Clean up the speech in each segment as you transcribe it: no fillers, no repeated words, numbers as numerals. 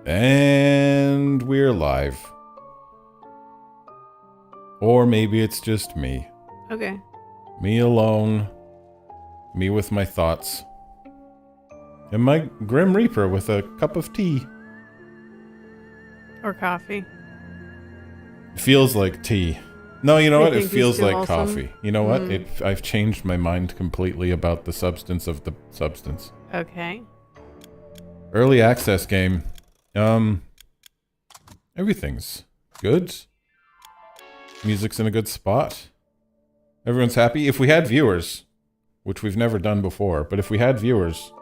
And we're live. Or maybe it's just me. Okay. Me alone. Me with my thoughts. And my Grim Reaper with a cup of tea. Or coffee. Feels like tea. No, you know what? It think feels he's too like wholesome? coffee. You know what? I've changed my mind completely about the substance of the substance. Okay. Early access game. Everything's good. Music's in a good spot. Everyone's happy. If we had viewers, which we've never done before, but if we had viewers,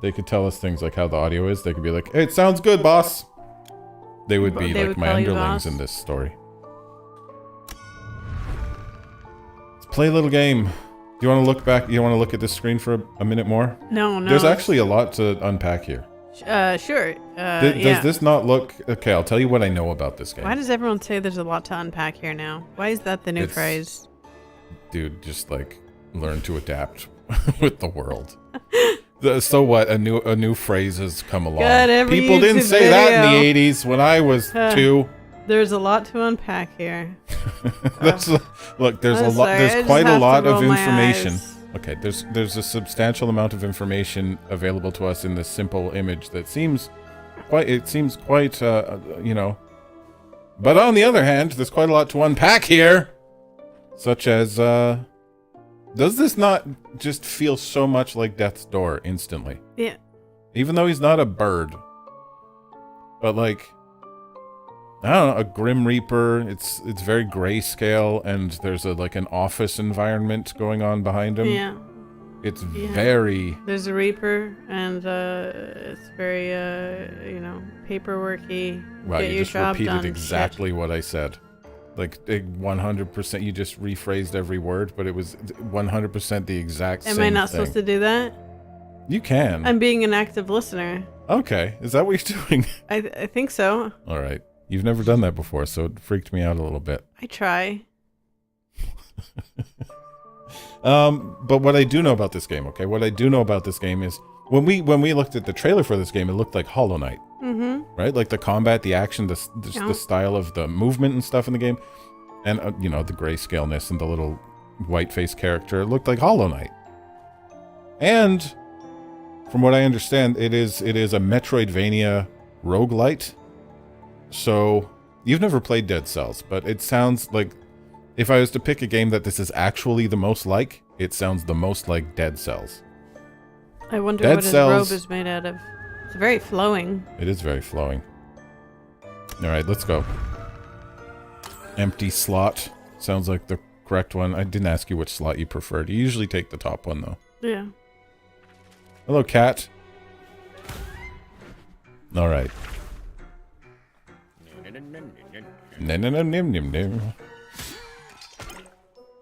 they could tell us things like how the audio is. They could be like, hey, it sounds good, boss. They would be like my underlings in this story. Let's play a little game. Do you want to look back? You want to look at this screen for a minute more? No. There's actually a lot to unpack here. Sure. Does this not look... Okay, I'll tell you what I know about this game. Why does everyone say there's a lot to unpack here now? Why is that the new phrase? Dude, just like learn to adapt with the world. So what? A new phrase has come along. People didn't say that in the 80s when I was 2. There's a lot to unpack here. Look, there's quite a lot of information. Okay, there's a substantial amount of information available to us in this simple image that seems quite you know. But on the other hand, there's quite a lot to unpack here. Such as does this not just feel so much like Death's Door instantly? Yeah. Even though he's not a bird. But like, I don't know, a Grim Reaper, it's very grayscale, and there's an office environment going on behind him. Yeah. It's very... There's a Reaper, and it's very, you know, paperworky. Wow, Get you your just job repeated done, exactly what I said. Like, 100%, you just rephrased every word, but it was 100% the exact same thing. Am I not supposed to do that? You can. I'm being an active listener. Okay, is that what you're doing? I think so. All right. You've never done that before, so it freaked me out a little bit. I try. But what I do know about this game, okay? What I do know about this game is when we looked at the trailer for this game, it looked like Hollow Knight. Mm-hmm. Right? Like the combat, the action, the style of the movement and stuff in the game. And, you know, the grayscaleness and the little white-faced character. It looked like Hollow Knight. And from what I understand, it is a Metroidvania roguelite. So, you've never played Dead Cells, but it sounds like, if I was to pick a game that this is actually the most like, it sounds the most like Dead Cells. I wonder what his robe is made out of. It's very flowing. It is very flowing. Alright, let's go. Empty slot. Sounds like the correct one. I didn't ask you which slot you preferred. You usually take the top one, though. Yeah. Hello, cat. Alright.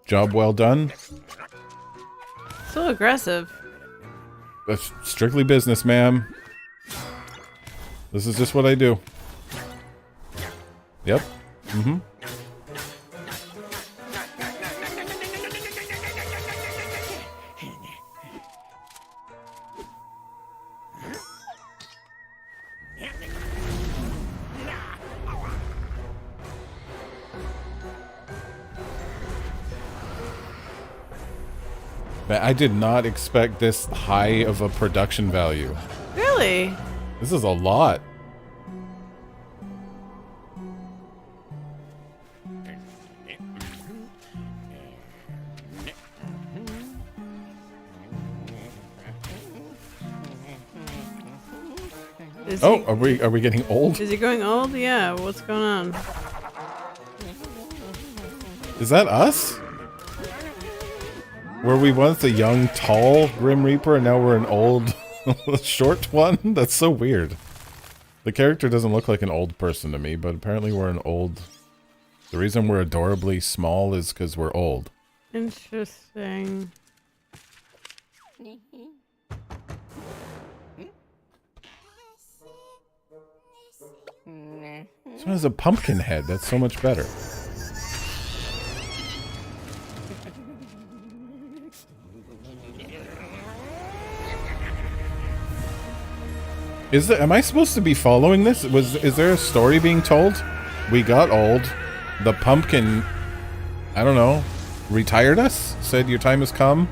Job well done. So aggressive. That's strictly business, ma'am. This is just what I do. Yep. Mm-hmm. I did not expect this high of a production value. Really? This is a lot. Are we getting old? Is he going old? Yeah, what's going on? Is that us? Were we once a young, tall Grim Reaper and now we're an old, short one? That's so weird. The character doesn't look like an old person to me, but apparently we're an old... The reason we're adorably small is because we're old. Interesting. This one has a pumpkin head. That's so much better. Am I supposed to be following this? Is there a story being told? We got old. The pumpkin, I don't know, retired us? Said your time has come?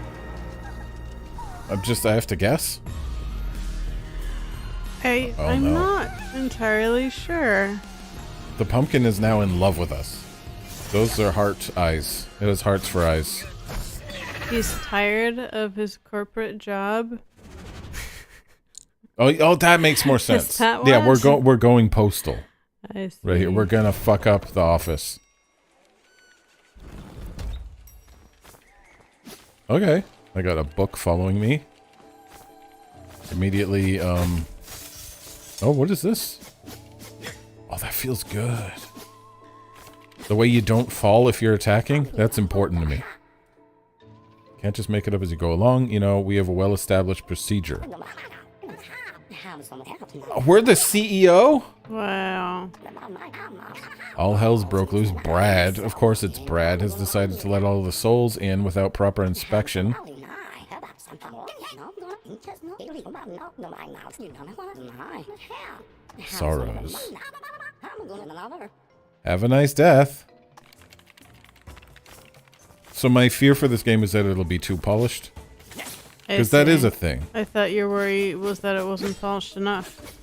I have to guess? I'm not entirely sure. The pumpkin is now in love with us. Those are heart eyes. It has hearts for eyes. He's tired of his corporate job. Oh, that makes more sense. Is that Yeah, what? we're going postal. I see. Right here. We're gonna fuck up the office. Okay. I got a book following me. Immediately, oh, what is this? Oh, that feels good. The way you don't fall if you're attacking, that's important to me. Can't just make it up as you go along. You know, we have a well-established procedure. Oh, we're the CEO? Wow. All hell's broke loose. Brad, of course it's Brad, has decided to let all the souls in without proper inspection. Sorrows. Have a nice death. So my fear for this game is that it'll be too polished. Because that is a thing. I thought your worry was that it wasn't polished enough.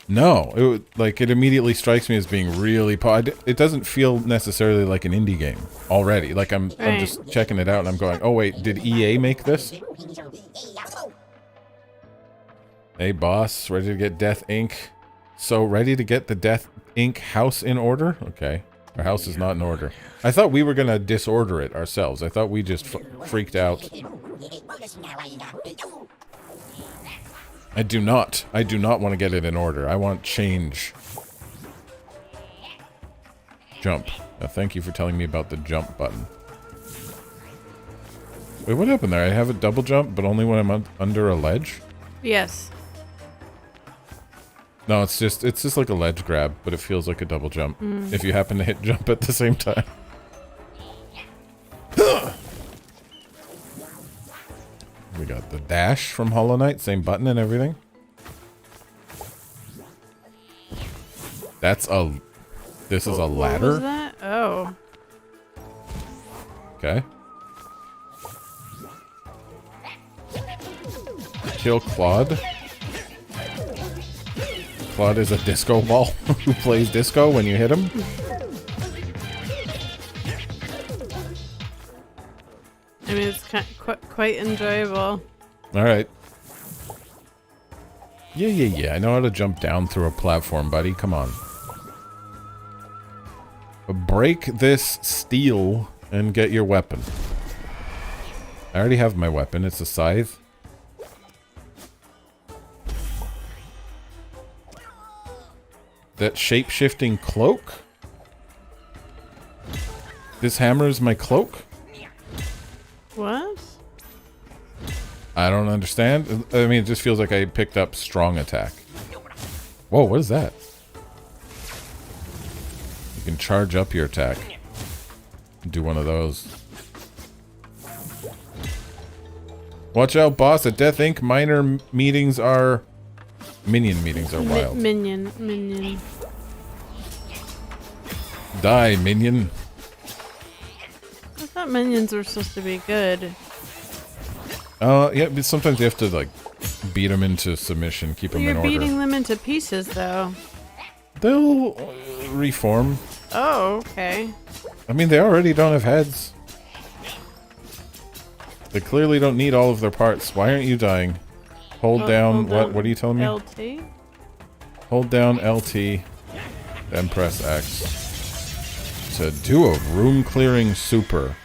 No, it immediately strikes me as being really it doesn't feel necessarily like an indie game already. Like I'm just checking it out and I'm going, oh wait, did EA make this? Hey boss, ready to get Death Inc. So ready to get the Death Inc. house in order? Okay, our house is not in order. I thought we were gonna disorder it ourselves. I thought we just freaked out. I do not want to get it in order. I want change. Jump. Thank you for telling me about the jump button. Wait, what happened there? I have a double jump, but only when I'm under a ledge? Yes. No, it's just like a ledge grab, but it feels like a double jump. If you happen to hit jump at the same time. We got the dash from Hollow Knight, same button and everything. This is a ladder. What was that? Oh. Okay. Kill Claude. Claude is a disco ball who plays disco when you hit him. I mean, it's quite enjoyable. Alright. Yeah. I know how to jump down through a platform, buddy. Come on. Break this steel and get your weapon. I already have my weapon. It's a scythe. That shape-shifting cloak? This hammer is my cloak? What? I don't understand. I mean, it just feels like I picked up strong attack. Whoa, what is that? You can charge up your attack. Do one of those. Watch out, boss. At Death Inc., minor meetings are... Minion meetings are wild. Minion. Die, minion. I thought minions were supposed to be good. Yeah, but sometimes you have to, like, beat them into submission, keep them in order. You're beating them into pieces, though. They'll reform. Oh, okay. I mean, they already don't have heads. They clearly don't need all of their parts. Why aren't you dying? Hold down, what are you telling me? LT? Hold down LT, then press X. To do a room clearing super.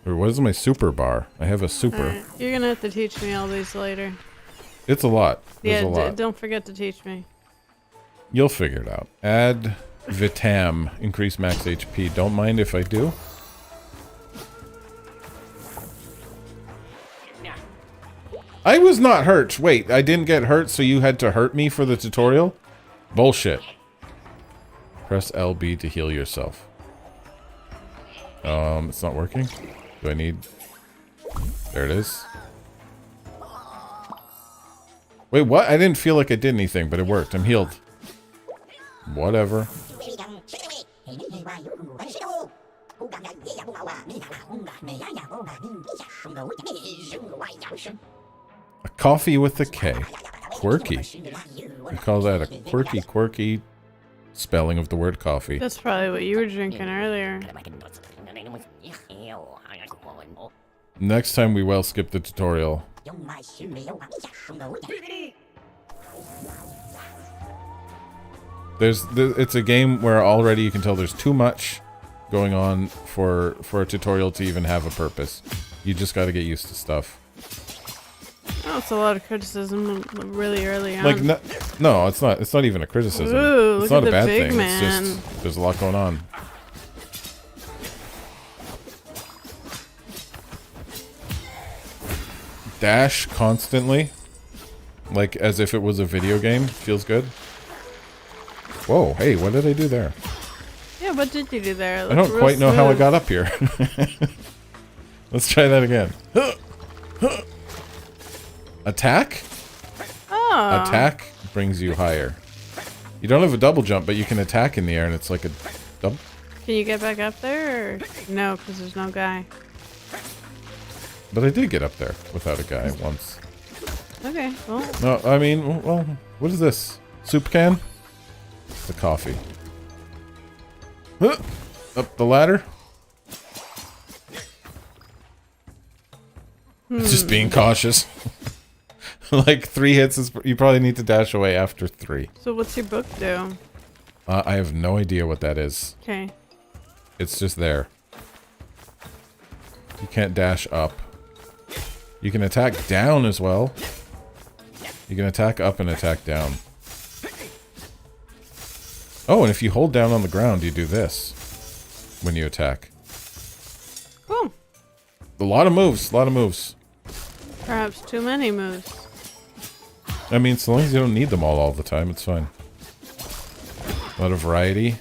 Or what is my super bar? I have a super. Right. You're gonna have to teach me all these later. It's a lot. There's a lot. Don't forget to teach me. You'll figure it out. Add Vitam. Increase max HP. Don't mind if I do. I was not hurt. Wait, I didn't get hurt, so you had to hurt me for the tutorial? Bullshit. Press LB to heal yourself. It's not working. Do I need... There it is. Wait, what? I didn't feel like I did anything, but it worked. I'm healed. Whatever. A coffee with a K. Quirky. We call that a quirky spelling of the word coffee. That's probably what you were drinking earlier. Next time we will skip the tutorial. It's a game where already you can tell there's too much going on for a tutorial to even have a purpose. You just got to get used to stuff. Oh, it's a lot of criticism really early on. Like no, it's not. It's not even a criticism. Ooh, it's look not at a bad the big thing. man. It's just there's a lot going on. Dash constantly, like as if it was a video game. Feels good. Whoa, hey, what did I do there? Yeah, what did you do there? I don't quite know how I got up here. Let's try that again. Attack? Oh. Attack brings you higher. You don't have a double jump, but you can attack in the air, and it's like a double. Can you get back up there? Or? No, because there's no guy. But I did get up there without a guy once. Okay, well. No, I mean, well, what is this? Soup can? The coffee. Up the ladder. Just being cautious. Like 3 hits is, you probably need to dash away after 3. So what's your book do? I have no idea what that is. Okay. It's just there. You can't dash up. You can attack down as well. You can attack up and attack down. Oh, and if you hold down on the ground, you do this when you attack. Cool. A lot of moves, a lot of moves. Perhaps too many moves. I mean, so long as you don't need them all the time, it's fine. A lot of variety.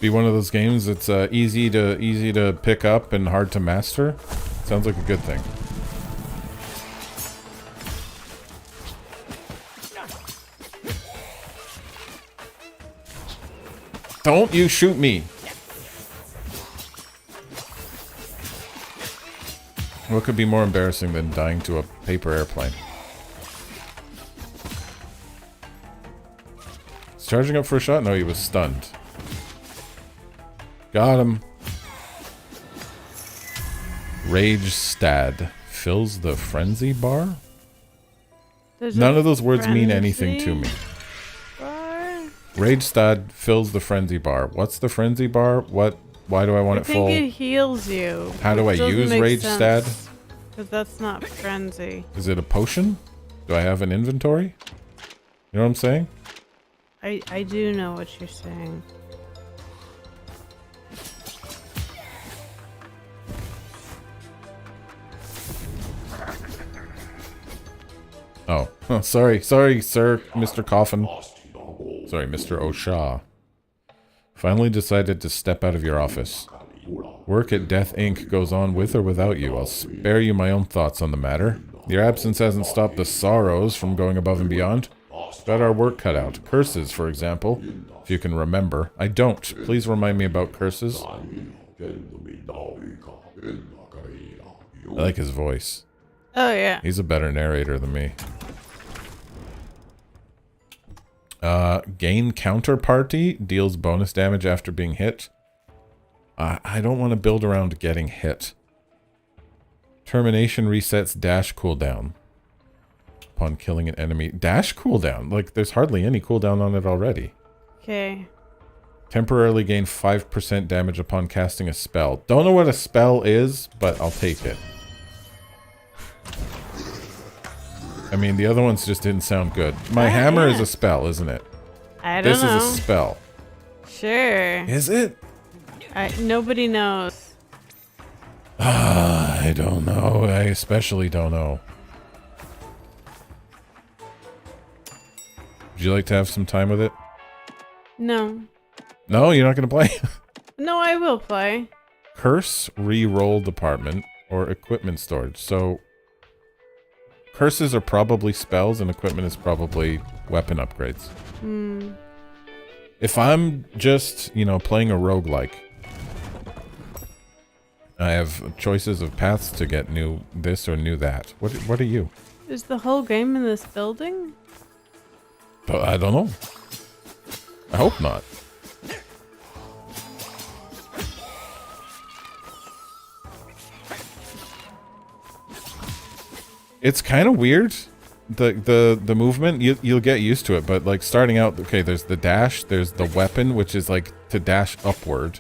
Be one of those games that's easy to pick up and hard to master. Sounds like a good thing. Don't you shoot me! What could be more embarrassing than dying to a paper airplane? He's charging up for a shot? No, he was stunned. Got him. Rage Stad fills the frenzy bar? None of those words mean anything to me. Rage Stad fills the frenzy bar. What's the frenzy bar? What? Why do I want it full? I think it heals you. How do I use Rage Stad? Because that's not frenzy. Is it a potion? Do I have an inventory? You know what I'm saying? I do know what you're saying. Oh, sorry, sir, Mr. Coffin. Sorry, Mr. O'Shaw. Finally decided to step out of your office. Work at Death Inc. goes on with or without you. I'll spare you my own thoughts on the matter. Your absence hasn't stopped the sorrows from going above and beyond. Got our work cut out. Curses, for example. If you can remember. I don't. Please remind me about curses. I like his voice. Oh, yeah. He's a better narrator than me. Gain counterparty. Deals bonus damage after being hit. I don't want to build around getting hit. Termination resets dash cooldown. Upon killing an enemy. Dash cooldown? Like, there's hardly any cooldown on it already. Okay. Temporarily gain 5% damage upon casting a spell. Don't know what a spell is, but I'll take it. I mean, the other ones just didn't sound good. My hammer is a spell, isn't it? I don't know. This is a spell. Sure. Is it? Nobody knows. I don't know. I especially don't know. Would you like to have some time with it? No. No, you're not going to play? No, I will play. Curse, re-roll department, or equipment storage. So, curses are probably spells and equipment is probably weapon upgrades. If I'm just, you know, playing a roguelike, I have choices of paths to get new this or new that. What are you? Is the whole game in this building? But I don't know. I hope not. It's kind of weird, the movement. You'll get used to it, but like starting out, okay, there's the dash, there's the weapon, which is like to dash upward.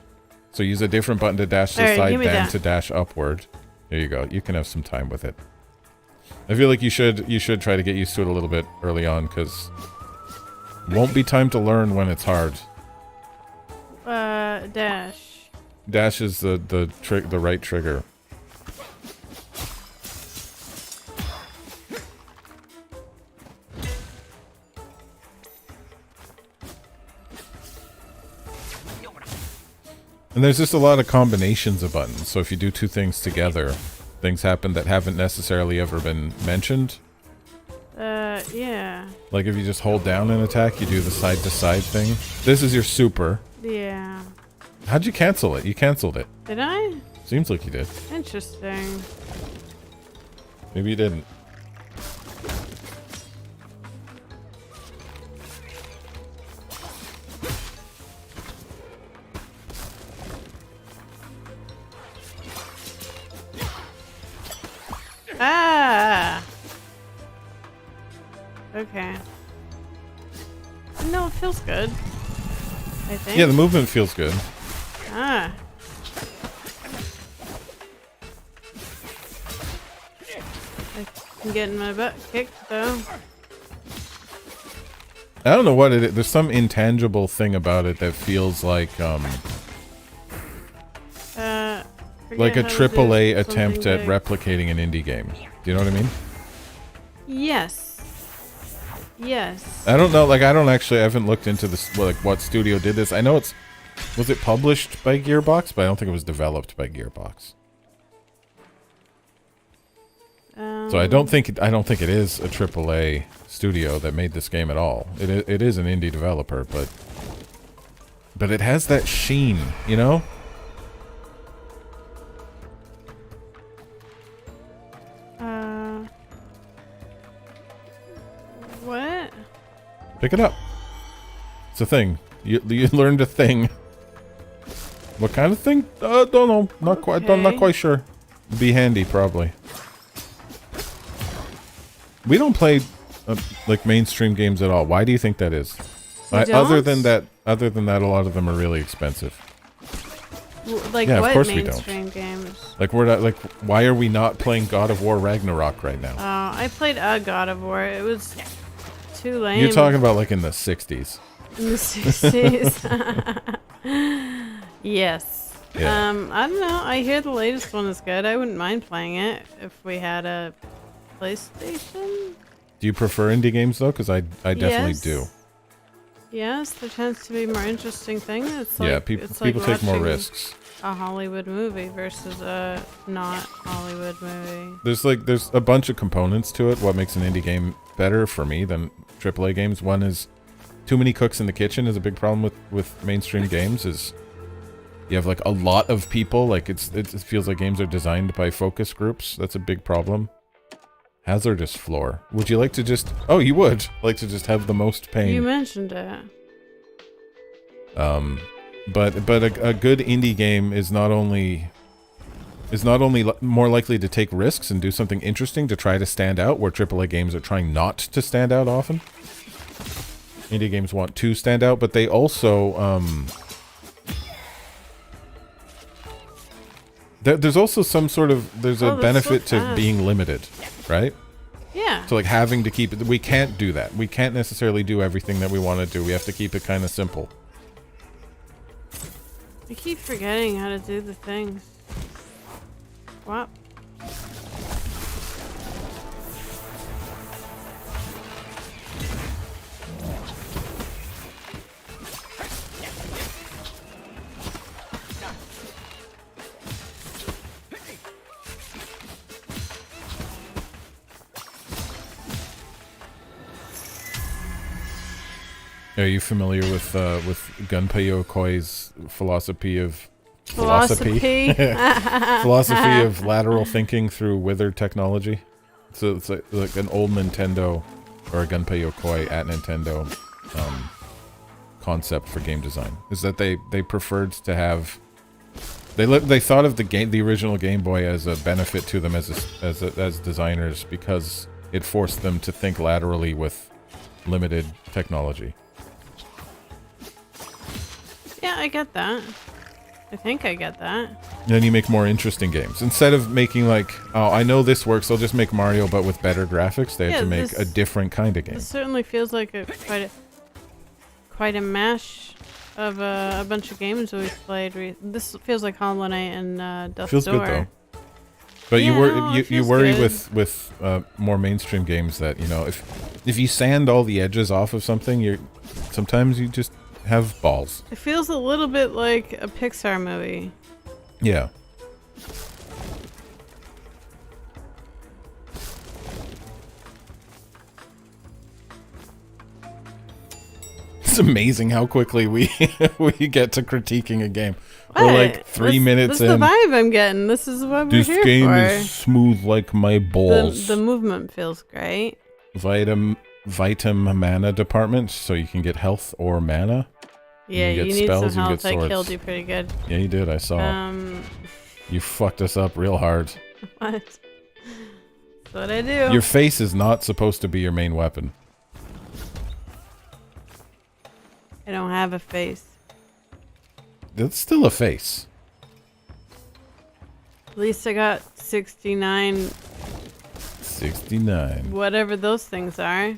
So use a different button to dash to the side than to dash upward. There you go. You can have some time with it. I feel like you should try to get used to it a little bit early on, because won't be time to learn when it's hard. Dash. Dash is the right trigger. And there's just a lot of combinations of buttons, so if you do two things together, things happen that haven't necessarily ever been mentioned. Yeah. Like if you just hold down an attack, you do the side-to-side thing. This is your super. Yeah. How'd you cancel it? You canceled it. Did I? Seems like you did. Interesting. Maybe you didn't. Ah! Okay. No, it feels good. I think. Yeah, the movement feels good. Ah. I'm getting my butt kicked though. I don't know what it is. There's some intangible thing about it that feels like a AAA attempt at replicating an indie game. Do you know what I mean? Yes. Yes. I don't know. Like, I haven't looked into this. Like, what studio did this? I know was it published by Gearbox, but I don't think it was developed by Gearbox. So I don't think it is a AAA studio that made this game at all. It is an indie developer, but it has that sheen, you know? What? Pick it up. It's a thing. You learned a thing. What kind of thing? Don't know. Not quite. I'm not quite sure. Be handy, probably. We don't play like mainstream games at all. Why do you think that is? Other than that, a lot of them are really expensive. Like yeah, what of course mainstream we don't. games? Like we're not like. Why are we not playing God of War Ragnarok right now? I played a God of War. It was too lame. You're talking about like in the 60s. In the 60s. Yes. Yeah. I don't know. I hear the latest one is good. I wouldn't mind playing it if we had a PlayStation. Do you prefer indie games though? Because I definitely do. Yes, there tends to be more interesting thing. It's like, yeah, people like take more risks. A Hollywood movie versus a not Hollywood movie. There's a bunch of components to it. What makes an indie game better for me than AAA games? One is too many cooks in the kitchen is a big problem with mainstream games. Is you have like a lot of people. Like it feels like games are designed by focus groups. That's a big problem. Hazardous floor. Would you like to just... Oh, you would like to just have the most pain. You mentioned it. But a good indie game is not only more likely to take risks and do something interesting to try to stand out, where AAA games are trying not to stand out often. Indie games want to stand out, but they also... There's also some sort of... There's a benefit to being limited, right? Yeah. So like having to keep it... We can't do that. We can't necessarily do everything that we want to do. We have to keep it kind of simple. I keep forgetting how to do the things. What? Are you familiar with Gunpei Yokoi's philosophy of Philosophy of lateral thinking through withered technology? So it's like an old Nintendo or a Gunpei Yokoi at Nintendo concept for game design is that they preferred to have they thought of the original Game Boy as a benefit to them as designers because it forced them to think laterally with limited technology. Yeah, I get that. I think I get that. Then you make more interesting games. Instead of making like, oh, I know this works, I'll just make Mario but with better graphics, they had to make a different kind of game. This certainly feels like quite a mash of a bunch of games that we've played. This feels like Hollow Knight and Death's Feels Door. good though. But Yeah, you worry with more mainstream games that, you know, if you sand all the edges off of something, sometimes you just have balls. It feels a little bit like a Pixar movie. Yeah. It's amazing how quickly we get to critiquing a game. What? We're like 3 minutes in. This is the vibe I'm getting. This is what we're This here game for. is smooth like my balls. The movement feels great. Vitam mana department, so you can get health or mana. Yeah, you need some health. I killed you pretty good. Yeah, you did. I saw. You fucked us up real hard. What? That's what I do. Your face is not supposed to be your main weapon. I don't have a face. That's still a face. At least I got 69. 69. Whatever those things are.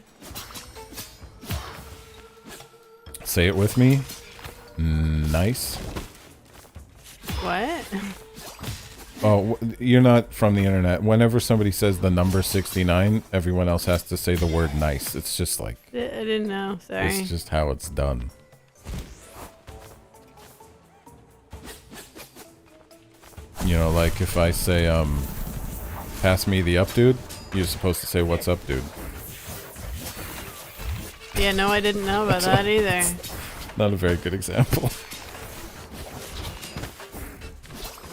Say it with me. Nice. What? Oh, you're not from the internet. Whenever somebody says the number 69, everyone else has to say the word nice. It's just like... I didn't know. Sorry. It's just how it's done. You know, like if I say, pass me the up, dude, you're supposed to say, what's up, dude? Yeah, no, I didn't know about that either. Not a very good example.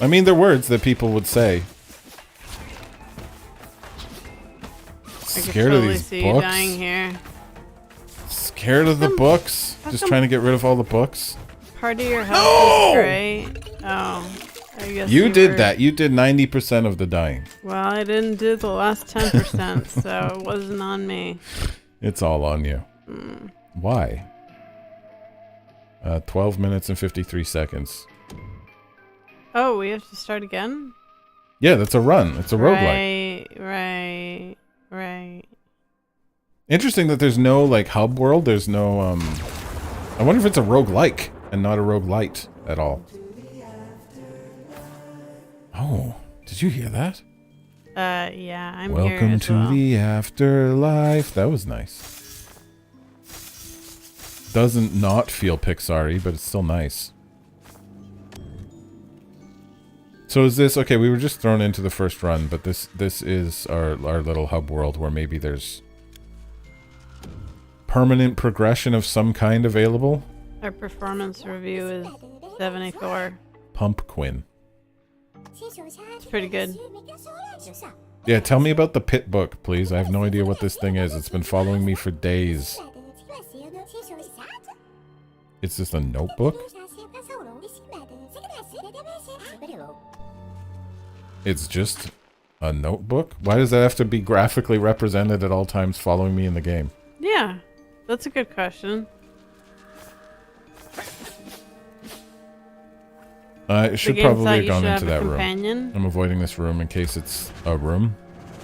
I mean, they're words that people would say. Scared of these see books? You dying here. Scared of the books? Just trying to get rid of all the books? Part of your health is great. Oh, I guess you did that. You did 90% of the dying. Well, I didn't do the last 10%, so it wasn't on me. It's all on you. Why? 12 minutes and 53 seconds. Oh, we have to start again? Yeah, that's a run. It's a roguelike. Right. Interesting that there's no, like, hub world. There's no, I wonder if it's a roguelike and not a roguelite at all. Oh, did you hear that? Yeah, I'm Welcome here as to well. the afterlife. That was nice. Doesn't not feel Pixar-y, but it's still nice. So is this... Okay, we were just thrown into the first run, but this is our little hub world where maybe there's permanent progression of some kind available. Our performance review is 74. Pumpquin. It's pretty good. Yeah, tell me about the Pit book, please. I have no idea what this thing is. It's been following me for days. It's just a notebook? It's just a notebook? Why does that have to be graphically represented at all times following me in the game? Yeah, that's a good question. I should probably have gone into that companion. room. I'm avoiding this room in case it's a room,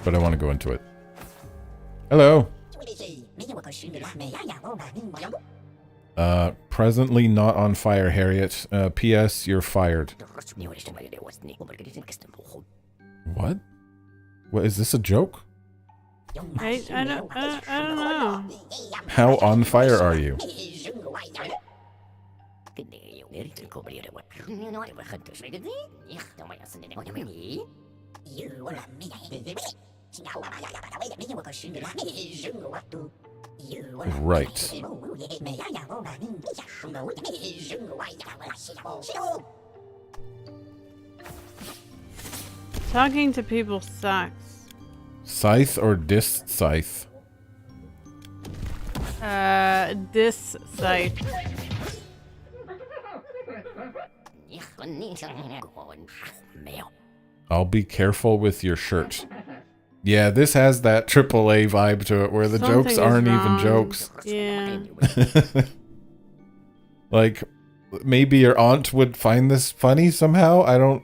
but I want to go into it. Hello. Presently not on fire, Harriet. P.S. You're fired. What? What, is this a joke? I don't know. How on fire are you? Right. Talking to people sucks. Scythe or dis scythe? This site. I'll be careful with your shirt. Yeah, this has that AAA vibe to it where the jokes aren't even jokes. Yeah. Like, maybe your aunt would find this funny somehow? I don't...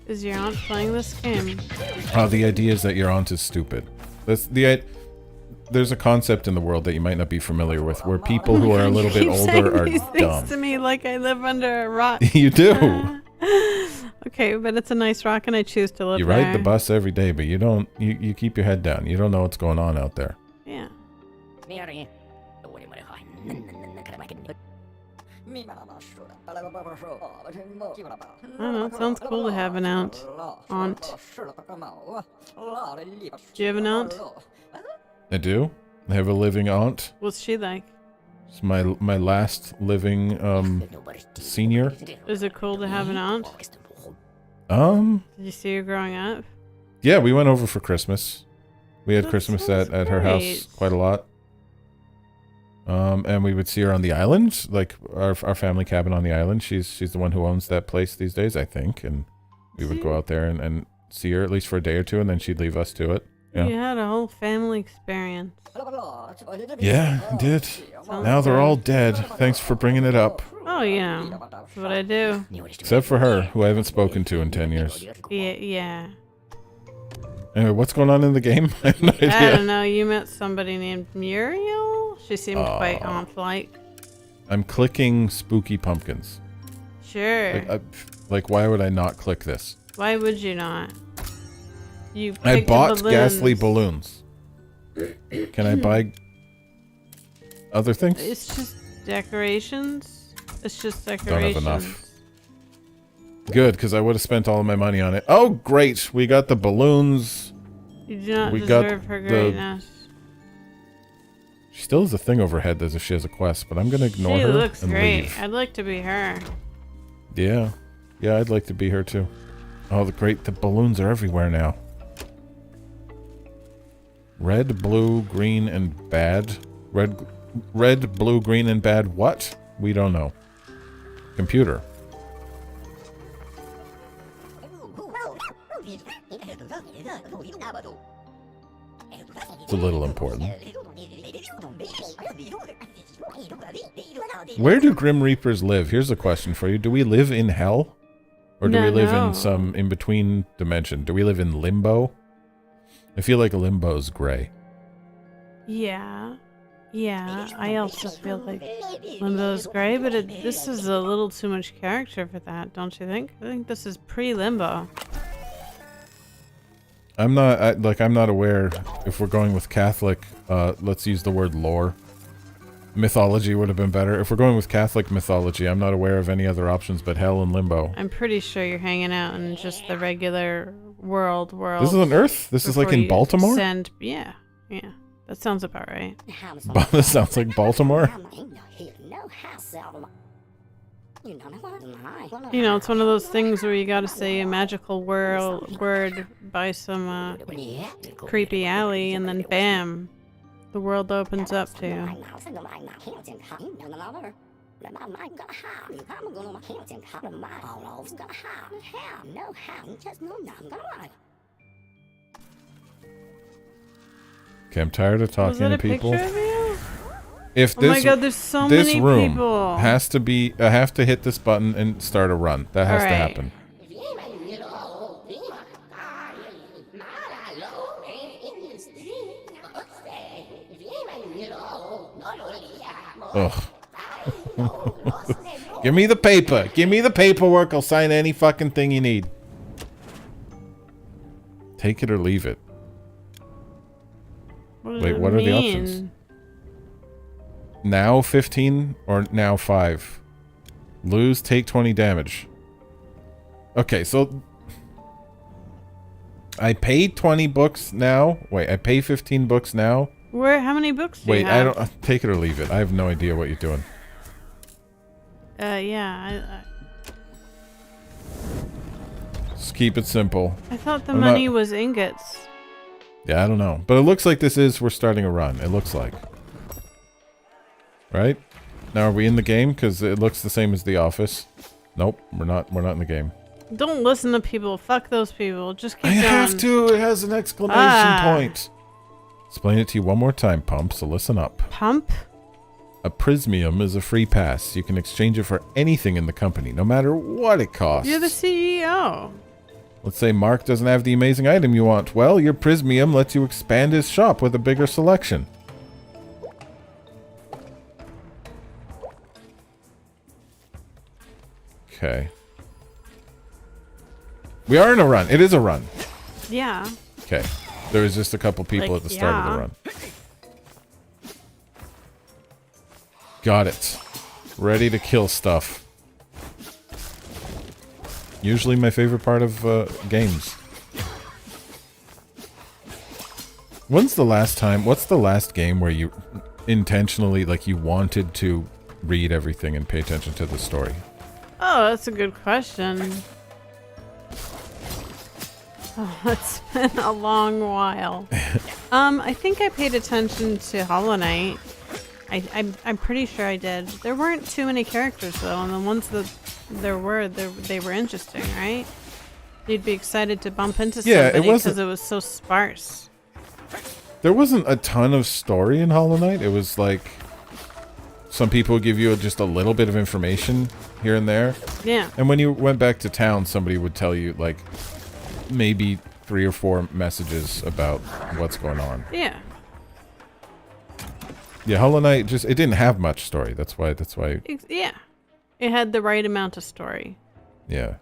Is your aunt playing this game? The idea is that your aunt is stupid. There's a concept in the world that you might not be familiar with where people who are a little bit older are these dumb. things to me like I live under a rock. You do. Okay, but it's a nice rock and I choose to live You there. ride the bus every day, but you don't. You keep your head down. You don't know what's going on out there. Yeah. I don't know, it sounds cool to have an aunt. Do you have an aunt? I do. I have a living aunt. What's she like? It's my last living senior. Is it cool to have an aunt? Did you see her growing up? Yeah, we went over for Christmas. We had That Christmas sounds at her house great. quite a lot. And we would see her on the island, like our family cabin on the island. She's the one who owns that place these days, I think. And we would go out there and see her at least for a day or two, and then she'd leave us to it. Yeah. You had a whole family experience. Yeah, I did. Now they're all dead. Thanks for bringing it up. Oh, yeah. That's what I do. Except for her, who I haven't spoken to in 10 years. Yeah. Anyway, what's going on in the game? I have no idea. I don't know. You met somebody named Muriel? She seemed quite aunt-like. I'm clicking spooky pumpkins. Sure. Like, why would I not click this? Why would you not? You I picked bought the ghastly balloons. Can I buy other things? It's just decorations. It's just Don't have decorations. enough. Good, because I would have spent all of my money on it. Oh, great! We got the balloons. You do not We got deserve her the- greatness. She still has a thing over her head as if she has a quest, but I'm gonna ignore She her looks and great. leave. I'd like to be her. Yeah, I'd like to be her too. Oh, the balloons are everywhere now. Red, blue, green, and bad. Red, blue, green, and bad. What? We don't know. Computer. It's a little important. Where do Grim Reapers live? Here's a question for you. Do we live in hell? Or do we live in some in-between dimension? Do we live in limbo? I feel like limbo's gray. Yeah. I also feel like Limbo's gray, but this is a little too much character for that, don't you think? I think this is pre-Limbo. I'm not aware if we're going with Catholic, let's use the word lore. Mythology would have been better. If we're going with Catholic mythology, I'm not aware of any other options but hell and limbo. I'm pretty sure you're hanging out in just the regular world. This is on Earth? This is like in Baltimore? Yeah. That sounds about right. This sounds like Baltimore? You know, it's one of those things where you gotta say a magical word by some creepy alley, and then bam, the world opens up to you. Okay, I'm tired of Was talking that to a people. picture of you? If Oh my this god, there's so this many room people. has to be, I have to hit this button and start a run. That has to Alright. happen. Ugh. Give me the paper. Give me the paperwork. I'll sign any fucking thing you need. Take it or leave it. Wait, what are the options? Now 15 or now 5? Lose, take 20 damage. Okay, so I pay 20 books now. Wait, I pay 15 books now. Where? How many books do you Wait, have? I don't take it or leave it. I have no idea what you're doing. Yeah. Just keep it simple. I thought the I'm money not- was ingots. Yeah, I don't know. But it looks like we're starting a run. It looks like. Right? Now, are we in the game? Because it looks the same as The Office. Nope, we're not in the game. Don't listen to people. Fuck those people. Just keep I going. have to. It has an exclamation point. Explain it to you one more time, Pump, so listen up. Pump? A Prismium is a free pass. You can exchange it for anything in the company, no matter what it costs. You're the CEO. Let's say Mark doesn't have the amazing item you want. Well, your Prismium lets you expand his shop with a bigger selection. Okay. We are in a run. It is a run. Yeah. Okay. There was just a couple people Like, at the start of the yeah. run. Got it. Ready to kill stuff. Usually my favorite part of games. What's the last game where you intentionally, like, you wanted to read everything and pay attention to the story? Oh, that's a good question. Oh, it's been a long while. I think I paid attention to Hollow Knight. I'm pretty sure I did. There weren't too many characters though, and the ones that there were, they were interesting, right? You'd be excited to bump into somebody because it was so sparse. There wasn't a ton of story in Hollow Knight. It was like some people give you just a little bit of information here and there. Yeah. And when you went back to town, somebody would tell you like maybe 3 or 4 messages about what's going on. Yeah. Yeah, Hollow Knight it didn't have much story. That's why. Yeah. It had the right amount of story. Yeah.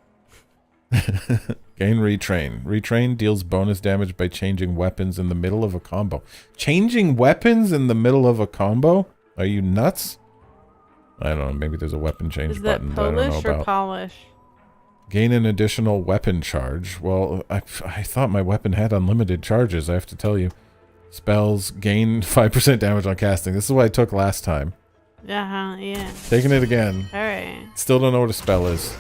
Gain Retrain. Retrain deals bonus damage by changing weapons in the middle of a combo. Changing weapons in the middle of a combo? Are you nuts? I don't know. Maybe there's a weapon change button that I don't know Polish or about. polish? Gain an additional weapon charge. Well, I thought my weapon had unlimited charges, I have to tell you. Spells gain 5% damage on casting. This is what I took last time. Yeah. Taking it again. Alright. Still don't know what a spell is.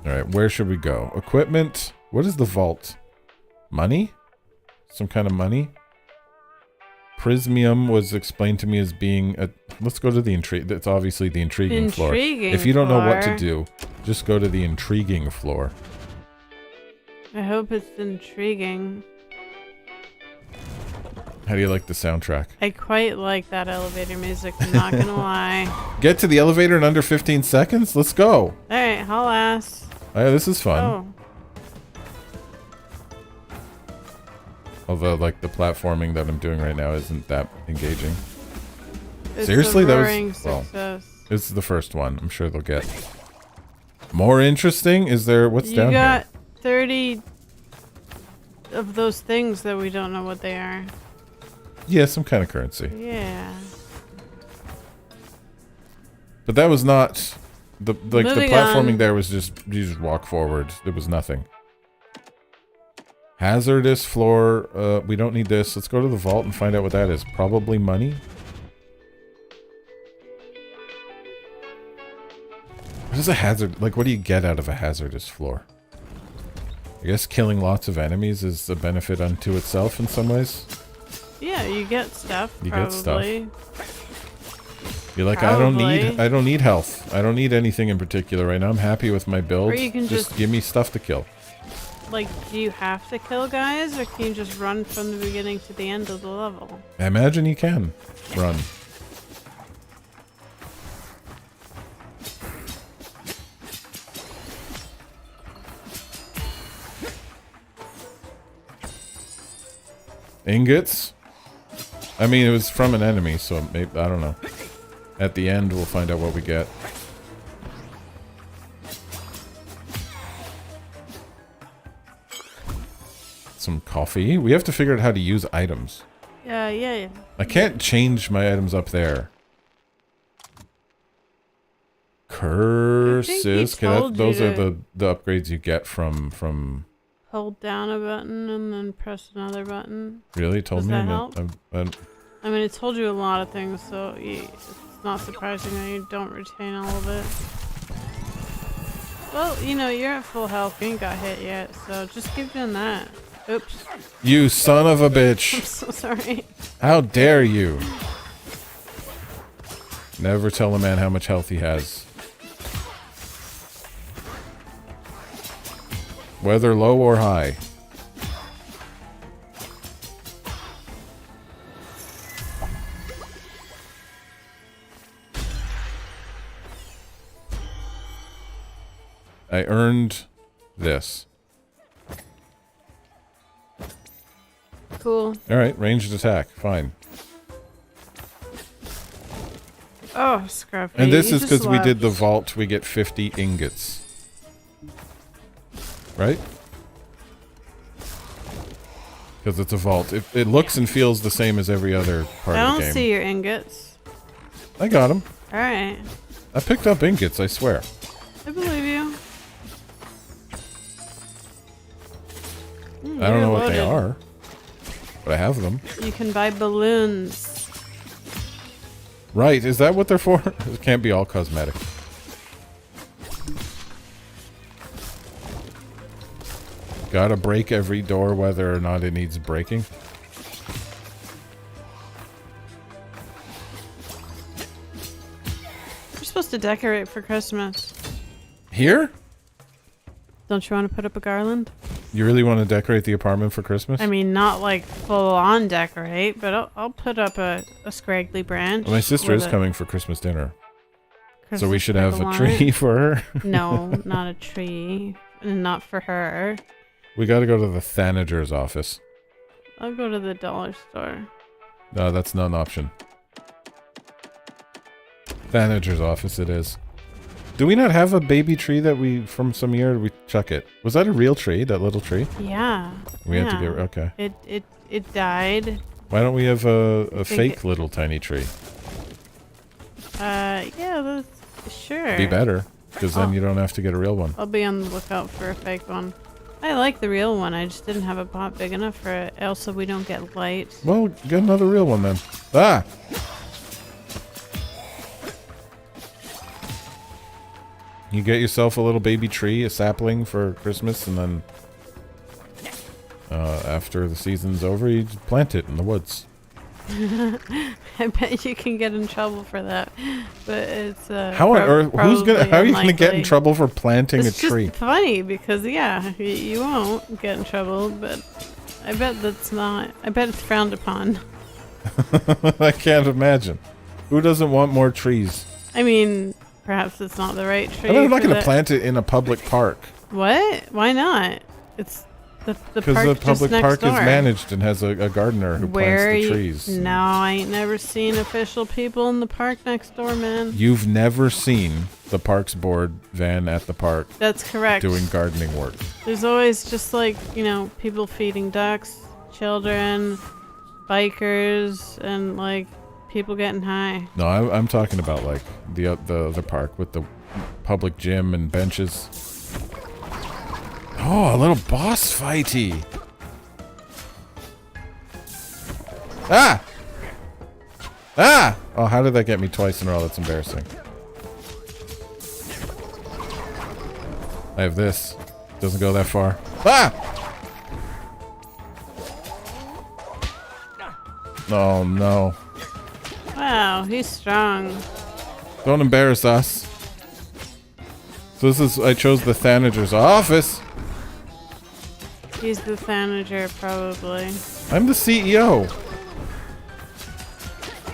Alright, where should we go? Equipment? What is the vault? Money? Some kind of money? Prismium was explained to me as being a... Let's go to the It's obviously the intriguing floor. If you don't know what to do, just go to the intriguing floor. I hope it's intriguing. How do you like the soundtrack? I quite like that elevator music, I'm not gonna lie. Get to the elevator in under 15 seconds? Let's go. Alright, haul ass. Oh, yeah, this is fun. Oh. Although, like, the platforming that I'm doing right now isn't that engaging. It's Seriously, a that roaring was... Well, success. it's the first one. I'm sure they'll get more interesting. Is there... What's down You here? got 30 of those things that we don't know what they are. Yeah, some kind of currency. Yeah. But that was not... The Moving platforming on. there was just... You just walk forward. There was nothing. Hazardous floor. We don't need this. Let's go to the vault and find out what that is. Probably money. What is a hazard? Like, what do you get out of a hazardous floor? I guess killing lots of enemies is a benefit unto itself in some ways. Yeah, you get stuff. You get probably. stuff. You're like, Probably. I don't need health. I don't need anything in particular right now. I'm happy with my build. Or you can just give me stuff to kill. Like, do you have to kill guys, or can you just run from the beginning to the end of the level? I imagine you can run. Ingots? I mean, it was from an enemy, so maybe, I don't know. At the end, we'll find out what we get. Some coffee. We have to figure out how to use items. Yeah. I can't change my items up there. Curses. Okay, told those you are to- the upgrades you get from. Hold down a button and then press another button. Really told Does me. that help? I'm- I mean, it told you a lot of things, so it's not surprising that you don't retain all of it. Well, you know, you're at full health. You ain't got hit yet, so just keep doing that. Oops. You son of a bitch! I'm so sorry. How dare you? Never tell a man how much health he has. Whether low or high. I earned this. Cool. Alright, ranged attack. Fine. Oh, Scruffy. And this you is just because we did the left. vault, we get 50 ingots. Right? Because it's a vault. It looks and feels the same as every other part I of the don't game. see your ingots. I got them. Alright. I picked up ingots, I swear. I believe you. I don't know what loaded. they are. But I have them. You can buy balloons. Right, is that what they're for? It can't be all cosmetic. Gotta break every door whether or not it needs breaking. You're supposed to decorate for Christmas. Here? Don't you want to put up a garland? You really want to decorate the apartment for Christmas? I mean, not like full on decorate, but I'll put up a scraggly branch. My sister with is a coming for Christmas dinner. So we Christmas should have sprinkle a on tree it. for her. No, not a tree. And not for her. We gotta go to the Thanager's office. I'll go to the dollar store. No, that's not an option. Thanager's office it is. Do we not have a baby tree that we, from some year, we chuck it? Was that a real tree, that little tree? Yeah. We had to get, okay. It died. Why don't we have a think fake it- little tiny tree? Yeah, that's sure. Be better, because then Oh. you don't have to get a real one. I'll be on the lookout for a fake one. I like the real one. I just didn't have a pot big enough for it. Also, we don't get light. Well, get another real one then. Ah! You get yourself a little baby tree, a sapling for Christmas, and then after the season's over, you just plant it in the woods. I bet you can get in trouble for that, but it's How on earth? How are you gonna get in trouble for planting it's a tree? Just funny because yeah, you won't get in trouble, but I bet that's not. I bet it's frowned upon. I can't imagine. Who doesn't want more trees? I mean, perhaps it's not the right tree. I mean, I'm not for going to that- plant it in a public park. What? Why not? It's the Because park the just public next park door. is managed and has a gardener who Where plants the you- trees. No, I ain't never seen official people in the park next door, man. You've never seen the Parks Board van at the park That's correct. doing gardening work. There's always just like, you know, people feeding ducks, children, bikers, and like people getting high. No, I'm talking about like the park with the public gym and benches. Oh, a little boss fighty. Ah! Ah! Oh, how did that get me twice in a row? That's embarrassing. I have this. Doesn't go that far. Ah! Oh, no. Wow, he's strong. Don't embarrass us. So this is... I chose the Thanager's office. He's the Thanager, probably. I'm the CEO.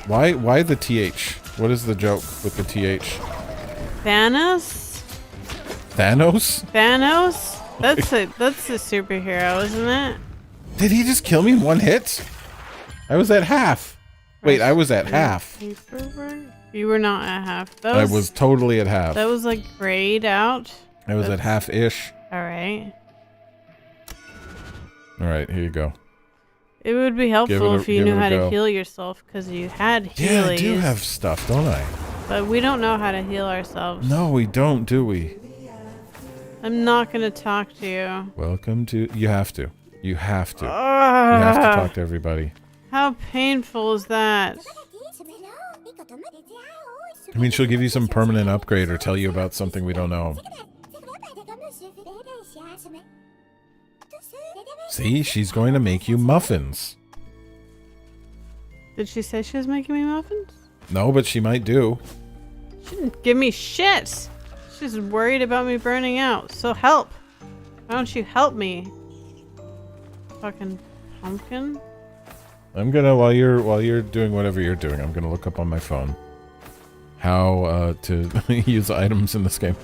Why the TH? What is the joke with the TH? Thanos? Thanos? Thanos? That's a superhero, isn't it? Did he just kill me in one hit? I was at half. Wait, I was at half. Paperwork? You were not at half. That I was totally at half. That was like grayed out. I was at half-ish. Alright. Alright, here you go. It would be helpful if you give knew it a how go. to heal yourself, because you had Yeah, healies. I do have stuff, don't I? But we don't know how to heal ourselves. No, we don't, do we? I'm not gonna talk to you. Welcome to... You have to. You have to. You have to talk to everybody. How painful is that? I mean, she'll give you some permanent upgrade or tell you about something we don't know. See? She's going to make you muffins. Did she say she was making me muffins? No, but she might do. She didn't give me shit. She's worried about me burning out. So help. Why don't you help me? Fucking pumpkin. I'm gonna, while you're doing whatever you're doing, I'm gonna look up on my phone how to use items in this game.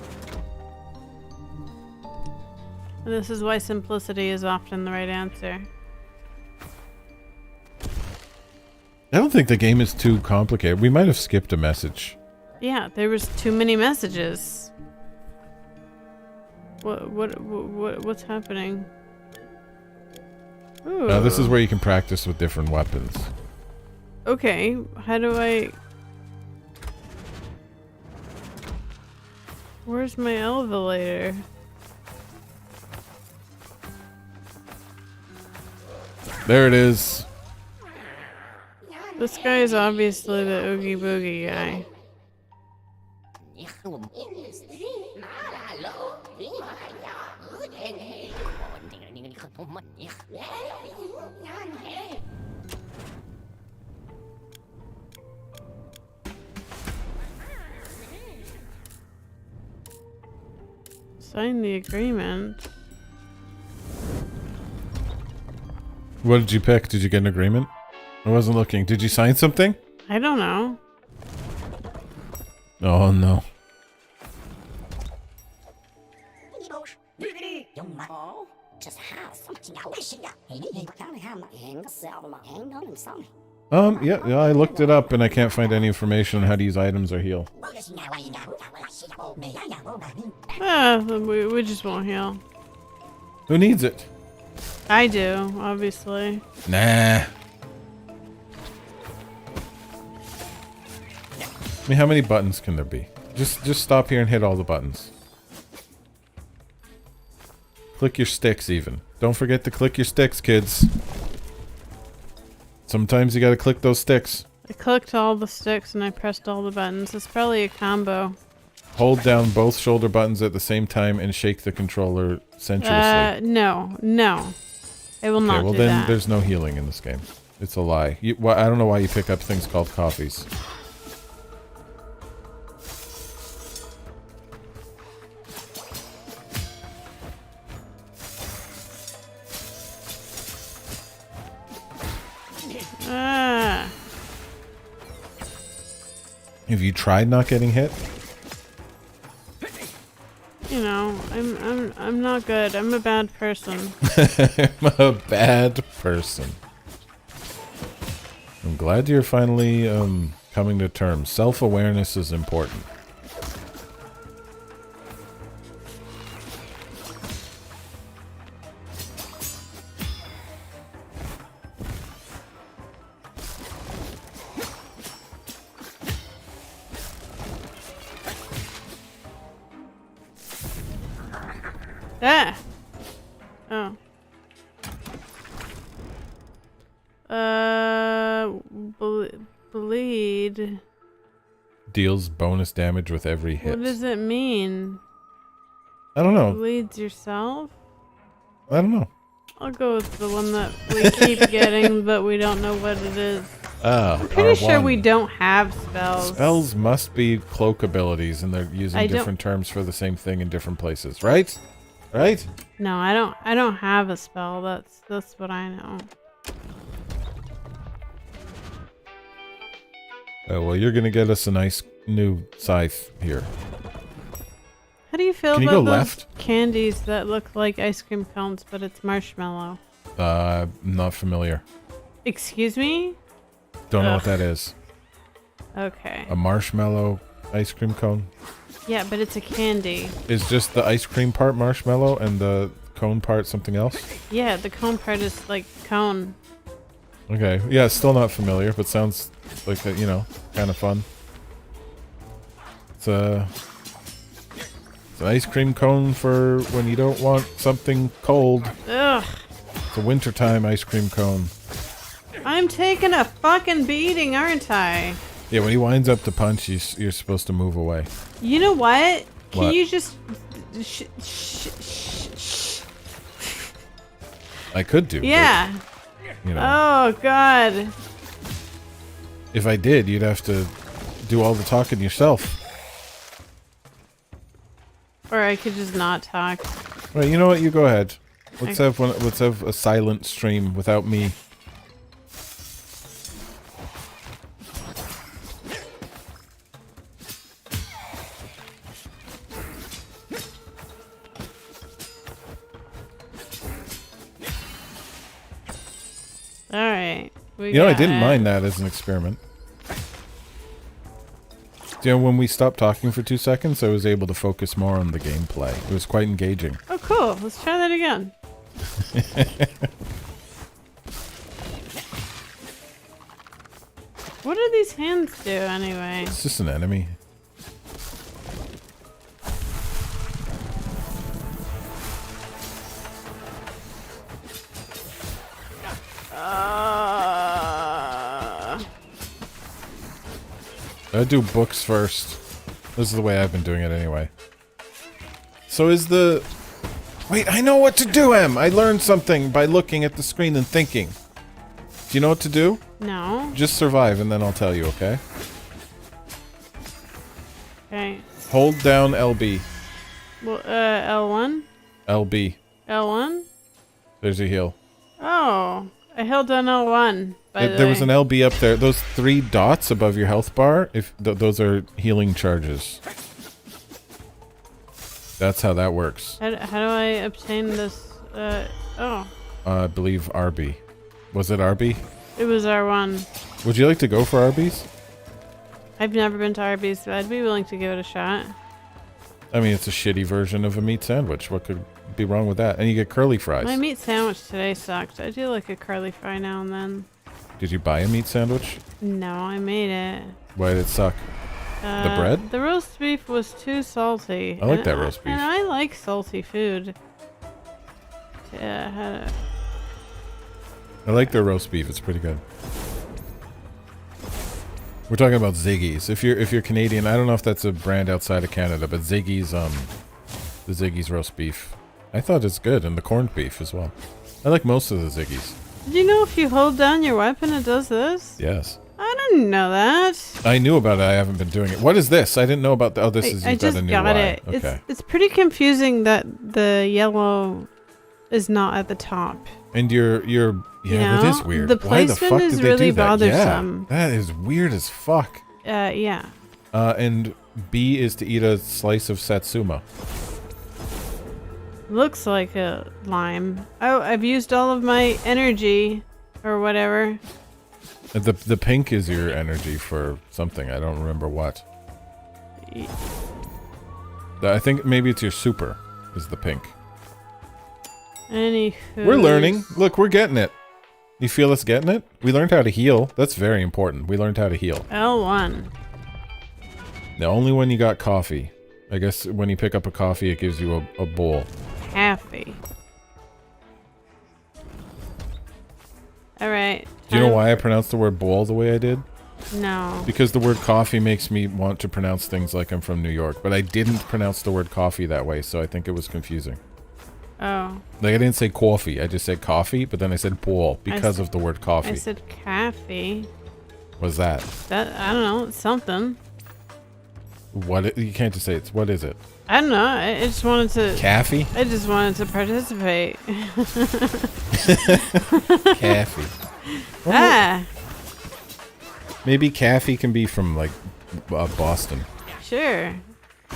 And this is why simplicity is often the right answer. I don't think the game is too complicated. We might have skipped a message. Yeah, there was too many messages. What's happening? Ooh. This is where you can practice with different weapons. Okay, how do I... Where's my elevator? There it is. This guy is obviously the Oogie Boogie guy. Sign the agreement. What did you pick? Did you get an agreement? I wasn't looking. Did you sign something? I don't know. Oh no. Yeah, I looked it up and I can't find any information on how to use items or heal. We just won't heal. Who needs it? I do, obviously. Nah. I mean, how many buttons can there be? Just stop here and hit all the buttons. Click your sticks even. Don't forget to click your sticks, kids. Sometimes you gotta click those sticks. I clicked all the sticks and I pressed all the buttons. It's probably a combo. Hold down both shoulder buttons at the same time and shake the controller sensuously. No. I will not do that. Well then there's no healing in this game. It's a lie. I don't know why you pick up things called coffees. Have you tried not getting hit? You know, I'm not good. I'm a bad person. I'm a bad person. I'm glad you're finally coming to terms. Self-awareness is important. Ah! Oh. Bleed. Deals bonus damage with every hit. What does it mean? I don't know. Bleeds yourself? I don't know. I'll go with the one that we keep getting, but we don't know what it is. I'm pretty sure we don't have spells. Spells must be cloak abilities, and they're using different terms for the same thing in different places, right? Right? No, I don't have a spell. That's what I know. Oh, well, you're gonna get us a nice new scythe here. How do you feel Can you about go those left? candies that look like ice cream cones, but it's marshmallow? Not familiar. Excuse me? Don't know what that is. Okay. A marshmallow ice cream cone? Yeah, but it's a candy. Is just the ice cream part marshmallow and the cone part something else? Yeah, the cone part is like cone. Okay. Yeah, still not familiar, but sounds like, you know, kind of fun. It's an ice cream cone for when you don't want something cold. Ugh. It's a wintertime ice cream cone. I'm taking a fucking beating, aren't I? Yeah, when he winds up to punch, you're supposed to move away. You know what? Can What? you just... I could do. Yeah. But, you know, Oh, God. if I did, you'd have to do all the talking yourself. Or I could just not talk. Right, you know what? You go ahead. Let's have one. Let's have a silent stream without me. Alright. You know, I didn't mind that as an experiment. You know, when we stopped talking for 2 seconds, I was able to focus more on the gameplay. It was quite engaging. Oh, cool. Let's try that again. What do these hands do, anyway? It's just an enemy. I do books first. This is the way I've been doing it anyway. So is the... Wait, I know what to do, Em! I learned something by looking at the screen and thinking. Do you know what to do? No. Just survive and then I'll tell you, okay? Okay. Hold down LB. Well, L1? LB. L1? There's a heal. Oh. I held down L1, by the There way. was an LB up there. Those 3 dots above your health bar, if those are healing charges. That's how that works. How do I obtain this? Oh. I believe RB. Was it RB? It was R1. Would you like to go for Arby's? I've never been to Arby's, but I'd be willing to give it a shot. I mean, it's a shitty version of a meat sandwich. What could be wrong with that? And you get curly fries. My meat sandwich today sucked. I do like a curly fry now and then. Did you buy a meat sandwich? No, I made it. Why did it suck? The bread? The roast beef was too salty. I like that roast beef. And I like salty food. Yeah, I like their roast beef. It's pretty good. We're talking about Ziggy's. If you're Canadian, I don't know if that's a brand outside of Canada, but Ziggy's the Ziggy's roast beef. I thought it's good, and the corned beef as well. I like most of the Ziggy's. Did you know if you hold down your weapon, it does this? Yes. I didn't know that. I knew about it. I haven't been doing it. What is this? I didn't know about the... Oh, this is... I just got it. Okay. It's pretty confusing that the yellow is not at the top. And you're yeah, that is weird. The Why the placement fuck is did they really do that? bothersome. Yeah, that is weird as fuck. Yeah. And B is to eat a slice of satsuma. Looks like a lime. Oh, I've used all of my energy or whatever. The pink is your energy for something. I don't remember what. I think maybe it's your super is the pink. Anywho. We're learning. Look, we're getting it. You feel us getting it? We learned how to heal. That's very important. We learned how to heal. L1. Now, only when you got coffee. I guess when you pick up a coffee, it gives you a bowl. Happy. Alright. Do you know why I pronounced the word bowl the way I did? No. Because the word coffee makes me want to pronounce things like I'm from New York. But I didn't pronounce the word coffee that way, so I think it was confusing. Oh. Like, I didn't say coffee. I just said coffee, but then I said bowl because of the word coffee. I said caffey. What's that? That, I don't know. It's something. What? You can't just say it's... What is it? I don't know. I just wanted to... Caffey? I just wanted to participate. Caffey. Ah. Maybe Caffey can be from, like, Boston. Sure.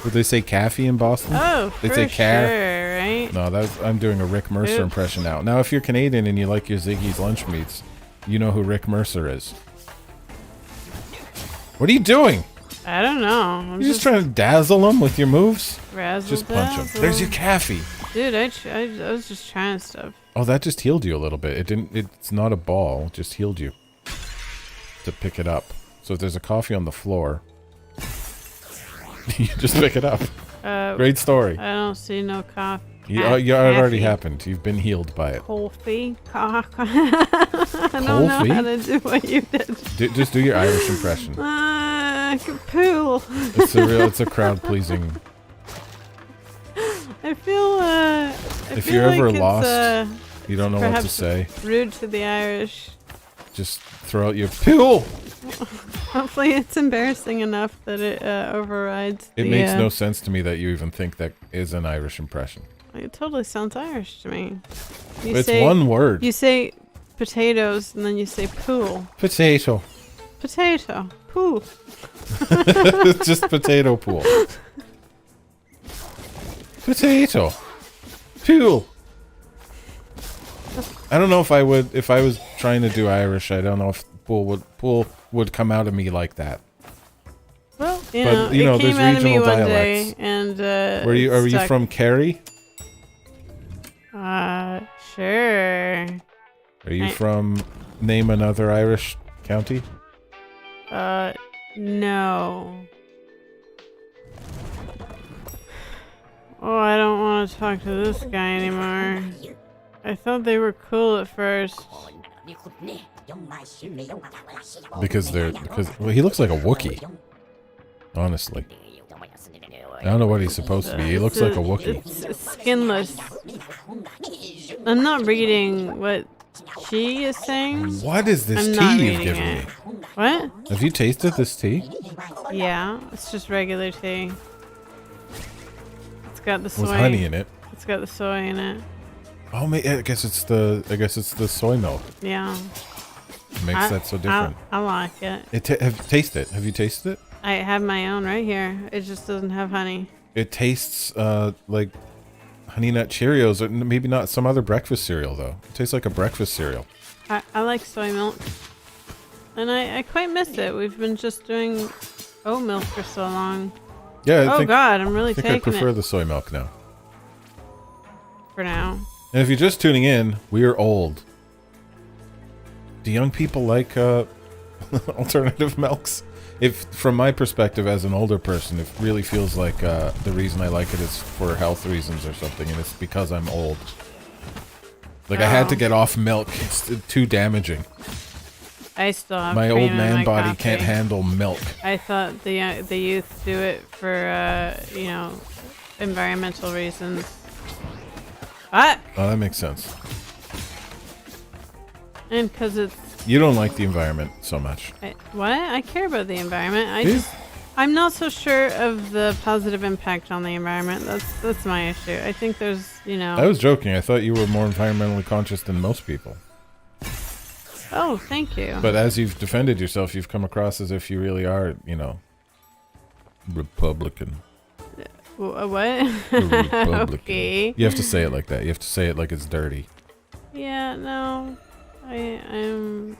Would they say Caffey in Boston? Oh, They for say car. sure, right? No, I'm doing a Rick Mercer impression now. Now, if you're Canadian and you like your Ziggy's lunch meats, you know who Rick Mercer is. What are you doing? I don't know. I'm You're just trying to dazzle them with your moves? razzle Just punch them. dazzle. There's your Caffey. Dude, I was just trying stuff. Oh, that just healed you a little bit. It didn't. It's not a ball. It just healed you. To pick it up. So if there's a coffee on the floor, You just pick it up. Great story. I don't see no cough. It already happened. You've been healed by it. Coffee. I don't know how to do what you did. Just do your Irish impression. Pool. It's a crowd pleasing. I feel if you're ever lost, you don't know what to say. Rude to the Irish. Just throw out your pool. Hopefully it's embarrassing enough that it overrides. It makes no sense to me that you even think that is an Irish impression. It totally sounds Irish to me. It's one word. You say potatoes and then you say pool. Potato. Potato. Pool. It's just potato pool. Potato. Pool. I don't know if I would, if I was trying to do Irish, I don't know if pool would come out of me like that. Well, you know, it came there's out of me regional one dialects. day and are you from Kerry? Sure. Are you from name another Irish county? No. Oh, I don't want to talk to this guy anymore. I thought they were cool at first. Because well, he looks like a Wookiee. Honestly. I don't know what he's supposed to be. He looks like a Wookiee. It's skinless. I'm not reading what she is saying. What is this tea you've given me? What? Have you tasted this tea? Yeah, it's just regular tea. It's got the soy. With honey in it. It's got the soy in it. Oh, I guess it's the soy milk. Yeah. Makes that so different. I like it. Taste it. Have you tasted it? I have my own right here. It just doesn't have honey. It tastes like Honey Nut Cheerios, or maybe not some other breakfast cereal though. It tastes like a breakfast cereal. I like soy milk, and I quite miss it. We've been just doing oat milk for so long. Yeah. God, I'm really I taking it. I prefer the soy milk now. For now. And if you're just tuning in, we are old. Do young people like alternative milks? If, from my perspective as an older person, it really feels like the reason I like it is for health reasons or something, and it's because I'm old. Like, I had to get off milk. It's too damaging. I still have my cream old man in my body coffee. can't handle milk. I thought the youth do it for, you know, environmental reasons. What? Oh, that makes sense. And because it's... You don't like the environment so much. What? I care about the environment. I'm not so sure of the positive impact on the environment. That's my issue. I think there's, you know... I was joking. I thought you were more environmentally conscious than most people. Oh, thank you. But as you've defended yourself, you've come across as if you really are, you know, Republican. What? Republican. Okay. You have to say it like that. You have to say it like it's dirty. Yeah, no. I'm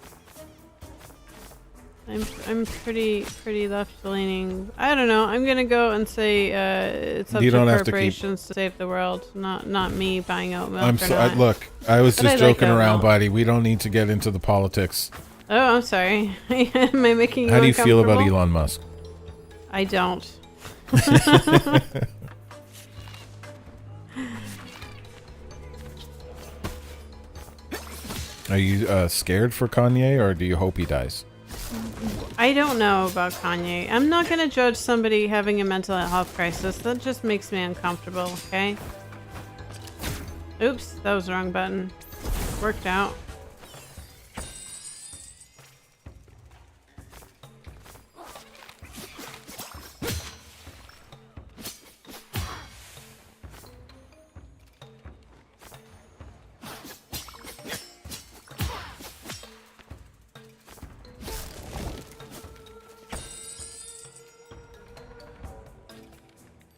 pretty left leaning. I don't know. I'm gonna go and say it's up to corporations to save the world, not me buying out milk. Look, I was just joking around, buddy. We don't need to get into the politics. Oh, I'm sorry. Am I making you How do you feel about uncomfortable? Elon Musk? I don't. Are you scared for Kanye, or do you hope he dies? I don't know about Kanye. I'm not going to judge somebody having a mental health crisis. That just makes me uncomfortable, okay? Oops, that was the wrong button. Worked out.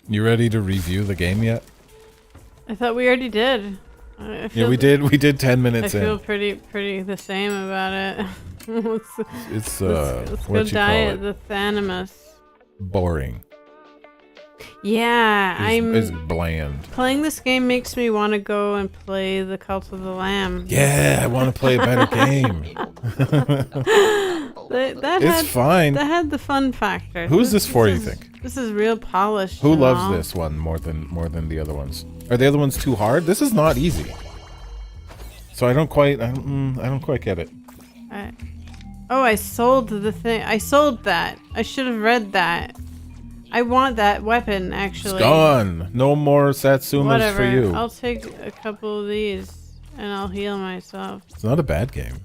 You ready to review the game yet? I thought we already did. Yeah, we did. We did 10 minutes in. I feel pretty the same about it. let's go die at the Thanamus. Boring. Yeah, It's bland. Playing this game makes me want to go and play the Cult of the Lamb. Yeah, I want to play a better game. It's fine. That had the fun factor. Who's this for, you think? This is real polished. Who loves this one more than the other ones? Are the other ones too hard? This is not easy. So I don't quite get it. Oh, I sold the thing. I sold that. I should have read that. I want that weapon, actually. It's gone. No more Satsumas Whatever. for you. I'll take a couple of these and I'll heal myself. It's not a bad game.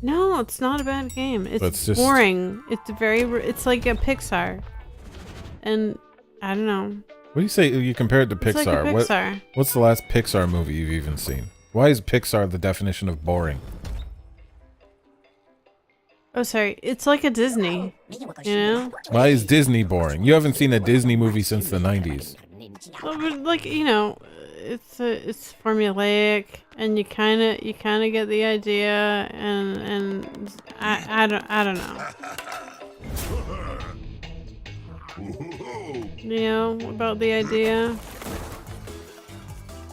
No, it's not a bad game. It's just boring. It's like a Pixar. And I don't know. What do you say? You compare it to Pixar. It's like a Pixar. What's the last Pixar movie you've even seen? Why is Pixar the definition of boring? Oh, sorry. It's like a Disney. You know? Why is Disney boring? You haven't seen a Disney movie since the 90s. Well, but like, you know, it's formulaic, and you kind of get the idea, and I don't know. You know about the idea?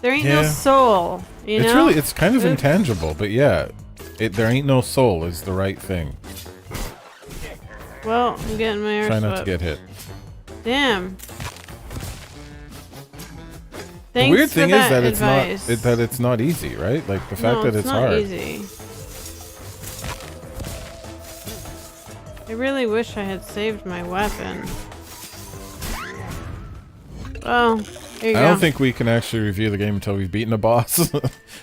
There ain't no soul. You know? It's kind of intangible, but yeah. There ain't no soul is the right thing. Well, I'm getting my arse Try not swept. to get hit. Damn. The Thanks weird thing for is that advice. it's not easy, right? Like the fact that it's not hard. Easy. I really wish I had saved my weapon. Well, here you go. I don't think we can actually review the game until we've beaten a boss.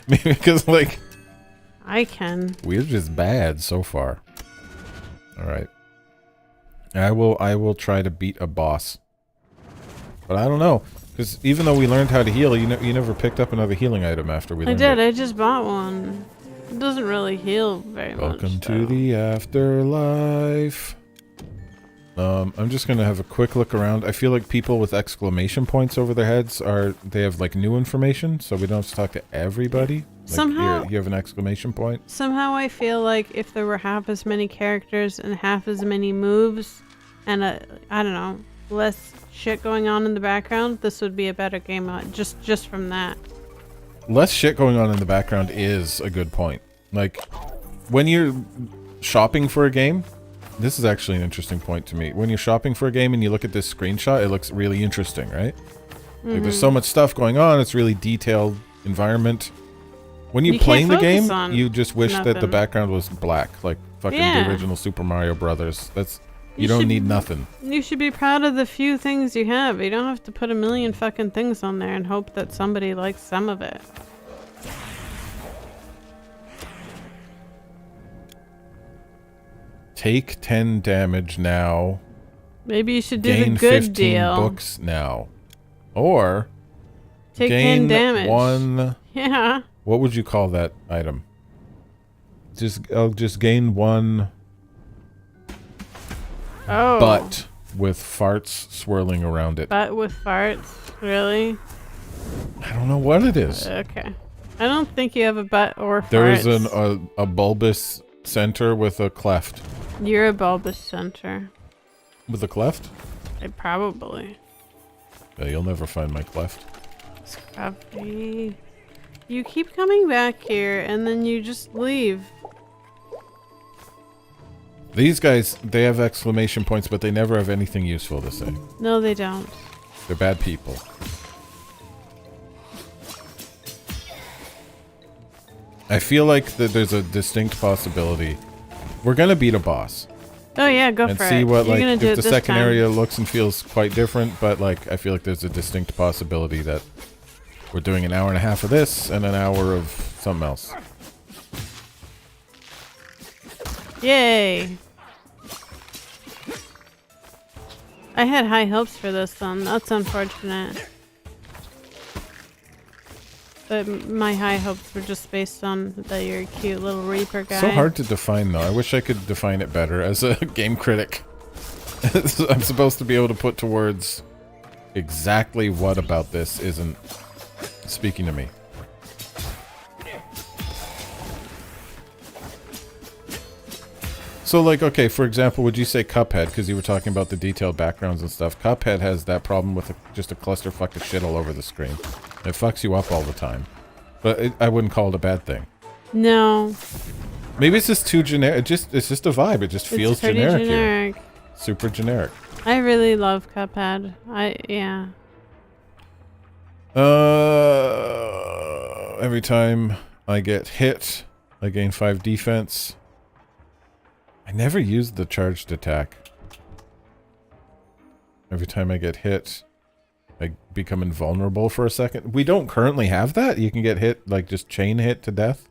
Maybe because like I can. we're just bad so far. All right. I will try to beat a boss. But I don't know, because even though we learned how to heal, you never picked up another healing item after we learned I it. did. I just bought one. It doesn't really heal very much. Welcome to the afterlife. I'm just gonna have a quick look around. I feel like people with exclamation points over their heads they have like new information, so we don't have to talk to everybody. Like, Somehow you have an exclamation point. Somehow I feel like if there were half as many characters and half as many moves, and I don't know, less shit going on in the background, this would be a better game. Just from that. Less shit going on in the background is a good point. Like, when you're shopping for a game, this is actually an interesting point to me. When you're shopping for a game and you look at this screenshot, it looks really interesting, right? Like, there's so much stuff going on. It's really detailed environment. When you're playing the game, you just wish that the background was black, like fucking the original Super Mario Brothers. You don't need nothing. You should be proud of the few things you have. You don't have to put a million fucking things on there and hope that somebody likes some of it. Take 10 damage now. Maybe you should do Gain the good 15 deal. books now. Or take gain 10 damage. 1. Yeah. What would you call that item? I'll just gain 1 butt with farts swirling around it. Butt with farts? Really? I don't know what it is. Okay. I don't think you have a butt or farts. There is a bulbous center with a cleft. You're a bulbous center. With a cleft? Probably. Yeah, you'll never find my cleft. Scruffy. You keep coming back here and then you just leave. These guys, they have exclamation points, but they never have anything useful to say. No, they don't. They're bad people. I feel like that there's a distinct possibility. We're gonna beat a boss. Oh yeah, go and for it. see what, like, You're gonna do if it the this second time. area looks and feels quite different, but like I feel like there's a distinct possibility that we're doing an hour and a half of this and an hour of something else. Yay! I had high hopes for this one. That's unfortunate. But my high hopes were just based on that you're a cute little Reaper guy. So hard to define, though. I wish I could define it better as a game critic. I'm supposed to be able to put to words exactly what about this isn't speaking to me. So, like, okay, for example, would you say Cuphead, because you were talking about the detailed backgrounds and stuff, Cuphead has that problem with just a clusterfuck of shit all over the screen. It fucks you up all the time. But I wouldn't call it a bad thing. No. Maybe it's just too generic. It's just a vibe. It just feels pretty generic. generic. Here. Super generic. I really love Cuphead. Yeah. Every time I get hit, I gain 5 defense. I never used the charged attack. Every time I get hit, I become invulnerable for a second. We don't currently have that. You can get hit, like just chain hit to death.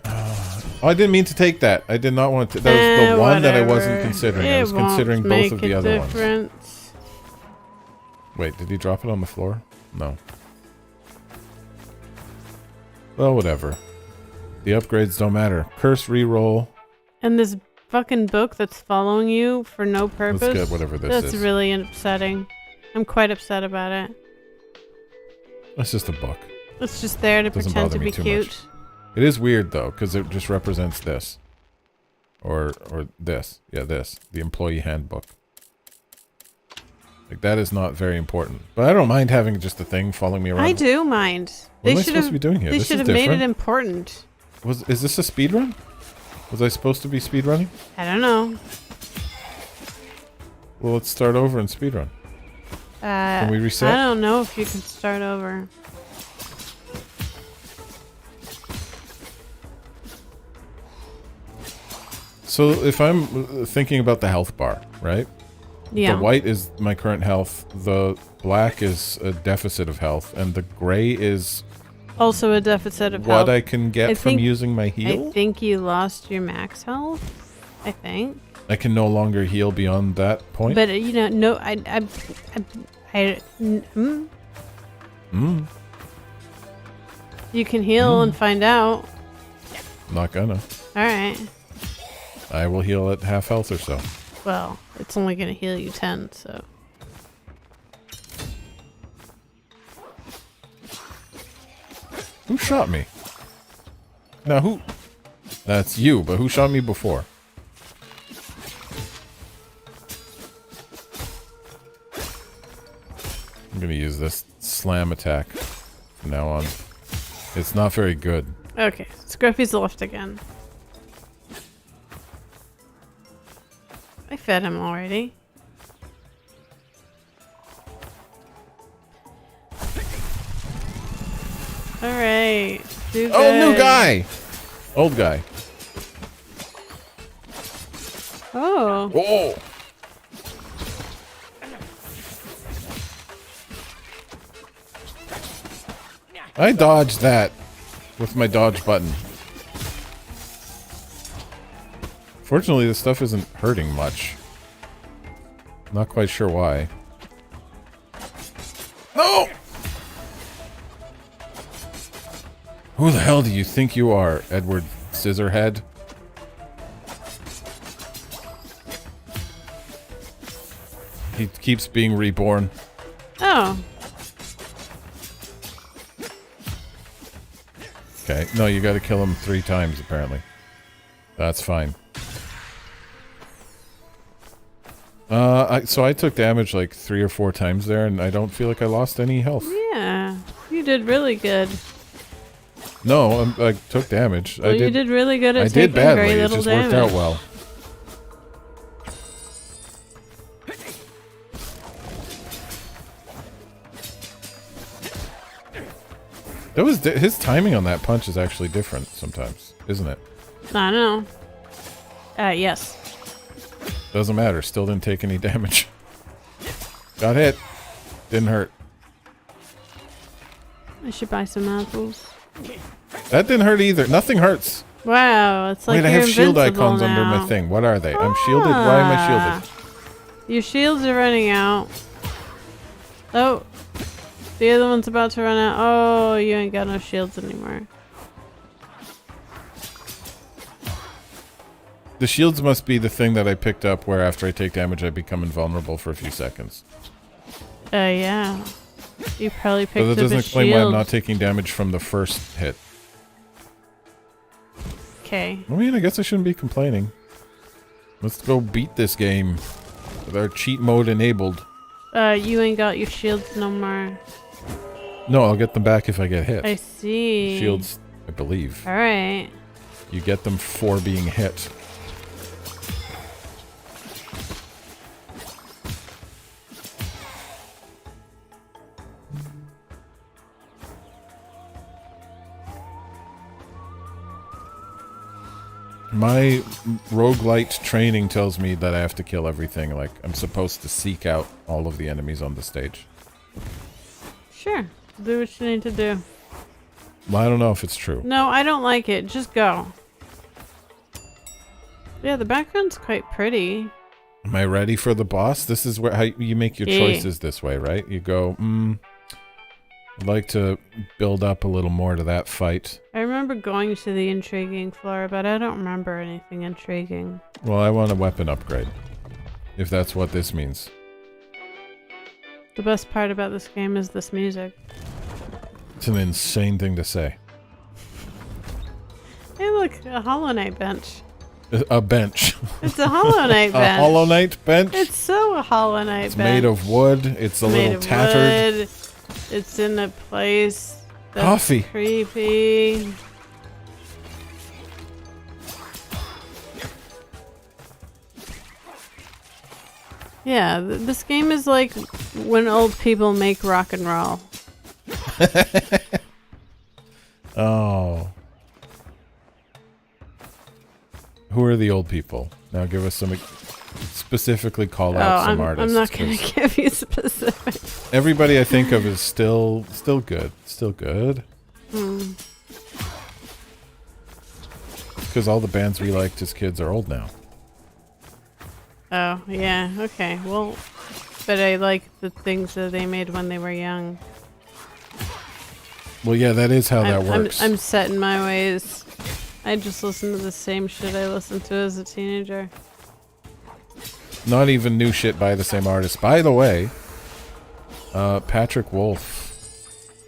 Oh, I didn't mean to take that. I did not want to. That was the one that I wasn't considering. I was considering both of the other ones. Wait, did he drop it on the floor? No. Well, whatever. The upgrades don't matter. Curse reroll. And this fucking book that's following you for no purpose. Let's get whatever this is. That's really upsetting. I'm quite upset about it. It's just a book. It's just there to pretend to be cute. Much. It is weird though, because it just represents this. Or this. Yeah, this. The employee handbook. Like, that is not very important. But I don't mind having just a thing following me around. I do mind. What am I supposed to be doing here? They should have made it important. Is this a speedrun? Was I supposed to be speedrunning? I don't know. Well, let's start over and speedrun. Can we reset? I don't know if you can start over. So if I'm thinking about the health bar, right? Yeah. The white is my current health, the black is a deficit of health, and the gray is also a deficit of health. What I can get from using my heal? I think you lost your max health. I think. I can no longer heal beyond that point? But, you know, no, You can heal and find out. Not gonna. Alright. I will heal at half health or so. Well, it's only gonna heal you 10, so. Who shot me? Now who? That's you, but who shot me before? I'm gonna use this slam attack from now on. It's not very good. Okay, Scruffy's left again. I fed him already. Alright. Oh, new guy! Old guy. Oh. Oh! I dodged that with my dodge button. Fortunately, this stuff isn't hurting much. Not quite sure why. No! Who the hell do you think you are, Edward Scissorhead? He keeps being reborn. Oh. Okay, no, you gotta kill him 3 times, apparently. That's fine. So I took damage like 3 or 4 times there, and I don't feel like I lost any health. Yeah, you did really good. No, I took damage. Well, you did really good at I taking did badly. very little it just damage. worked out well. That was his timing on that punch is actually different sometimes, isn't it? I don't know. Yes. Doesn't matter. Still didn't take any damage. Got hit. Didn't hurt. I should buy some apples. That didn't hurt either. Nothing hurts. Wow, it's like Wait, I you're have shield invincible icons under now. my thing. What are they? I'm shielded. Why am I shielded? Your shields are running out. Oh. The other one's about to run out. Oh, you ain't got no shields anymore. The shields must be the thing that I picked up where after I take damage I become invulnerable for a few seconds. Yeah. You probably picked up a shield. But that doesn't explain why I'm not taking damage from the first hit. Okay. I mean, I guess I shouldn't be complaining. Let's go beat this game with our cheat mode enabled. You ain't got your shields no more. No, I'll get them back if I get hit. I see. Shields I believe. All right. You get them for being hit. My roguelite training tells me that I have to kill everything. Like, I'm supposed to seek out all of the enemies on the stage. Sure. Do what you need to do. Well, I don't know if it's true. No, I don't like it. Just go. Yeah, the background's quite pretty. Am I ready for the boss? This is where how you make your choices this way, right? You go, I'd like to build up a little more to that fight. I remember going to the intriguing floor, but I don't remember anything intriguing. Well, I want a weapon upgrade. If that's what this means. The best part about this game is this music. It's an insane thing to say. Hey look, a Hollow Knight bench. A bench. It's a Hollow Knight bench. A Hollow Knight bench? It's so a Hollow Knight it's bench. It's made of wood. It's a little tattered. Wood. It's in a place that's Coffee. creepy. Yeah, this game is like when old people make rock and roll. Oh. Who are the old people? Now give us some... Specifically call out some artists. I'm not going to give you specifics. Everybody I think of is still good. Still good. Because all the bands we liked as kids are old now. Oh, yeah. Okay. Well, but I like the things that they made when they were young. Well, yeah, that is how that works. I'm set in my ways. I just listen to the same shit I listened to as a teenager. Not even new shit by the same artist. By the way, Patrick Wolf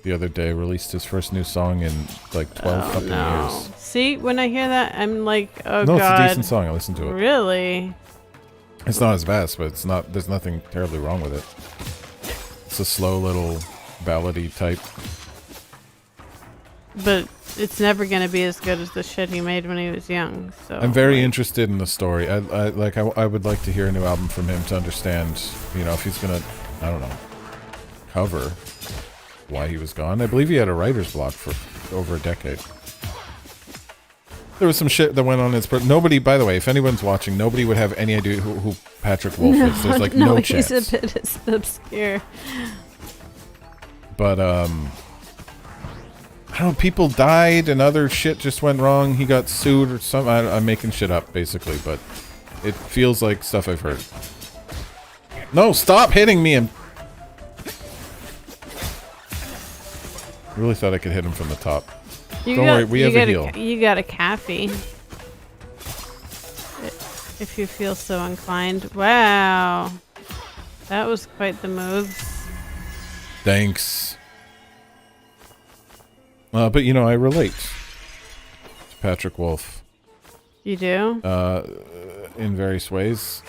the other day released his first new song in like 12 fucking years. See, when I hear that, I'm like, oh no, god. No, it's a decent song. I listened to it. Really? It's not his best, but it's not. There's nothing terribly wrong with it. It's a slow little ballady type. But it's never gonna be as good as the shit he made when he was young. So I'm very interested in the story. I would like to hear a new album from him to understand, you know, if he's gonna, I don't know, cover why he was gone. I believe he had a writer's block for over a decade. There was some shit that went on in his... Nobody, by the way, if anyone's watching, nobody would have any idea who Patrick Wolf is. There's like no chance. He's a bit obscure. But, I don't know, people died and other shit just went wrong. He got sued or something. I'm making shit up, basically, but it feels like stuff I've heard. No, stop hitting me! I really thought I could hit him from the top. Don't worry, we have a heal. You got a cafe. If you feel so inclined. Wow. That was quite the move. Thanks. But, you know, I relate to Patrick Wolf. You do? In various ways.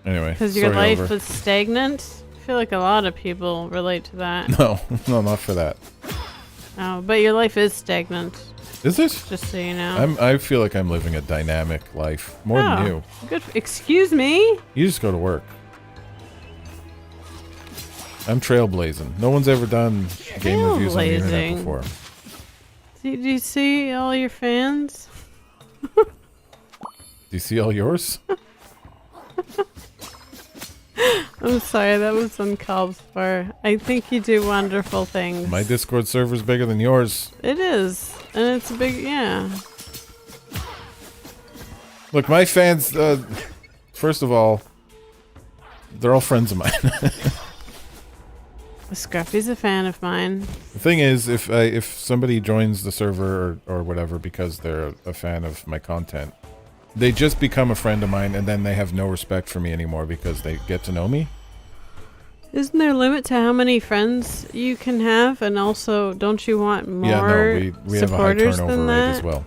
Anyway, because your life was stagnant? I feel like a lot of people relate to that. No, not for that. Oh, but your life is stagnant. Is it? Just so you know. I feel like I'm living a dynamic life. More than you. Good. Excuse me? You just go to work. I'm trailblazing. No one's ever done game reviews on the internet before. Do you see all your fans? Do you see all yours? I'm sorry, that was uncalled for. I think you do wonderful things. My Discord server's bigger than yours. It is. And it's a big, yeah. Look, my fans, first of all, they're all friends of mine. Scruffy's a fan of mine. The thing is, if somebody joins the server or whatever because they're a fan of my content, they just become a friend of mine and then they have no respect for me anymore because they get to know me. Isn't there a limit to how many friends you can have? And also, don't you want more we have a high turnover rate as well.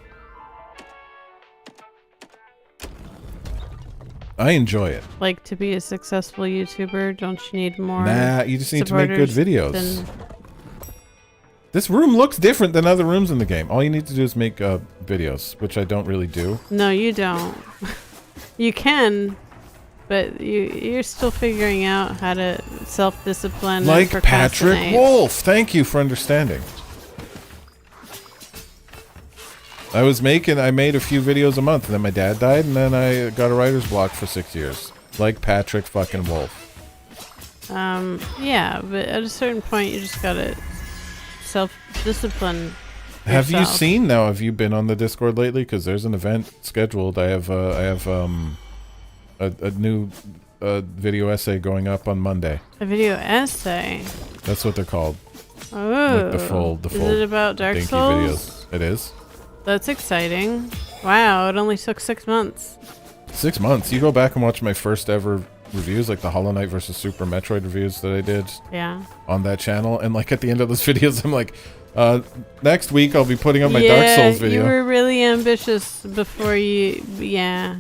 I enjoy it. Like, to be a successful YouTuber, don't you need more? Nah, you just need to make good videos. This room looks different than other rooms in the game. All you need to do is make videos, which I don't really do. No, you don't. You can, but you're still figuring out how to self-discipline. Like and Patrick Wolf. Thank you for understanding. I made a few videos a month, and then my dad died, and then I got a writer's block for 6 years. Like Patrick fucking Wolf. Yeah, but at a certain point, you just gotta self-discipline. Have you seen now? Have you been on the Discord lately? Because there's an event scheduled. I have a new video essay going up on Monday. A video essay. That's what they're called. Oh, like the full. Is it about Dark Dinky Souls? videos. It is. That's exciting. Wow, it only took 6 months. 6 months. You go back and watch my first ever reviews, like the Hollow Knight versus Super Metroid reviews that I did. Yeah. On that channel, and like at the end of those videos, I'm like, next week I'll be putting up my Dark Souls video. You were really ambitious before you. Yeah.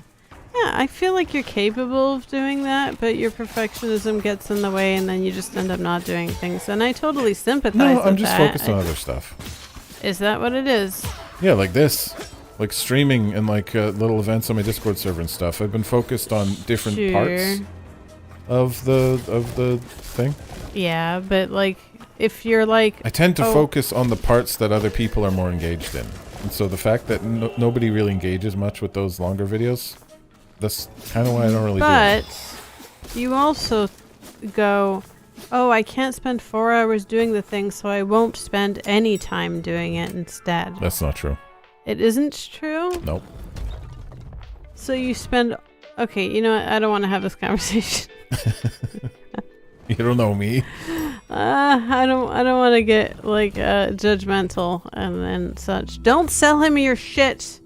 Yeah, I feel like you're capable of doing that, but your perfectionism gets in the way, and then you just end up not doing things. And I totally sympathize with that. No, I'm just focused on other stuff. Is that what it is? Yeah, like this. Like streaming and like little events on my Discord server and stuff. I've been focused on different parts of the thing. Yeah, but like if you're like... I tend to focus on the parts that other people are more engaged in. And so the fact that nobody really engages much with those longer videos, that's kind of why I don't really do it. But you also go, oh, I can't spend 4 hours doing the thing, so I won't spend any time doing it instead. That's not true. It isn't true? Nope. So you spend... Okay, you know what? I don't want to have this conversation. You don't know me. I don't want to get like judgmental and such. Don't sell him your shit.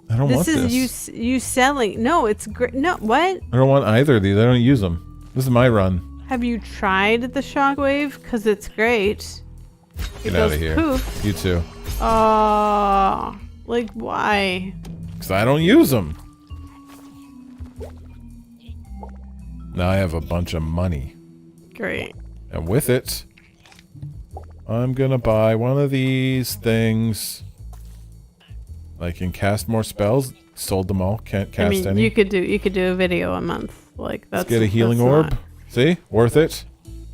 I don't want this. This is you selling. No, it's great. No, what? I don't want either of these. I don't use them. This is my run. Have you tried the shockwave? Because it's great. Get out of here. Poof. You too. Oh, like why? Because I don't use them. Now I have a bunch of money. Great. And with it, I'm gonna buy one of these things. I can cast more spells. Sold them all. Can't cast any. You could do a video a month. Like that's. Let's get a healing orb. See, worth it.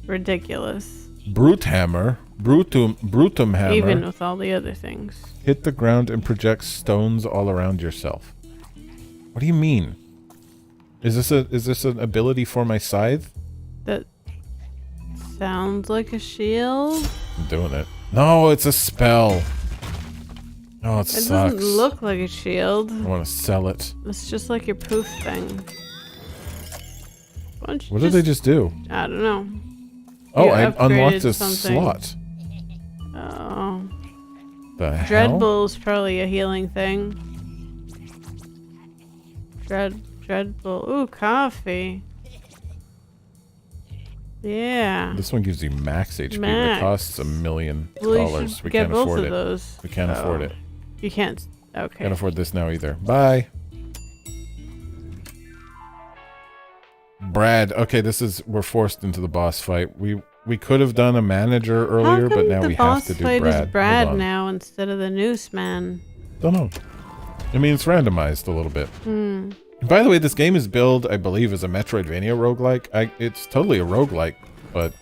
Ridiculous. Brute hammer. Brutum hammer. Even with all the other things. Hit the ground and project stones all around yourself. What do you mean? Is this an ability for my scythe? That sounds like a shield. I'm doing it. No, it's a spell. Oh, it sucks. It doesn't look like a shield. I want to sell it. It's just like your poof thing. What did they just do? I don't know. Oh, You I unlocked a something. slot. Oh. The hell? Dreadbull's probably a healing thing. Dreadbull. Ooh, coffee. Yeah. This one gives you max HP. Max. It costs $1 million. Well, you should We get can't both afford of it. those. We can't afford it. You can't. Okay. Can't afford this now either. Bye. Brad. Okay, we're forced into the boss fight. We could have done a manager earlier, but now we have to do Brad. The boss fight is Brad now instead of the noose man. Don't know. I mean, it's randomized a little bit. By the way, this game is billed, I believe, as a Metroidvania roguelike. It's totally a roguelike, but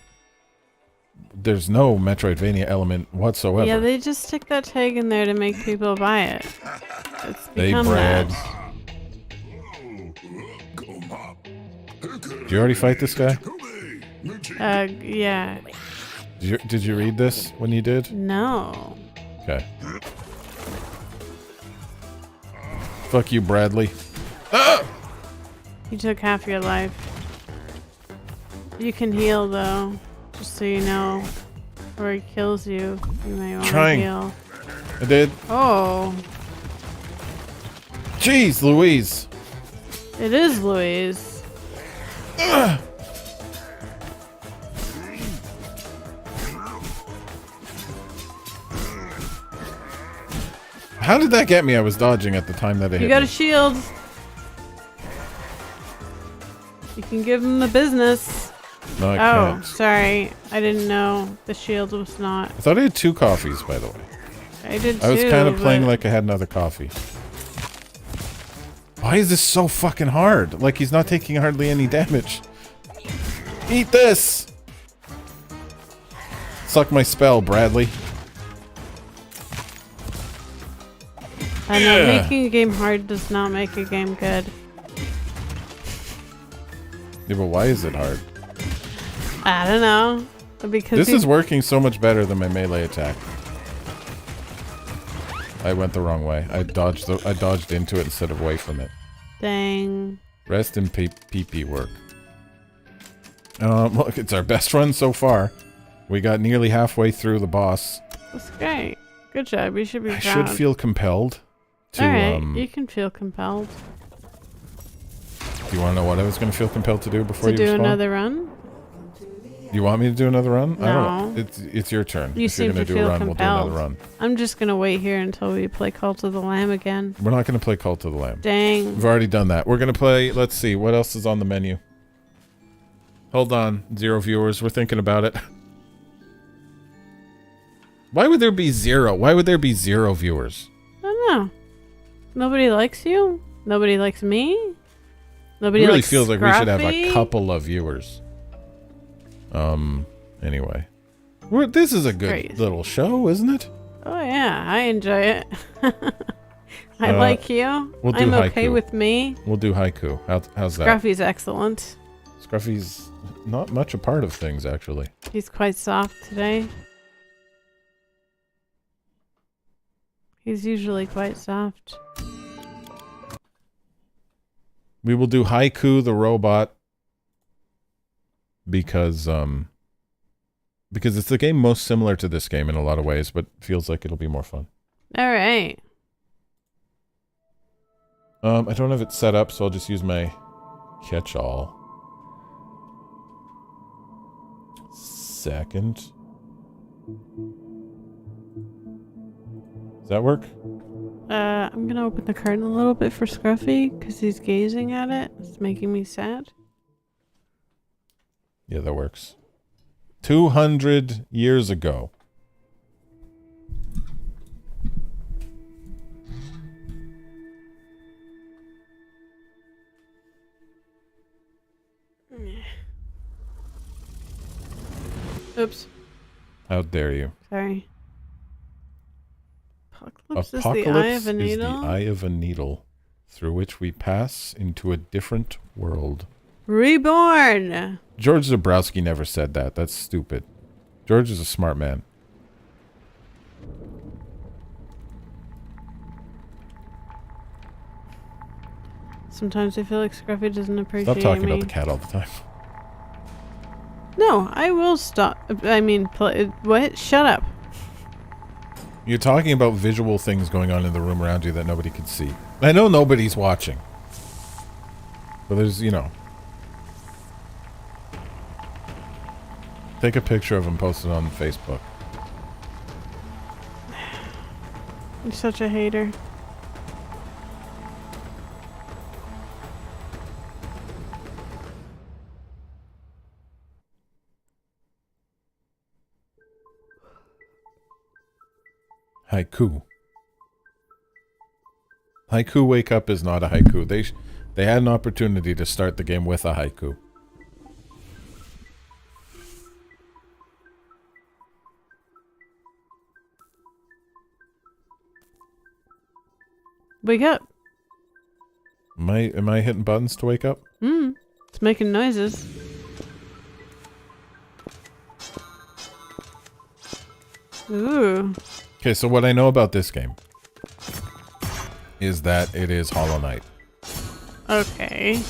there's no Metroidvania element whatsoever. Yeah, they just stick that tag in there to make people buy it. It's become Brad. that. Did you already fight this guy? Yeah. Did you read this when you did? No. Okay. Fuck you, Bradley. You took half your life. You can heal though, just so you know. Before he kills you, you may want to heal. I did. Oh. Jeez, Louise. It is Louise. How did that get me? I was dodging at the time that it hit You got me. a shield. You can give him the business. No, I Oh, can't. sorry. I didn't know the shield was not. I thought I had 2 coffees, by the way. I did too. I was kind of playing but- like I had another coffee. Why is this so fucking hard? Like he's not taking hardly any damage. Eat this! Suck my spell, Bradley. I know, Yeah. making a game hard does not make a game good. Yeah, but why is it hard? I don't know. Because This is working so much better than my melee attack. I went the wrong way. I dodged into it instead of away from it. Dang. Rest in PP work. Look, it's our best run so far. We got nearly halfway through the boss. That's great. Good job. You should be I proud. should feel compelled to, Alright, you can feel compelled. do you want to know what I was going to feel compelled to do before To you do respond? another run? You want me to do another run? I don't No. know. It's your turn. You if you're seem gonna to do a feel run, compelled. we'll do another run. I'm just gonna wait here until we play Cult of the Lamb again. We're not going to play Cult of the Lamb. Dang. We've already done that. We're going to play, let's see, what else is on the menu? Hold on, 0 viewers. We're thinking about it. Why would there be 0? Why would there be 0 viewers? I don't know. Nobody likes you? Nobody likes me? It Nobody really likes feels like we should have a Scruffy? couple of viewers. Anyway. This is a good Great. little show, isn't it? Oh yeah, I enjoy it. I like you. we'll do I'm okay Haiku. with me. We'll do Haiku. How's that? Scruffy's excellent. Scruffy's not much a part of things, actually. He's quite soft today. He's usually quite soft. We will do Haiku the robot because it's the game most similar to this game in a lot of ways, but feels like it'll be more fun. All right. I don't have it set up, so I'll just use my catch-all. Second. Does that work? I'm gonna open the curtain a little bit for Scruffy because he's gazing at it. It's making me sad. Yeah, that works. 200 years ago. Oops. How dare you? Sorry. Apocalypse is the eye of a needle. is the eye of a needle through which we pass into a different world. Reborn. George Zabrowski never said that. That's stupid. George is a smart man. Sometimes I feel like Scruffy doesn't appreciate Stop talking me. about the cat all the time. No, I will stop. I mean, what? Shut up. You're talking about visual things going on in the room around you that nobody can see. I know nobody's watching. But there's, you know. Take a picture of him, post it on Facebook. You're such a hater. Haiku. Haiku Wake Up is not a haiku. They had an opportunity to start the game with a haiku. Wake up. Am I hitting buttons to wake up? It's making noises. Ooh. Okay, so what I know about this game is that it is Hollow Knight. Okay.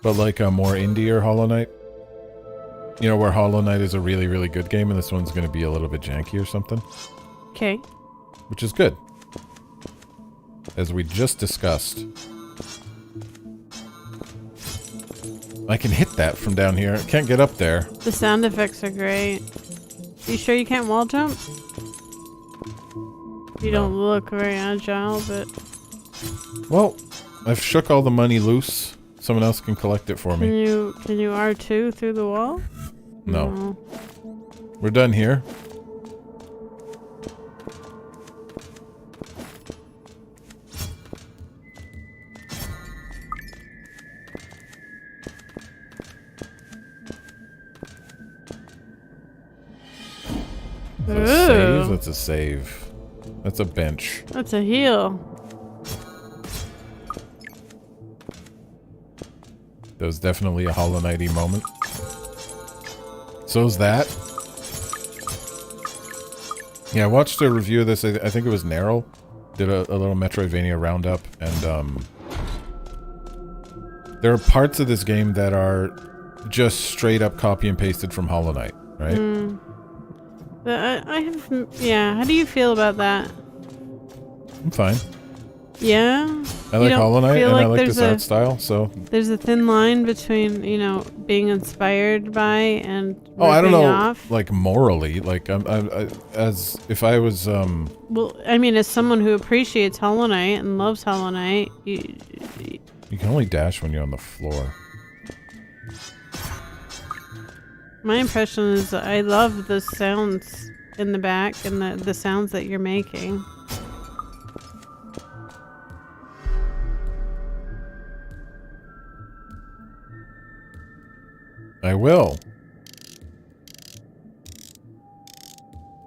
But like a more indie Hollow Knight. You know, where Hollow Knight is a really, really good game and this one's going to be a little bit janky or something. Okay. Which is good. As we just discussed. I can hit that from down here. I can't get up there. The sound effects are great. You sure you can't wall jump? You don't look very agile, but... Well, I've shook all the money loose. Someone else can collect it for me. Can you R2 through the wall? No. We're done here. That's a save? That's a save. That's a bench. That's a heal. That was definitely a Hollow Knight-y moment. So's that. Yeah, I watched a review of this. I think it was Narrow. Did a little Metroidvania roundup, and there are parts of this game that are just straight up copy and pasted from Hollow Knight, right? I have... Yeah, how do you feel about that? I'm fine. Yeah? I like Hollow Knight, and I like this art style, so... There's a thin line between, you know, being inspired by and I don't know, off. like, morally. Like, as if I was, Well, I mean, as someone who appreciates Hollow Knight and loves Hollow Knight, you can only dash when you're on the floor. My impression is I love the sounds in the back and the sounds that you're making. I will.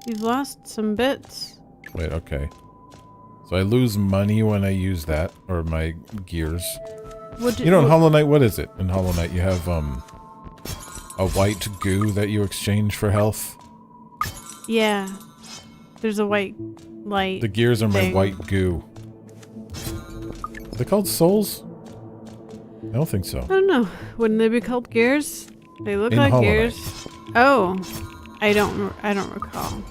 You've lost some bits. Wait, okay. So I lose money when I use that, or my gears. In Hollow Knight, what is it? In Hollow Knight, you have, a white goo that you exchange for health. Yeah. There's a white light. The gears are my white goo. Are they called souls? I don't think so. I don't know. Wouldn't they be called gears? They look like Hollow gears. Knight. Oh. I don't recall.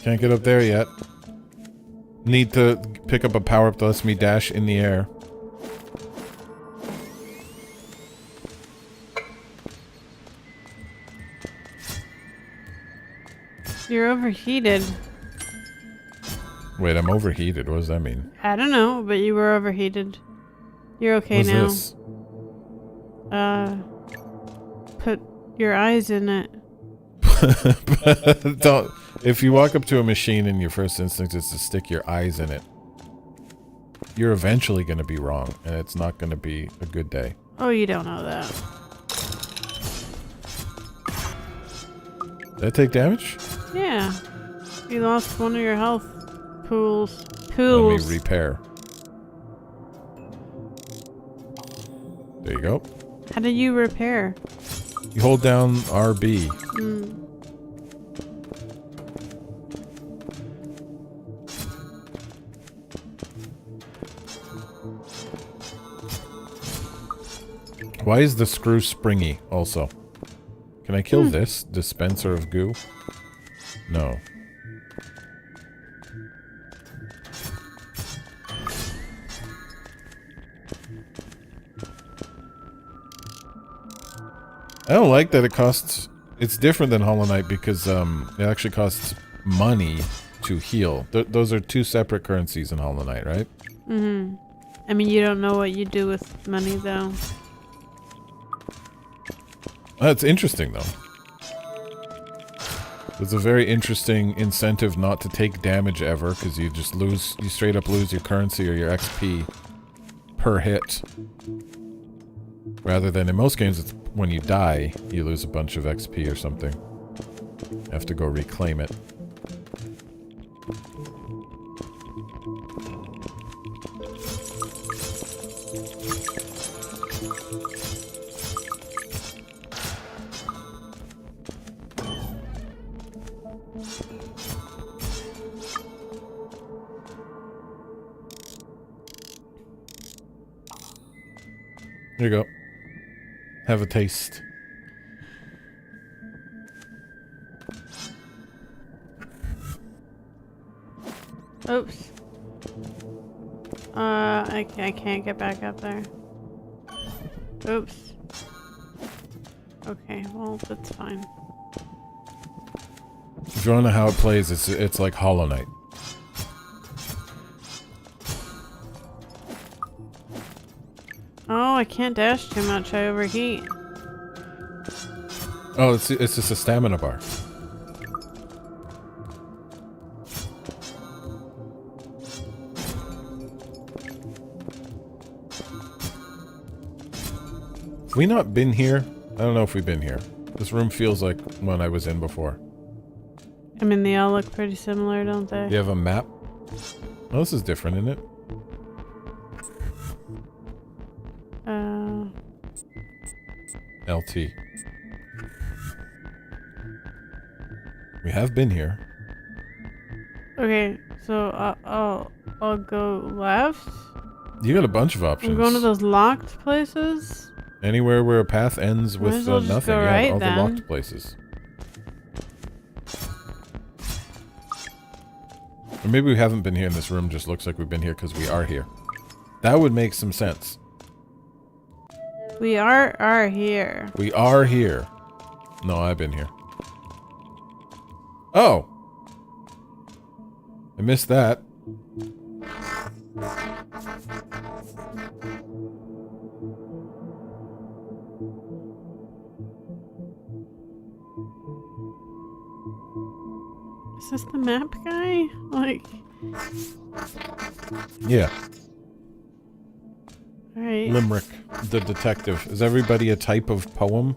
Can't get up there yet. Need to pick up a power-up that lets me dash in the air. You're overheated. Wait, I'm overheated. What does that mean? I don't know, but you were overheated. You're okay What's now. This? Put your eyes in it. Don't. If you walk up to a machine and your first instinct is to stick your eyes in it, you're eventually going to be wrong, and it's not going to be a good day. Oh, you don't know that. Did I take damage? Yeah. You lost one of your health pools. Let me repair. There you go. How do you repair? You hold down RB. Why is the screw springy also? Can I kill this dispenser of goo? No. I don't like that it costs... It's different than Hollow Knight because it actually costs money to heal. Those are two separate currencies in Hollow Knight, right? Mm-hmm. I mean, you don't know what you do with money, though. That's interesting, though. There's a very interesting incentive not to take damage ever, because you just lose... You straight up lose your currency or your XP per hit. Rather than in most games, it's when you die, you lose a bunch of XP or something. You have to go reclaim it. Here you go. Have a taste. Oops. I can't get back up there. Oops. Okay, well, that's fine. If you want to know how it plays, it's like Hollow Knight. Oh, I can't dash too much. I overheat. Oh, it's just a stamina bar. Have we not been here? I don't know if we've been here. This room feels like one I was in before. I mean, they all look pretty similar, don't they? You have a map? Oh, this is different, isn't it? LT. We have been here. Okay, so I'll go left. You got a bunch of options. I'm going to those locked places. Anywhere where a path ends Might with as well just nothing. go Yeah, right all then. the locked places. Or maybe we haven't been here and this room just looks like we've been here because we are here. That would make some sense. We are here. We are here. No, I've been here. Oh! I missed that. Is this the map guy? Like... Yeah. Alright. Limerick, the detective. Is everybody a type of poem?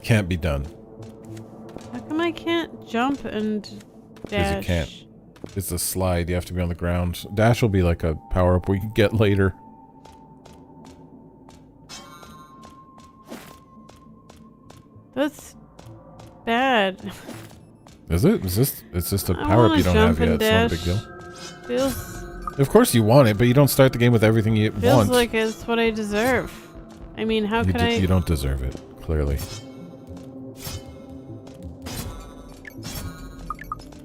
Can't be done. How come I can't jump and dash? Because you can't. It's a slide. You have to be on the ground. Dash will be like a power-up we can get later. That's bad. Is it? It's just a I power-up wanna you don't jump have yet. and It's not a dash. big deal. Feels Of course you want it, but you don't start the game with everything you want. like it's what I deserve. I mean, how You could I... You don't deserve it, clearly.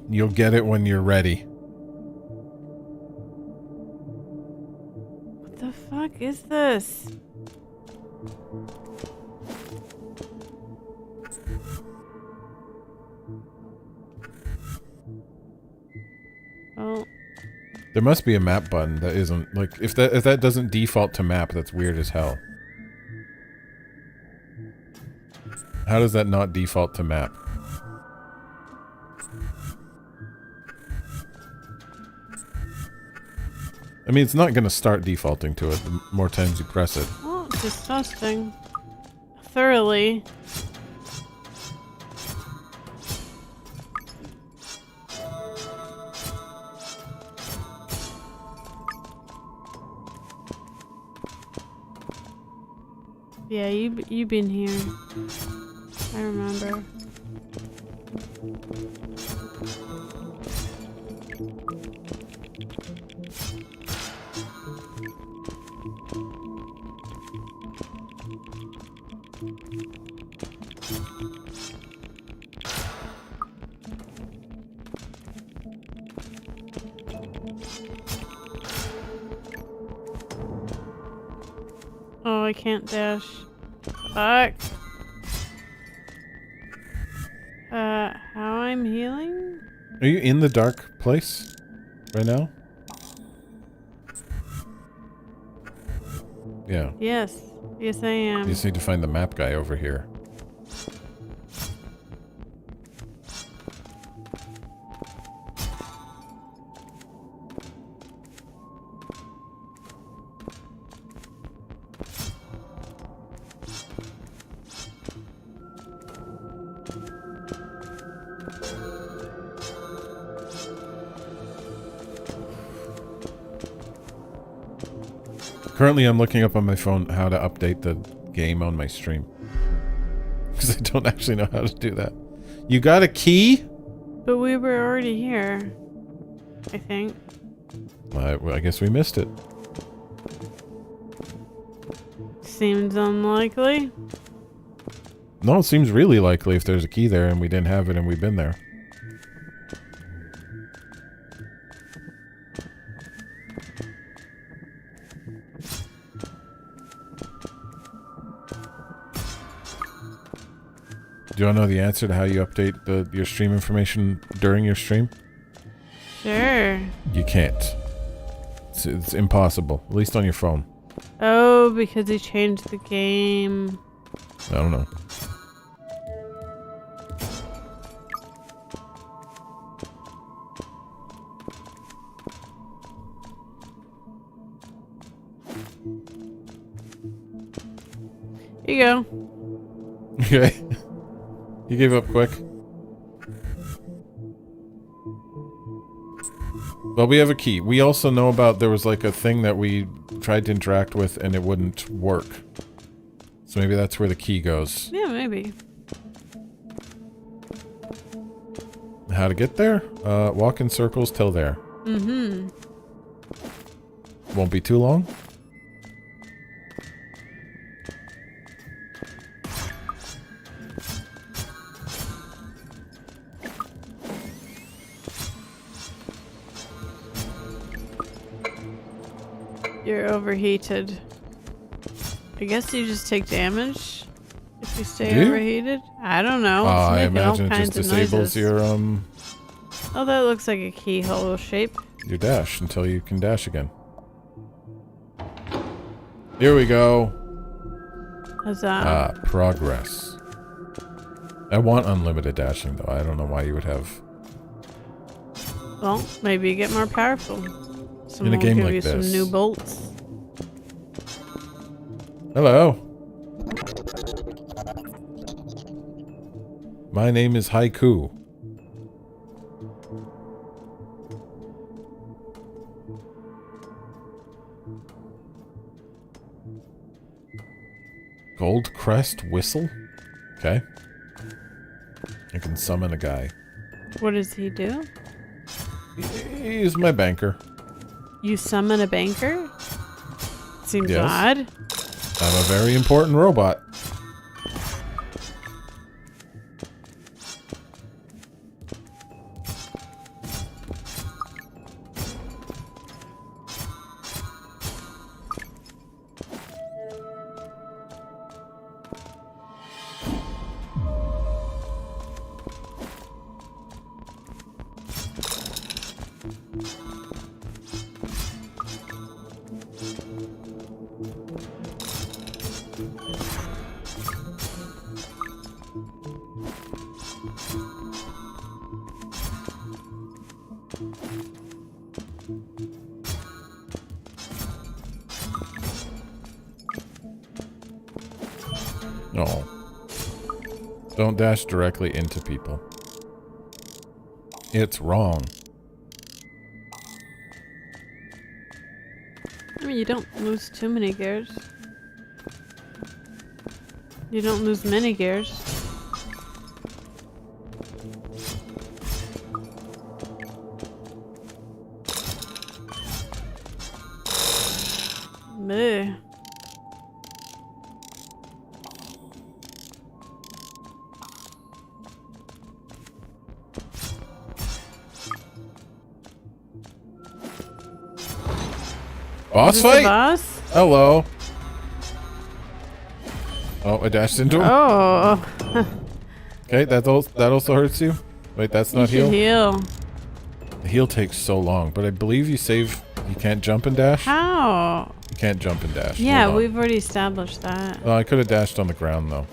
You'll get it when you're ready. What the fuck is this? Oh, There must be a map button that isn't like if that doesn't default to map, that's weird as hell. How does that not default to map? I mean, it's not going to start defaulting to it the more times you press it. oh, disgusting. Thoroughly. Yeah, you been here. I remember. Oh, I can't dash. Fuck. How I'm healing? Are you in the dark place right now? Yeah. Yes. Yes, I You am. just need to find the map guy over here. Currently, I'm looking up on my phone how to update the game on my stream. Because I don't actually know how to do that. You got a key? But we were already here. I think. Well, I guess we missed it. Seems unlikely. No, it seems really likely if there's a key there and we didn't have it and we've been there. Do you want to know the answer to how you update your stream information during your stream? Sure. You can't. It's impossible, at least on your phone. Oh, because he changed the game. I don't know. Here you go. Okay. You gave up quick. Well, we have a key. We also know about there was like a thing that we tried to interact with and it wouldn't work. So maybe that's where the key goes. Yeah, maybe. How to get there? Walk in circles till there. Mm-hmm. Won't be too long. You're overheated. I guess you just take damage if you stay overheated. I don't know. I imagine it just disables your Oh, that looks like a keyhole shape. Your dash until you can dash again. Here we go. Huzzah. Progress. I want unlimited dashing though. I don't know why you would have. Well, maybe you get more powerful. In a game give like you this. Some new bolts. Hello. My name is Haiku. Gold crest whistle? Okay. I can summon a guy. What does he do? He's my banker. You summon a banker? Seems Yes. odd. I'm a very important robot. No. Don't dash directly into people. It's wrong. I mean, you don't lose too many gears. You don't lose many gears. Meh. Boss Is this fight? the boss? Hello. Oh, I dashed into him. Oh. Okay, that also hurts you. Wait, that's not You should heal. heal. The heal takes so long, but I believe you save. You can't jump and dash. How? You can't jump and dash. Yeah, Hold on. we've already established that. Oh, I could have dashed on the ground though.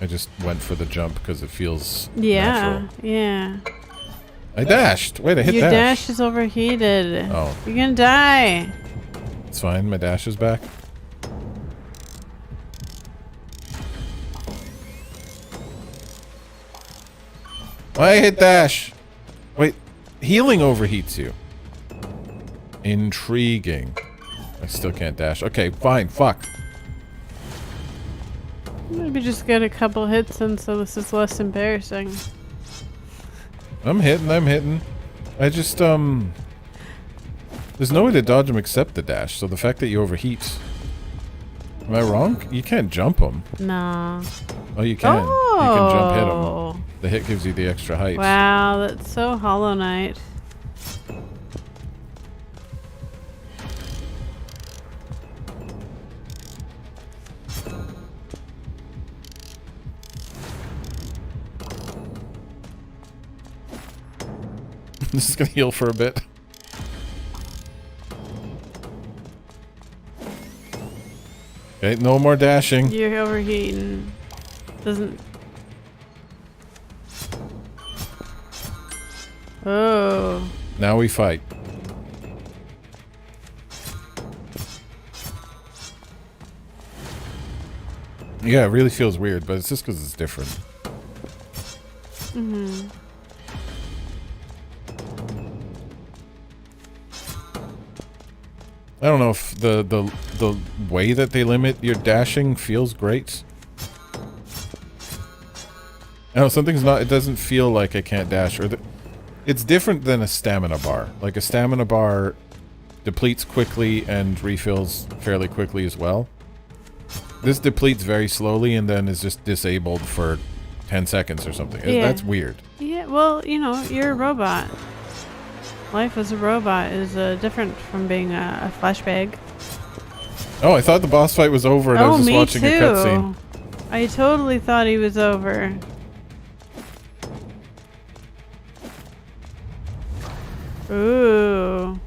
I just went for the jump because it feels Yeah, natural. yeah. I dashed. Wait, I hit Your dash. dash is overheated. Oh, You're gonna die. it's fine. My dash is back. I hit dash. Wait, healing overheats you. Intriguing. I still can't dash. Okay, fine. Fuck. Maybe just get a couple hits in so this is less embarrassing. I'm hitting. I just, there's no way to dodge him except the dash, so the fact that you overheat. Am I wrong? You can't jump them. No. Oh, you can. Oh. You can jump hit them. The hit gives you the extra height. Wow, that's so Hollow Knight. This is gonna heal for a bit. Okay, no more dashing. You're overheating. Doesn't... Oh. Now we fight. Yeah, it really feels weird, but it's just because it's different. Mm-hmm. I don't know if the way that they limit your dashing feels great. I don't know, something's not, it doesn't feel like I can't dash, or it's different than a stamina bar. Like a stamina bar depletes quickly and refills fairly quickly as well. This depletes very slowly and then is just disabled for 10 seconds or something. Yeah. That's weird. Yeah, well, you know, you're a robot. Life as a robot is different from being a flesh bag. Oh, I thought the boss fight was over and I was just me watching too. a cutscene. I totally thought he was over. Ooh.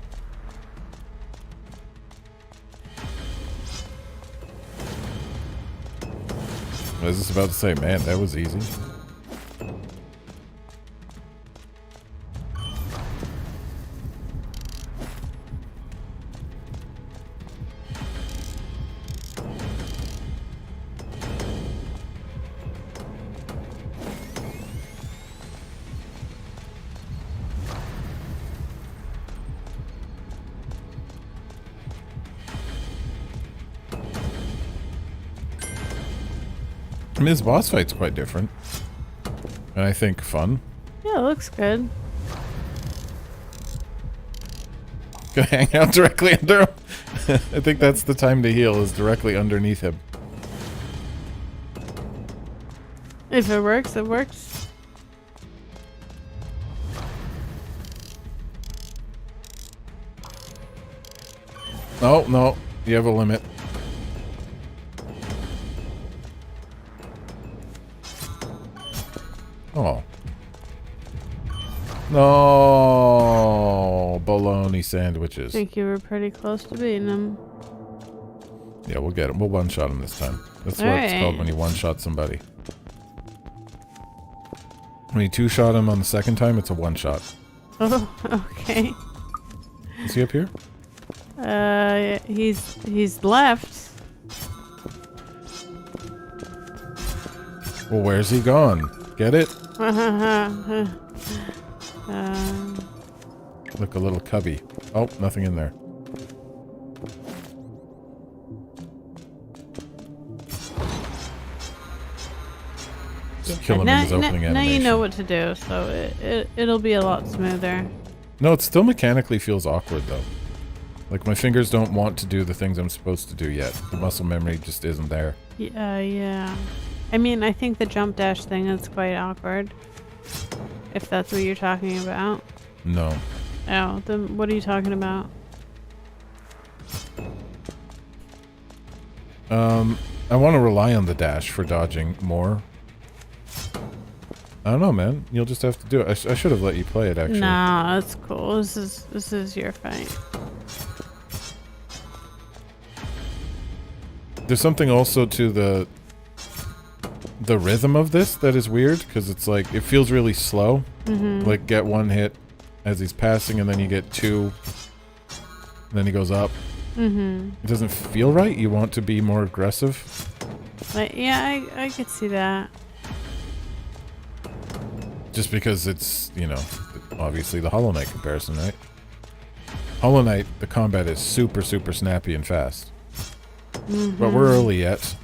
I was just about to say, man, that was easy. I mean, this boss fight's quite different. And I think fun. Yeah, it looks good. Gonna hang out directly under him. I think that's the time to heal, is directly underneath him. If it works, it works. Oh, no. You have a limit. Oh. No. Bologna sandwiches. I think you were pretty close to beating him. Yeah, we'll get him. We'll one-shot him this time. That's All what it's right. called when you one-shot somebody. When you two-shot him on the second time, it's a one-shot. Oh, okay. Is he up here? He's left. Well, where's he gone? Get it? Look, a little cubby. Oh, nothing in there. Just kill him in his opening now animation. you know what to do, so it'll be a lot smoother. No, it still mechanically feels awkward, though. Like, my fingers don't want to do the things I'm supposed to do yet. The muscle memory just isn't there. Yeah. I mean, I think the jump dash thing is quite awkward. If that's what you're talking about. No. Oh, then what are you talking about? I want to rely on the dash for dodging more. I don't know, man. You'll just have to do it. I should have let you play it, actually. Nah, that's cool. This is your fight. There's something also to the rhythm of this that is weird, because it's like, it feels really slow. Like, get one hit as he's passing, and then you get two, and then he goes up. It doesn't feel right. You want to be more aggressive. Yeah, I could see that. Just because it's, you know, obviously the Hollow Knight comparison, right? Hollow Knight, the combat is super, super snappy and fast. But we're early yet.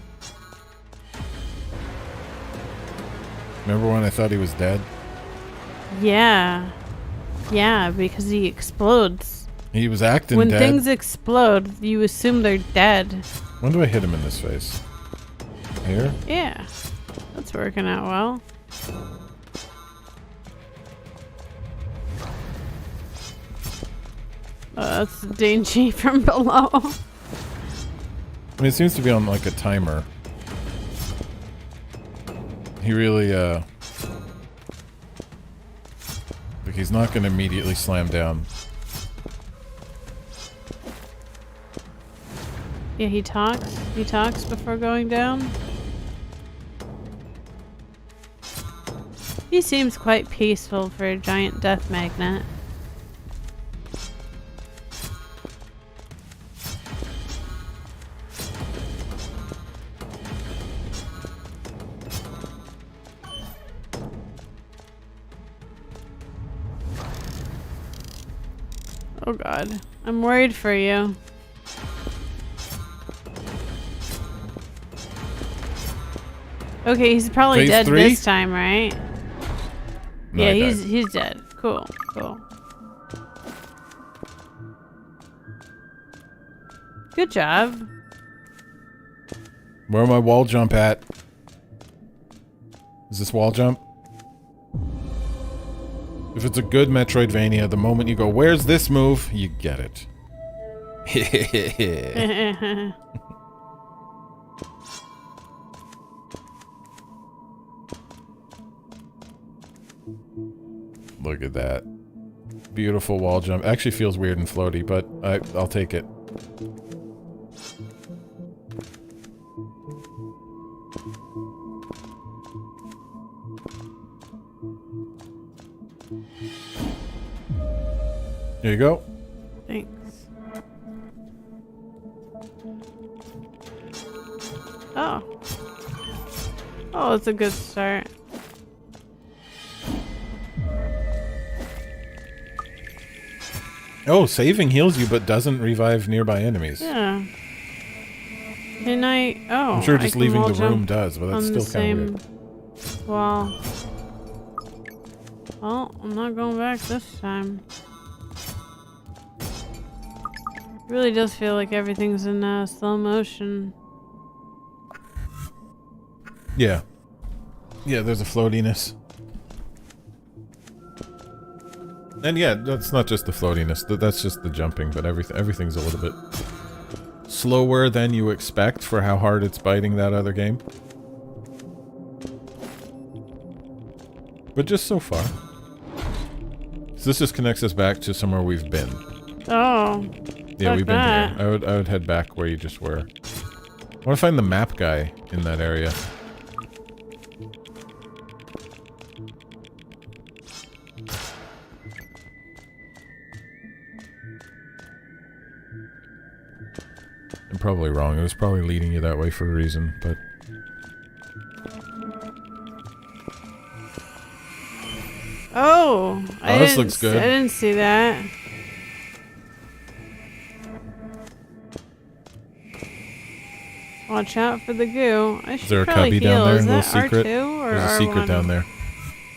Remember when I thought he was dead? Yeah, because he explodes. He was acting when dead. things explode, you assume they're dead. When do I hit him in this face? Here? Yeah. That's working out well. Oh, that's Dinking from below. I mean, it seems to be on like a timer. He really, like he's not going to immediately slam down. Yeah, he talks. He talks before going down. He seems quite peaceful for a giant death magnet. Oh god, I'm worried for you. Okay, he's probably Phase dead 3? this time, right? No, Yeah, he he's dead. Cool, cool. Good job. Where my wall jump at? Is this wall jump? If it's a good Metroidvania, the moment you go, where's this move? You get it. Look at that. Beautiful wall jump. Actually feels weird and floaty, but I'll take it. There you go. Thanks. Oh. Oh, it's a good start. Oh, saving heals you but doesn't revive nearby enemies. Yeah. Can I? Oh. I'm sure just can leaving wall the room jump does, but that's on the still kind of same weird. wall. Well, I'm not going back this time. It really does feel like everything's in slow motion. Yeah. Yeah, there's a floatiness. And yeah, that's not just the floatiness, that's just the jumping, but everything's a little bit slower than you expect for how hard it's biting that other game. But just so far. So this just connects us back to somewhere we've been. Oh. Yeah, we've been that. here. I would head back where you just were. I want to find the map guy in that area. I'm probably wrong. It was probably leading you that way for a reason, but... Oh, this looks good. I didn't see that. Watch out for the goo. I should Is there a probably cubby heal. down there? Is A little that secret? R2 or There's a R1? secret down there.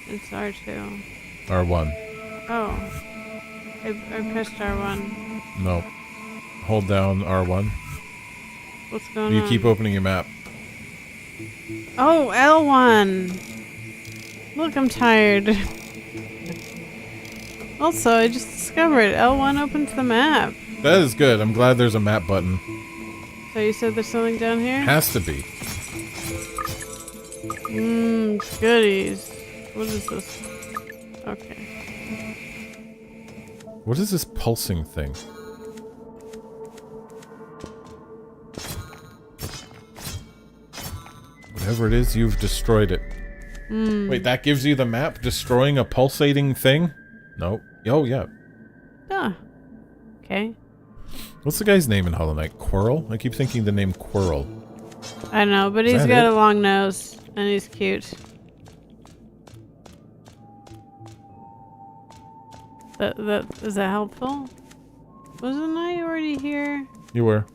It's R2. R1. Oh. I pressed R1. No. Hold down R1. What's going You on? keep opening your map. Oh, L1. Look, I'm tired. Also, I just discovered L1 opens the map. That is good. I'm glad there's a map button. So you said there's something down here? Has to be. Goodies. What is this? Okay. What is this pulsing thing? Whatever it is, you've destroyed it. Wait, that gives you the map? Destroying a pulsating thing? Nope. Oh, yeah. Ah. Okay. What's the guy's name in Hollow Knight? Quirrell? I keep thinking the name Quirrell. I don't know, but Is he's that got it? a long nose and he's cute. Is that helpful? Wasn't I already here? You were.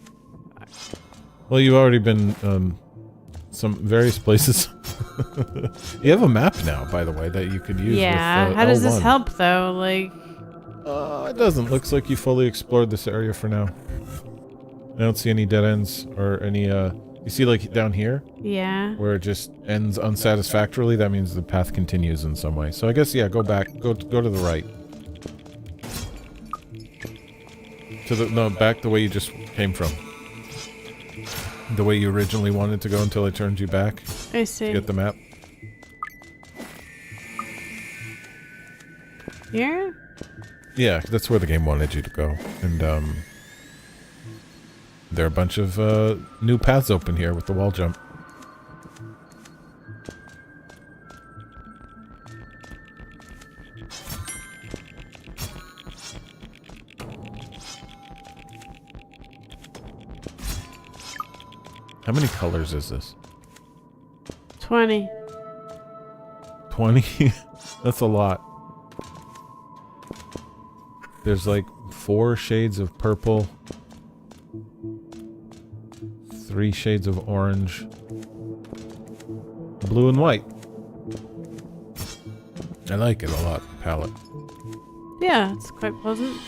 Well, you've already been, some various places. You have a map now, by the way, that you could use Yeah. with, How does this L1. help though? Like, It doesn't. Looks like you fully explored this area for now. I don't see any dead ends or any, you see like down here? Yeah. Where it just ends unsatisfactorily? That means the path continues in some way. So I guess, yeah, go back. Go to the right. No, back the way you just came from. The way you originally wanted to go until I turned you back. I see. Get the map. Here? Yeah, that's where the game wanted you to go. And, there are a bunch of, new paths open here with the wall jump. How many colors is this? 20. 20? That's a lot. There's like 4 shades of purple, 3 shades of orange, blue and white. I like it a lot, palette. Yeah, it's quite pleasant.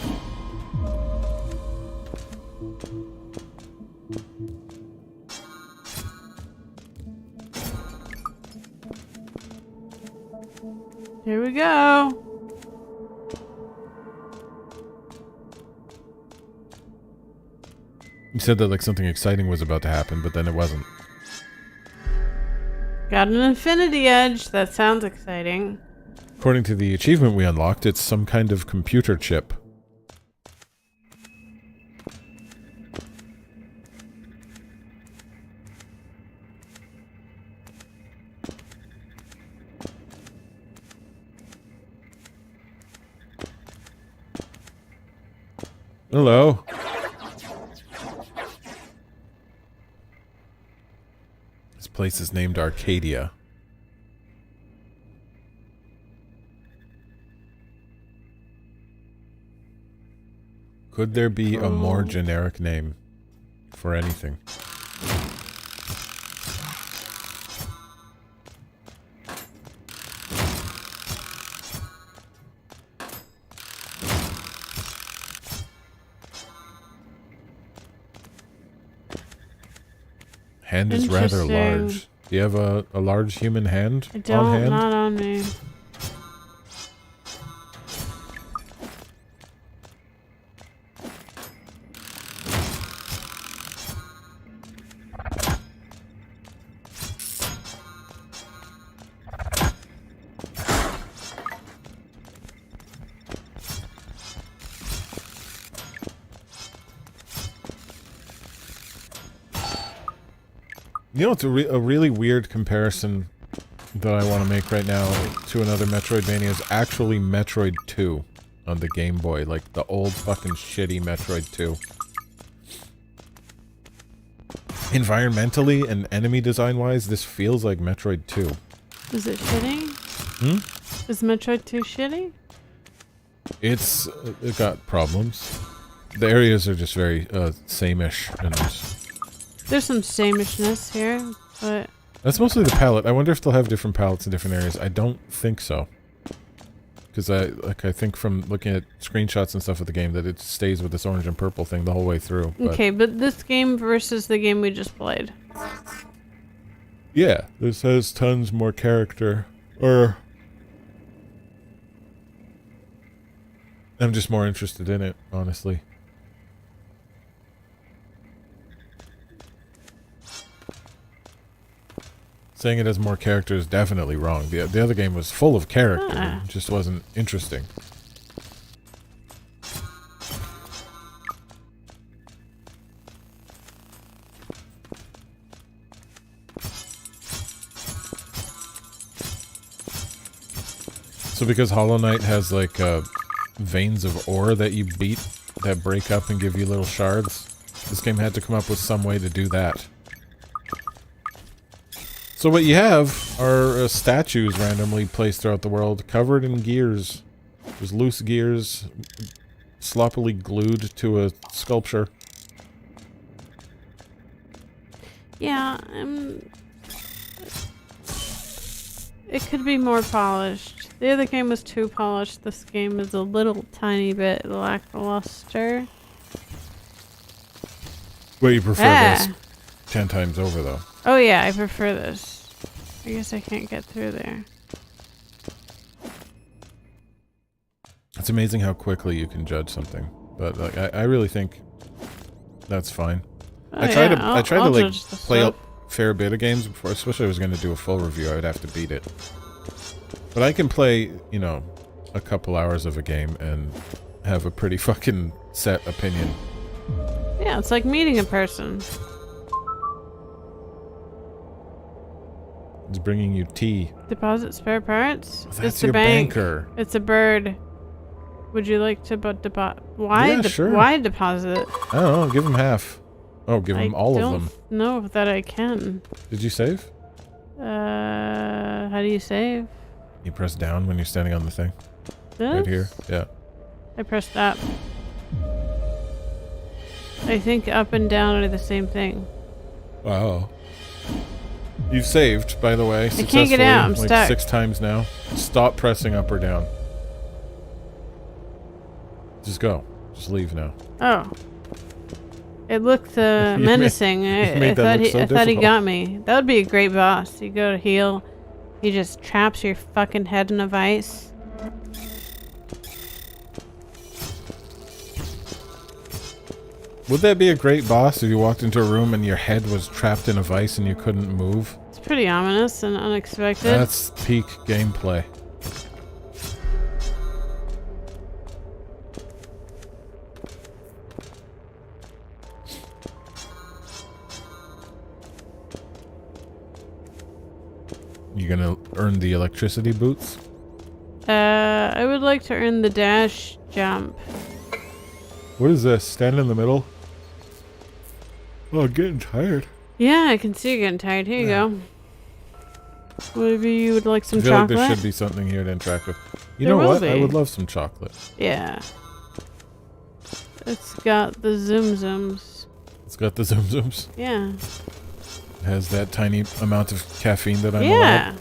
Here we go. You said that like something exciting was about to happen, but then it wasn't. Got an infinity edge. That sounds exciting. According to the achievement we unlocked, it's some kind of computer chip. Hello. This place is named Arcadia. Could there be a more generic name for anything? Hand is rather large. Do you have a large human hand I don't, on hand? not on me. You know, it's a really weird comparison that I want to make right now to another Metroidvania is actually Metroid 2 on the Game Boy, like the old fucking shitty Metroid 2. Environmentally and enemy design-wise, this feels like Metroid 2. Is it shitty? Hmm? Is Metroid 2 shitty? It got problems. The areas are just very same-ish and... There's some samishness here, but... That's mostly the palette. I wonder if they'll have different palettes in different areas. I don't think so. Because I think from looking at screenshots and stuff of the game that it stays with this orange and purple thing the whole way through. But okay, but this game versus the game we just played. yeah, this has tons more character. Or... I'm just more interested in it, honestly. Saying it has more character is definitely wrong. The other game was full of character. It just wasn't interesting. So because Hollow Knight has like veins of ore that you beat that break up and give you little shards, this game had to come up with some way to do that. So what you have are statues randomly placed throughout the world, covered in gears. There's loose gears, sloppily glued to a sculpture. Yeah, it could be more polished. The other game was too polished. This game is a little tiny bit lackluster. Well, you prefer Ah. this 10 times over, though. Oh yeah, I prefer this. I guess I can't get through there. It's amazing how quickly you can judge something. But like, I really think that's fine. Oh, I try yeah, to I'll like judge the play a stuff. fair bit of games before, especially if I was going to do a full review. I would have to beat it. But I can play, you know, a couple hours of a game and have a pretty fucking set opinion. Yeah, it's like meeting a person. It's bringing you tea. Deposit spare parts? That's It's the your bank. banker. It's a bird. Would you like to deposit? Why? Yeah, sure. Why deposit? I don't know. Give him half. Oh, give him all of them. I don't know that I can. Did you save? How do you save? You press down when you're standing on the thing. This? Right here. Yeah. I pressed up. I think up and down are the same thing. Wow. You've saved, by the way, can't successfully. get out, I'm like stuck. 6 times now. Stop pressing up or down. Just go. Just leave now. Oh. It looked You made- menacing. you I made that thought look so I thought he difficult. got me. That would be a great boss. You go to heal. He just traps your fucking head in a vice. Would that be a great boss if you walked into a room and your head was trapped in a vice and you couldn't move? It's pretty ominous and unexpected. That's peak gameplay. You gonna earn the electricity boots? I would like to earn the dash jump. What is this? Stand in the middle? Oh, I'm getting tired. Yeah, I can see you getting tired. Here you go. Maybe you would like some I feel chocolate? like there should be something here to interact with. You There know will what? I be. would love some chocolate. Yeah. It's got the zoom zooms. It's got the zoom zooms. Yeah. It has that tiny amount of caffeine that I'm Yeah. allowed.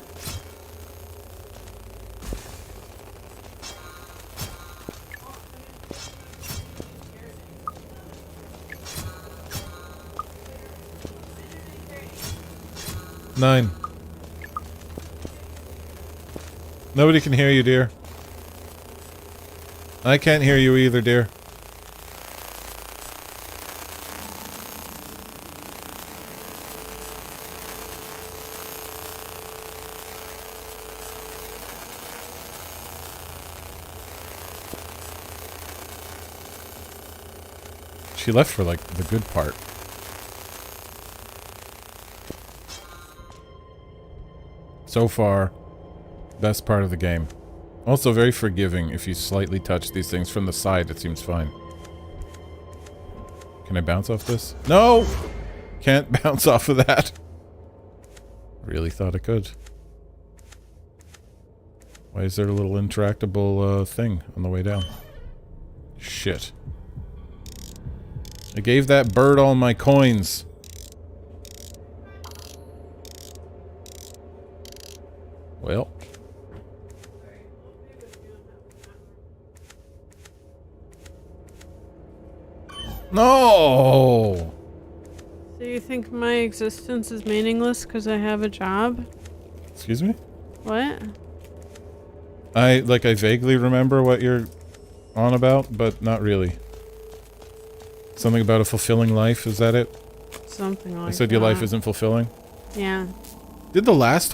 Nine. Nobody can hear you, dear. I can't hear you either, dear. She left for, like, the good part. So far, best part of the game. Also very forgiving. If you slightly touch these things from the side, it seems fine. Can I bounce off this? No! Can't bounce off of that. Really thought I could. Why is there a little interactable thing on the way down? Shit. I gave that bird all my coins. Well. No! So you think my existence is meaningless because I have a job? Excuse me? What? I vaguely remember what you're on about, but not really. Something about a fulfilling life, is that it? Something like that. I said your life isn't fulfilling? Yeah. Did the last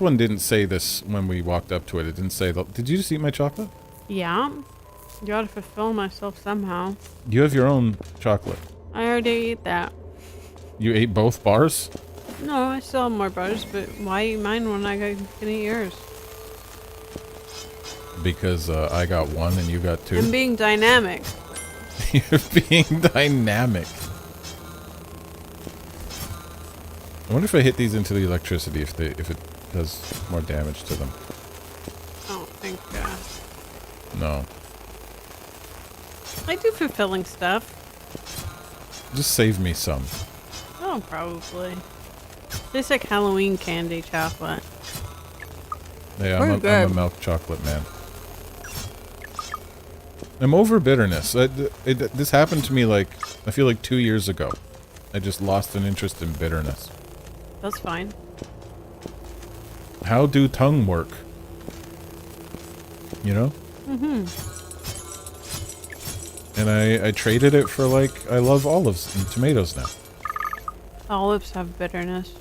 one didn't say this when we walked up to it. It didn't say did you just eat my chocolate? Yeah. You gotta fulfill myself somehow. You have your own chocolate. I already ate that. You ate both bars? No, I still have more bars, but why eat mine when I can eat yours? Because I got one and you got two. I'm being dynamic. You're being dynamic. I wonder if I hit these into the electricity if it does more damage to them. I don't think No. I do fulfilling stuff. Just save me some. Oh, probably. Tastes like Halloween candy chocolate. Yeah, I'm a milk chocolate man. I'm over bitterness. This happened to me like, I feel like 2 years ago. I just lost an interest in bitterness. That's fine. How do tongue work? You know? Mm-hmm. And I traded it for, like, I love olives and tomatoes now. Olives have bitterness.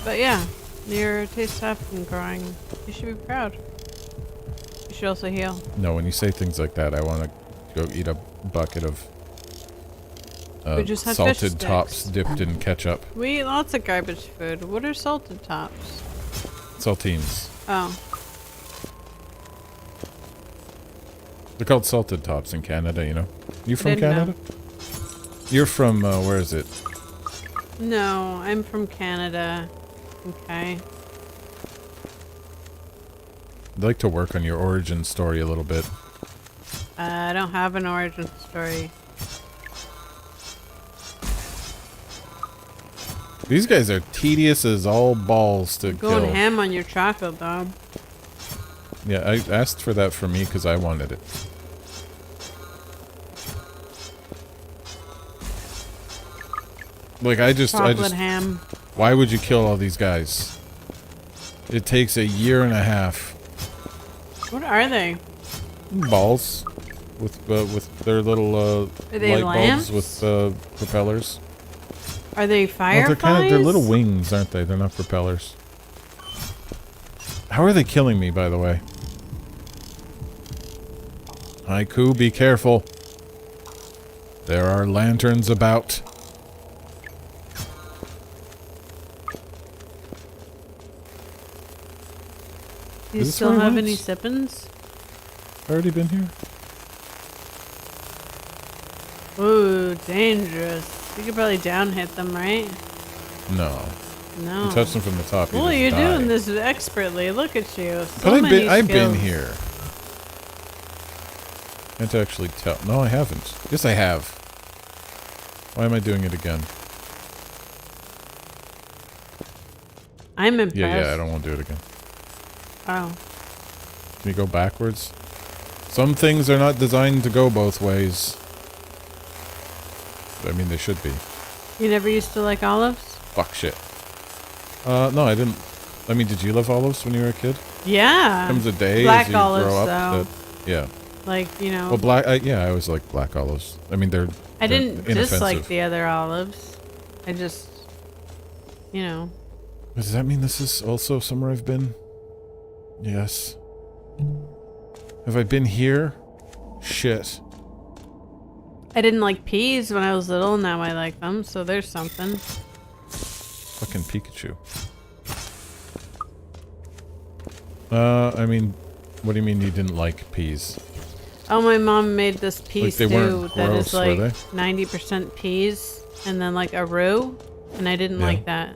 But yeah, your tastes have been growing. You should be proud. You should also heal. No, when you say things like that, I want to go eat a bucket of salted tops dipped in ketchup. We eat lots of garbage food. What are salted tops? Saltines. Oh. They're called salted tops in Canada, you know? You from Canada? You're from, where is it? No, I'm from Canada. Okay. I'd like to work on your origin story a little bit. I don't have an origin story. These guys are tedious as all balls to kill. Going ham on your chocolate, though. Yeah, I asked for that for me because I wanted it. Like, I just... ham. Why would you kill all these guys? It takes 1.5 years. What are they? Balls. With their little light bulbs with propellers. Are they fireflies? Well, they're little wings, aren't they? They're not propellers. How are they killing me, by the way? Haiku, be careful. There are lanterns about. Do you still have any sippins? Already been here? Ooh, dangerous. You could probably down hit them, right? No. No. You touch them from the top. Well, you're doing this expertly. Look at you. But I've been here. Can't actually tell. No, I haven't. Yes, I have. Why am I doing it again? I'm impressed. Yeah, I don't want to do it again. Oh. Can you go backwards? Some things are not designed to go both ways. I mean, they should be. You never used to like olives? Fuck shit. No, I didn't. I mean, did you love olives when you were a kid? Yeah. Comes a day black as you olives, grow up. though. Yeah. Like, you know. Well, black. Yeah, I always like black olives. I mean, they're. I didn't dislike the other olives. I just, you know. Does that mean this is also somewhere I've been? Yes. Have I been here? Shit. I didn't like peas when I was little. Now I like them, so there's something. Fucking Pikachu. I mean, what do you mean you didn't like peas? Oh, my mom made this pea Like they stew weren't that gross, is like were they? 90% peas and then like a roux, and I didn't like that.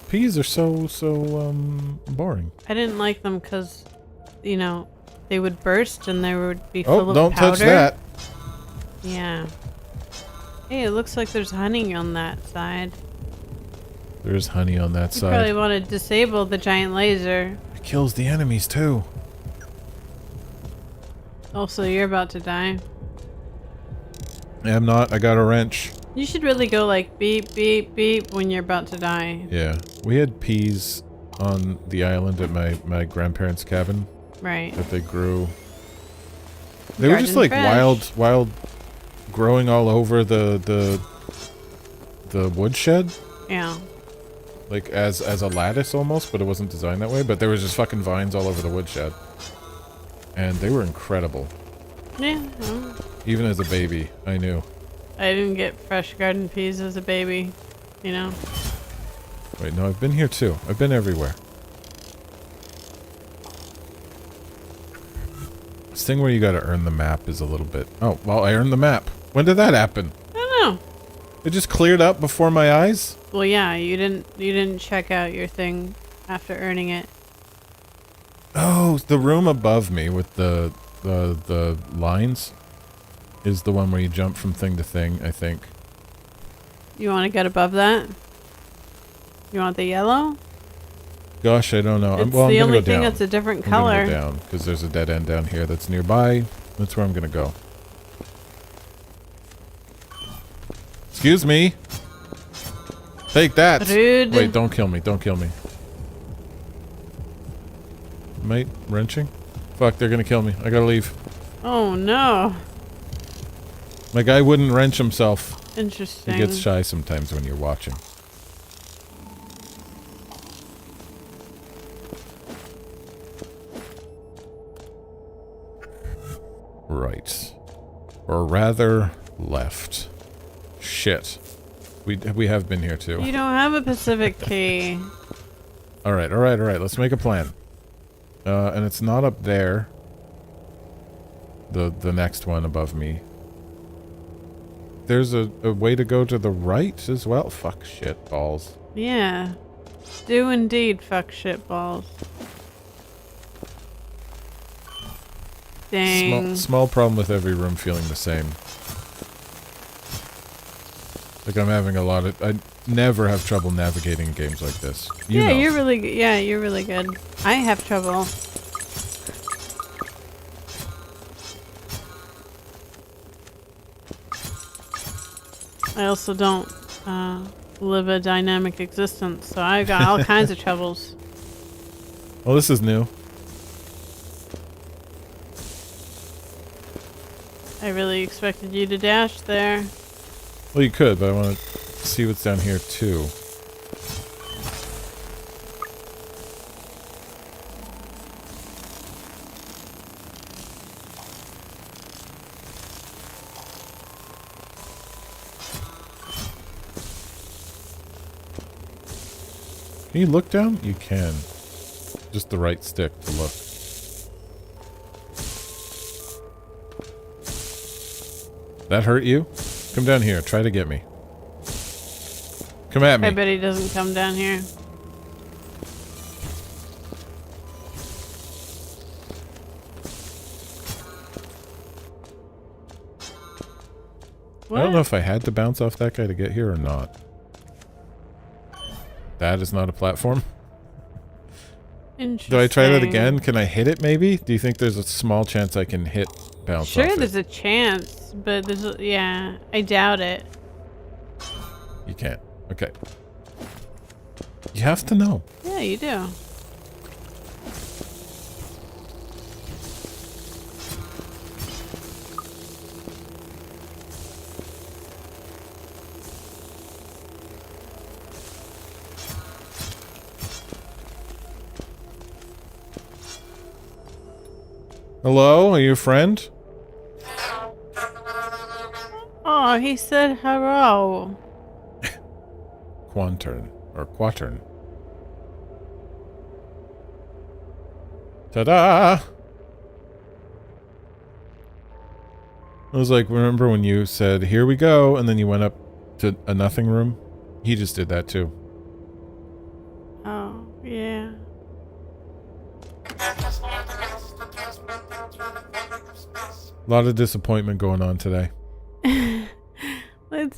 Peas are so boring. I didn't like them because, you know, they would burst and they would be full of powder. Don't touch that. Yeah. Hey, it looks like there's honey on that side. There's honey on that You side. probably want to disable the giant laser. It kills the enemies too. Also, you're about to die. I'm not. I got a wrench. You should really go like beep, beep, beep when you're about to die. Yeah. We had peas on the island at my grandparents' cabin. Right. That they grew. They were just like wild growing all over the woodshed. Yeah. Like as a lattice almost, but it wasn't designed that way. But there was just fucking vines all over the woodshed. And they were incredible. Yeah. Even as a baby, I knew. I didn't get fresh garden peas as a baby, you know? Wait, no, I've been here too. I've been everywhere. This thing where you gotta earn the map is a little bit... Oh, well, I earned the map. When did that happen? I don't know. It just cleared up before my eyes? Well, yeah, you didn't check out your thing after earning it. Oh, the room above me with the lines is the one where you jump from thing to thing, I think. You want to get above that? You want the yellow? Gosh, I don't know. It's I'm the gonna only go thing down. that's a different I'm color. gonna go down because there's a dead end down here that's nearby. That's where I'm gonna go. Excuse me. Take that. Rude. Wait, don't kill me. Don't kill me. Mate, wrenching? Fuck, they're gonna kill me. I gotta leave. Oh no. My guy wouldn't wrench himself. Interesting. He gets shy sometimes when you're watching. Right. Or rather, left. Shit. We have been here too. You don't have a Pacific key. Alright, alright, alright. Let's make a plan. And it's not up there. The next one above me. There's a way to go to the right as well? Fuck shit balls. Yeah. Do indeed fuck shit balls. Dang. Small problem with every room feeling the same. Like I'm having a lot of... I never have trouble navigating games like this. You know. You're really good. Yeah, you're really good. I have trouble. I also don't live a dynamic existence, so I've got all kinds of troubles. Well, this is new. I really expected you to dash there. Well, you could, but I want to see what's down here too. Can you look down? You can. Just the right stick to look. That hurt you? Come down here. Try to get me. Come at me. I bet he doesn't come down here. What? I don't know if I had to bounce off that guy to get here or not. That is not a platform. Interesting. Do I try that again? Can I hit it maybe? Do you think there's a small chance I can bounce off Sure, it? there's a chance, but yeah, I doubt it. You can't. Okay. You have to know. Yeah, you do. Hello? Are you a friend? Oh, he said hello. Quatern. Or Quatern. Ta-da! I was like, remember when you said, here we go, and then you went up to a nothing room? He just did that too. Oh, yeah. A lot of disappointment going on today. Let's,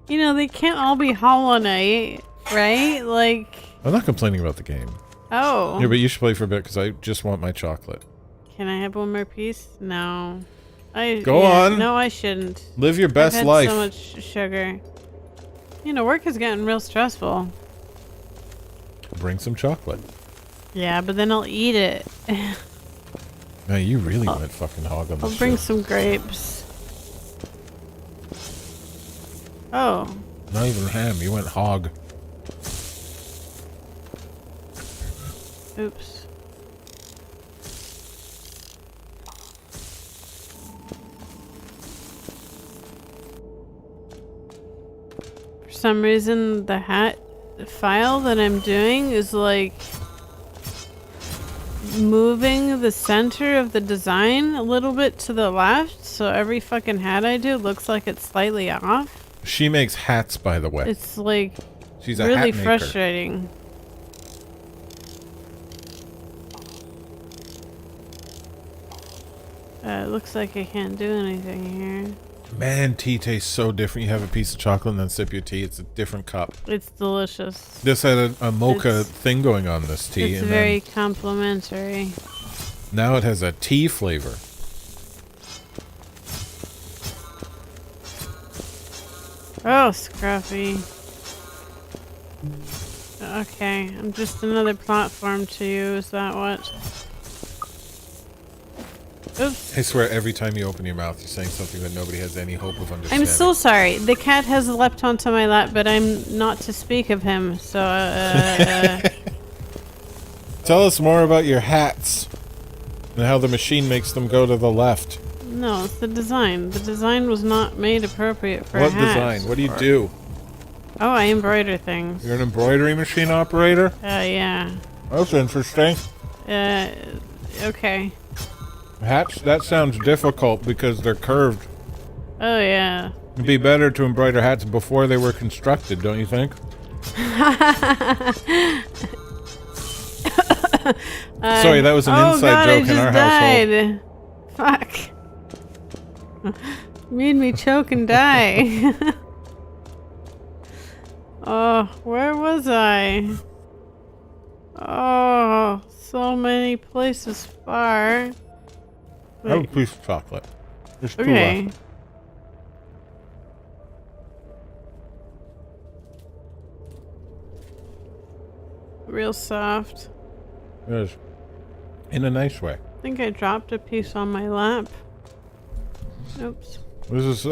you know, they can't all be Hollow Knight, right? Like... I'm not complaining about the game. Oh. Yeah, but you should play for a bit because I just want my chocolate. Can I have one more piece? No. Go on. No, I shouldn't. Live your best I've had life. so much sugar. You know, work is getting real stressful. Bring some chocolate. Yeah, but then I'll eat it. Man, you really went fucking hog on this I'll bring shit. some grapes. Oh. Not even ham, you went hog. Oops. For some reason, the file that I'm doing is like moving the center of the design a little bit to the left, so every fucking hat I do looks like it's slightly off. She makes hats, by the way. It's like She's a really hat maker. frustrating. It looks like I can't do anything here. Man, tea tastes so different. You have a piece of chocolate and then sip your tea. It's a different cup. It's delicious. This had a mocha thing going on this tea. It's and very complimentary. Now it has a tea flavor. Oh, Scruffy. Okay, I'm just another platform to you. Is that what? Oops. I swear every time you open your mouth, you're saying something that nobody has any hope of understanding. I'm so sorry. The cat has leapt onto my lap, but I'm not to speak of him, so, Tell us more about your hats and how the machine makes them go to the left. No, it's the design. The design was not made appropriate for What a hat. design? What do you do? Oh, I embroider things. You're an embroidery machine operator? Yeah. That's interesting. Okay. Hats? That sounds difficult because they're curved. Oh, yeah. It'd be better to embroider hats before they were constructed, don't you think? Sorry, that was an inside joke in our household. Fuck. Made me choke and die. Oh, where was I? Oh, so many places far. Have a piece of chocolate. There's two Okay. left. Real soft. It is. In a nice way. I think I dropped a piece on my lap. Oops. This is, it's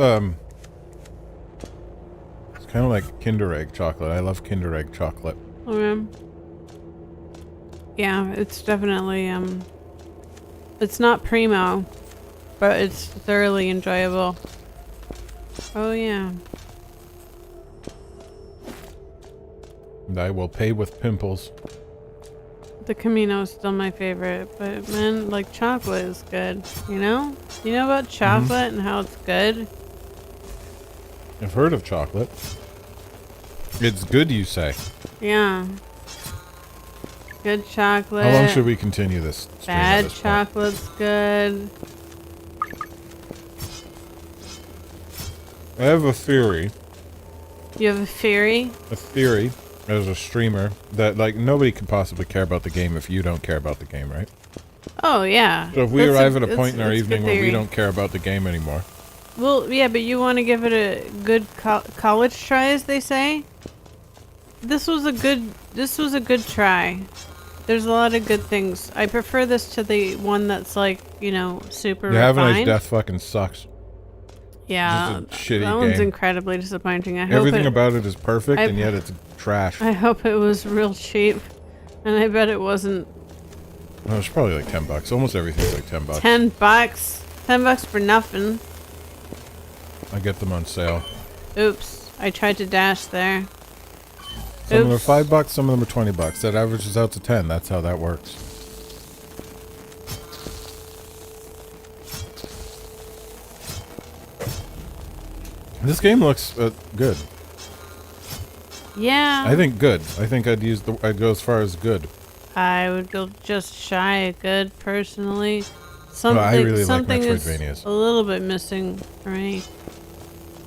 kind of like Kinder Egg chocolate. I love Kinder Egg chocolate. Okay. Yeah, it's definitely, it's not primo, but it's thoroughly enjoyable. Oh, yeah. And I will pay with pimples. The Camino is still my favorite, but man, like chocolate is good, you know? You know about chocolate and how it's good? I've heard of chocolate. It's good, you say. Yeah. Good chocolate. How long should we continue this stream at Bad this point? chocolate's good. I have a theory. You have a theory? A theory as a streamer that, like, nobody could possibly care about the game if you don't care about the game, right? Oh, yeah. So if we That's arrive at a point in our that's a evening good where we theory. don't care about the game anymore. Well, yeah, but you want to give it a good college try, as they say. This was a good try. There's a lot of good things. I prefer this to the one that's like, you know, super Yeah, Have a Nice refined. Death fucking sucks. Yeah, It's a shitty that one's game. incredibly disappointing. Everything about it is perfect, I- and yet it's trash. I hope it was real cheap, and I bet it wasn't. No, it's probably like $10. Almost everything's like $10. $10. $10 for nothing. I get them on sale. Oops, I tried to dash there. Some of them are Oops. $5, some of them are $20. That averages out to 10. That's how that works. This game looks good. Yeah. I think good. I think I'd go as far as good. I would go just shy of good, personally. Well, I really like something is Metroidvanias. a little bit missing for me.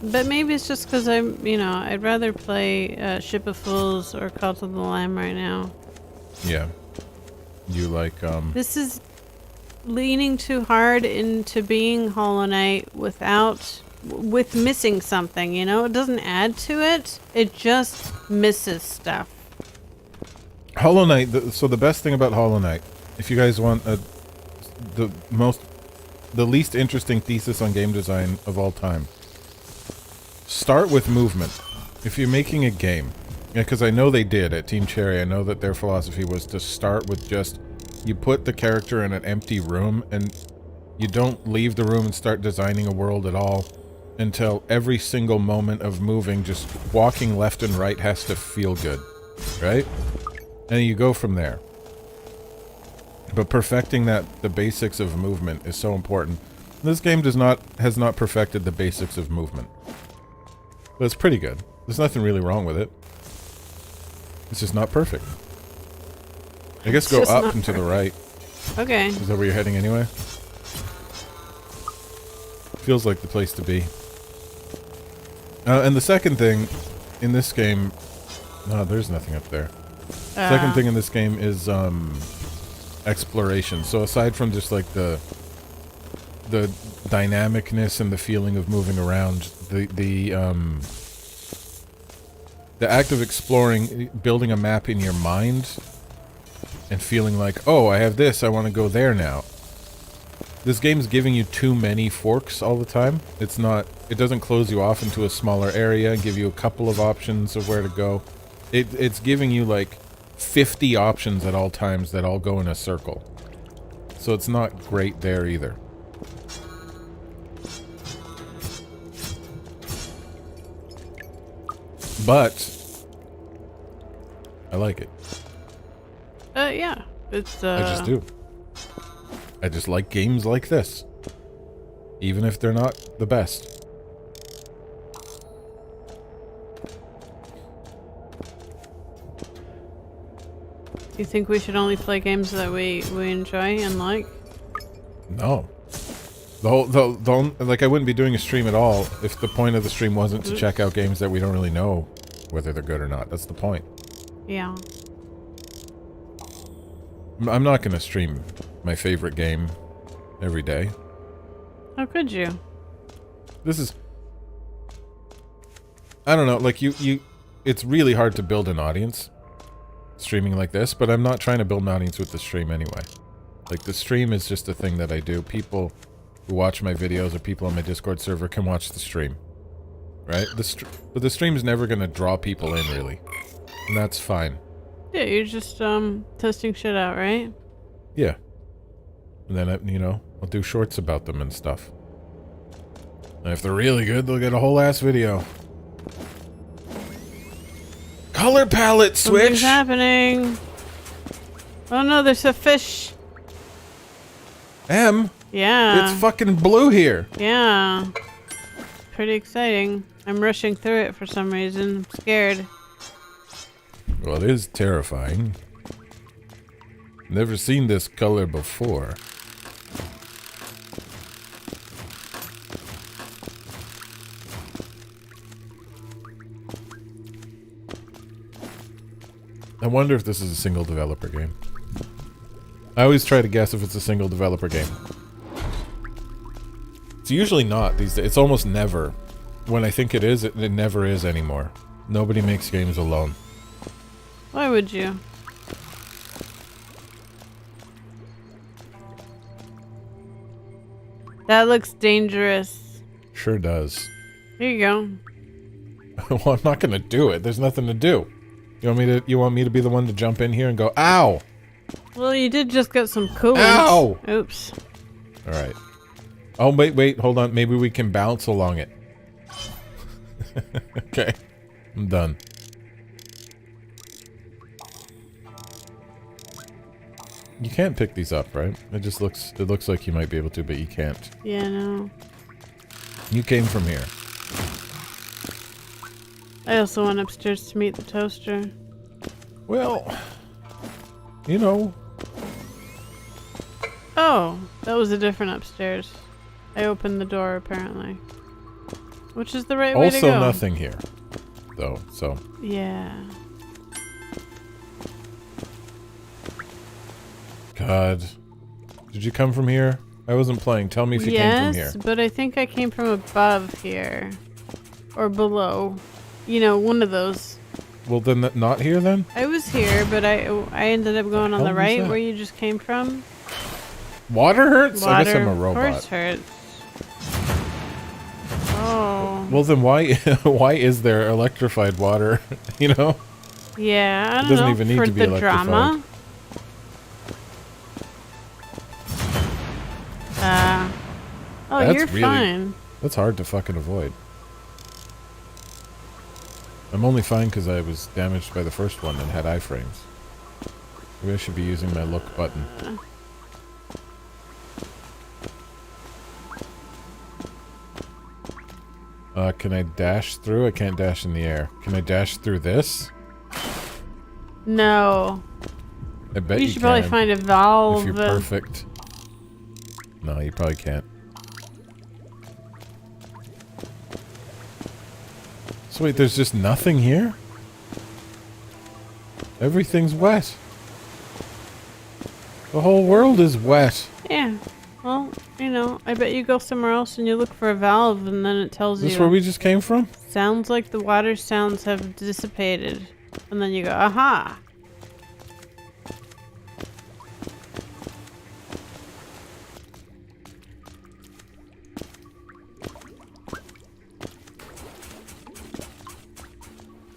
But maybe it's just because I'd rather play Ship of Fools or Cult of the Lamb right now. Yeah. You like, This is leaning too hard into being Hollow Knight with missing something, you know? It doesn't add to it. It just misses stuff. Hollow Knight. So the best thing about Hollow Knight, if you guys want the least interesting thesis on game design of all time, start with movement. If you're making a game, because I know they did at Team Cherry, I know that their philosophy was to start with just, you put the character in an empty room and you don't leave the room and start designing a world at all until every single moment of moving, just walking left and right, has to feel good, right? And you go from there. But perfecting the basics of movement is so important. This game has not perfected the basics of movement. But it's pretty good. There's nothing really wrong with it. It's just not perfect. I guess It's go just up not and to the right. Okay. Is that where you're heading anyway? Feels like the place to be. And the second thing in this game... No, there's nothing up there. Second thing in this game is exploration. So aside from just like the dynamicness and the feeling of moving around, the act of exploring, building a map in your mind and feeling like, oh, I have this, I want to go there now. This game's giving you too many forks all the time. It's not, it doesn't close you off into a smaller area and give you a couple of options of where to go. It's giving you like 50 options at all times that all go in a circle. So it's not great there either. But I like it. Yeah. It's I just do. I just like games like this. Even if they're not the best. Do you think we should only play games that we enjoy and like? No. Like I wouldn't be doing a stream at all if the point of the stream wasn't to check out games that we don't really know whether they're good or not. That's the point. Yeah. I'm not going to stream my favorite game every day. How could you? This is... I don't know, like it's really hard to build an audience streaming like this, but I'm not trying to build an audience with the stream anyway. Like the stream is just a thing that I do. People who watch my videos or people on my Discord server can watch the stream. Right? But the stream's never going to draw people in, really. And that's fine. Yeah, you're just testing shit out, right? Yeah. And then, you know, I'll do shorts about them and stuff. And if they're really good, they'll get a whole ass video. Color palette switch! Something's happening. Oh no, there's a fish. Yeah. It's fucking blue here. Yeah. Pretty exciting. I'm rushing through it for some reason. I'm scared. Well, it is terrifying. Never seen this color before. I wonder if this is a single developer game. I always try to guess if it's a single developer game. It's usually not these days. It's almost never. When I think it is, it never is anymore. Nobody makes games alone. Why would you? That looks dangerous. Sure does. Here you go. Well, I'm not gonna do it. There's nothing to do. You want me to be the one to jump in here and go, ow! Well, you did just get some coolant. Ow! Oops. Alright. Oh, wait, hold on. Maybe we can bounce along it. Okay. I'm done. You can't pick these up, right? It looks like you might be able to, but you can't. Yeah, no. You came from here. I also went upstairs to meet the toaster. Well, you know. Oh, that was a different upstairs. I opened the door, apparently. Which is the right way to go. Also nothing here, though, so. Yeah. God. Did you come from here? I wasn't playing. Tell me if you came from here. Yes, but I think I came from above here. Or below. You know, one of those. Well, then not here, then? I was here, but I ended up going on the right where you just came from. Water hurts? Water, I guess I'm a robot. of course hurts. Oh. Well, then why is there electrified water? You know? Yeah, I don't know. It doesn't even need for to be the electrified. Drama. Oh, That's you're really, fine. That's hard to fucking avoid. I'm only fine because I was damaged by the first one and had iframes. Maybe I should be using my look button. Can I dash through? I can't dash in the air. Can I dash through this? No. I bet you should probably find a valve. If you're perfect. No, you probably can't. So wait, there's just nothing here? Everything's wet. The whole world is wet. Yeah. Well, you know, I bet you go somewhere else and you look for a valve and then it tells you. Is this where we just came from? Sounds like the water sounds have dissipated. And then you go, aha!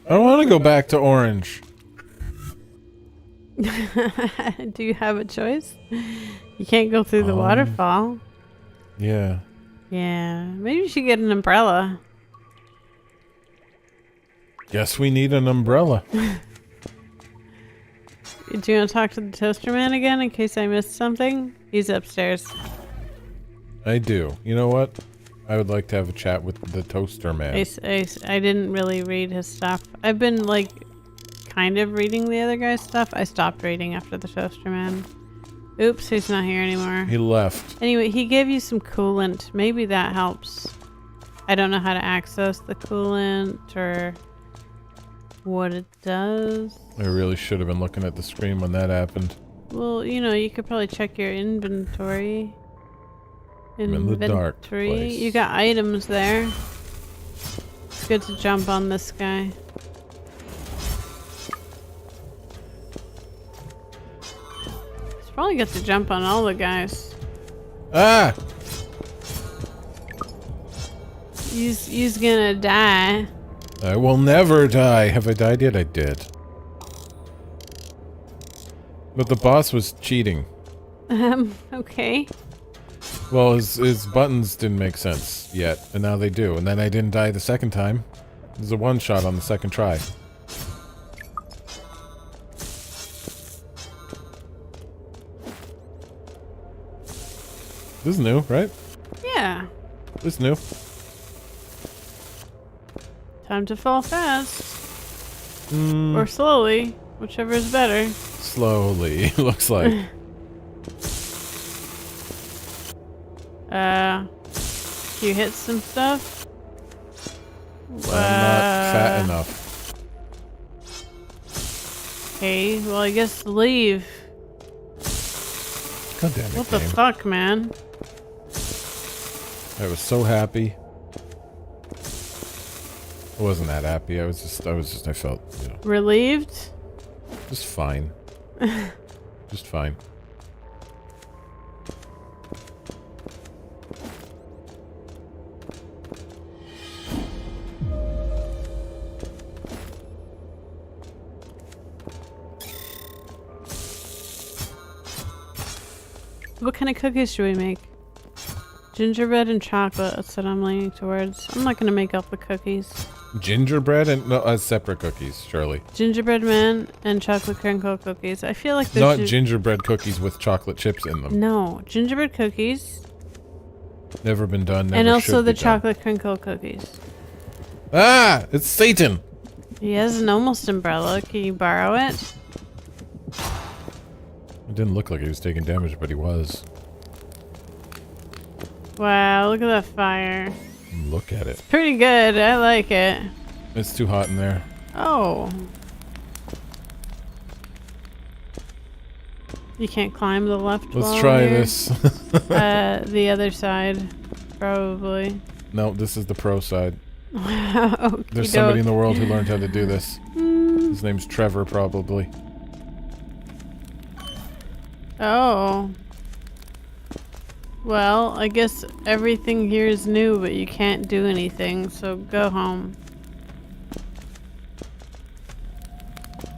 I don't want to go back to orange. Do you have a choice? You can't go through the waterfall. Yeah. Yeah, maybe you should get an umbrella. Guess we need an umbrella. Do you want to talk to the toaster man again in case I missed something? He's upstairs. I do. You know what? I would like to have a chat with the toaster man. I didn't really read his stuff. I've been like kind of reading the other guy's stuff. I stopped reading after the toaster man. Oops, he's not here anymore. He left. Anyway, he gave you some coolant. Maybe that helps. I don't know how to access the coolant or what it does. I really should have been looking at the screen when that happened. Well, you know, you could probably check your inventory. I'm in the dark place. You got items there. It's good to jump on this guy. It's probably good to jump on all the guys. Ah! He's gonna die. I will never die. Have I died yet? I did. But the boss was cheating. Okay. Well, his buttons didn't make sense yet, and now they do. And then I didn't die the second time. It was a one-shot on the second try. This is new, right? Yeah. This is new. Time to fall fast. Or slowly. Whichever is better. Slowly, looks like. You hit some stuff? I'm not fat enough. Okay, well I guess leave. God damn it, What the game. fuck, man? I was so happy. I wasn't that happy. I felt, you know, Relieved? just fine. Just fine. What kind of cookies should we make? Gingerbread and chocolate. That's what I'm leaning towards. I'm not gonna make up the cookies. Gingerbread and no, separate cookies, surely. Gingerbread man and chocolate crinkle cookies. I feel like Not gingerbread cookies with chocolate chips in them. No, gingerbread cookies. Never been done. Never And also should the be done. chocolate crinkle cookies. Ah! It's Satan! He has an almost umbrella. Can you borrow it? It didn't look like he was taking damage, but he was. Wow, look at that fire. Look at it. Pretty good. I like it. It's too hot in there. Oh. You can't climb the left wall Let's try here? this. The other side, probably. No, this is the pro side. Okey There's somebody in doke. the world who learned how to do this. His name's Trevor, probably. Oh. Well, I guess everything here is new, but you can't do anything, so go home.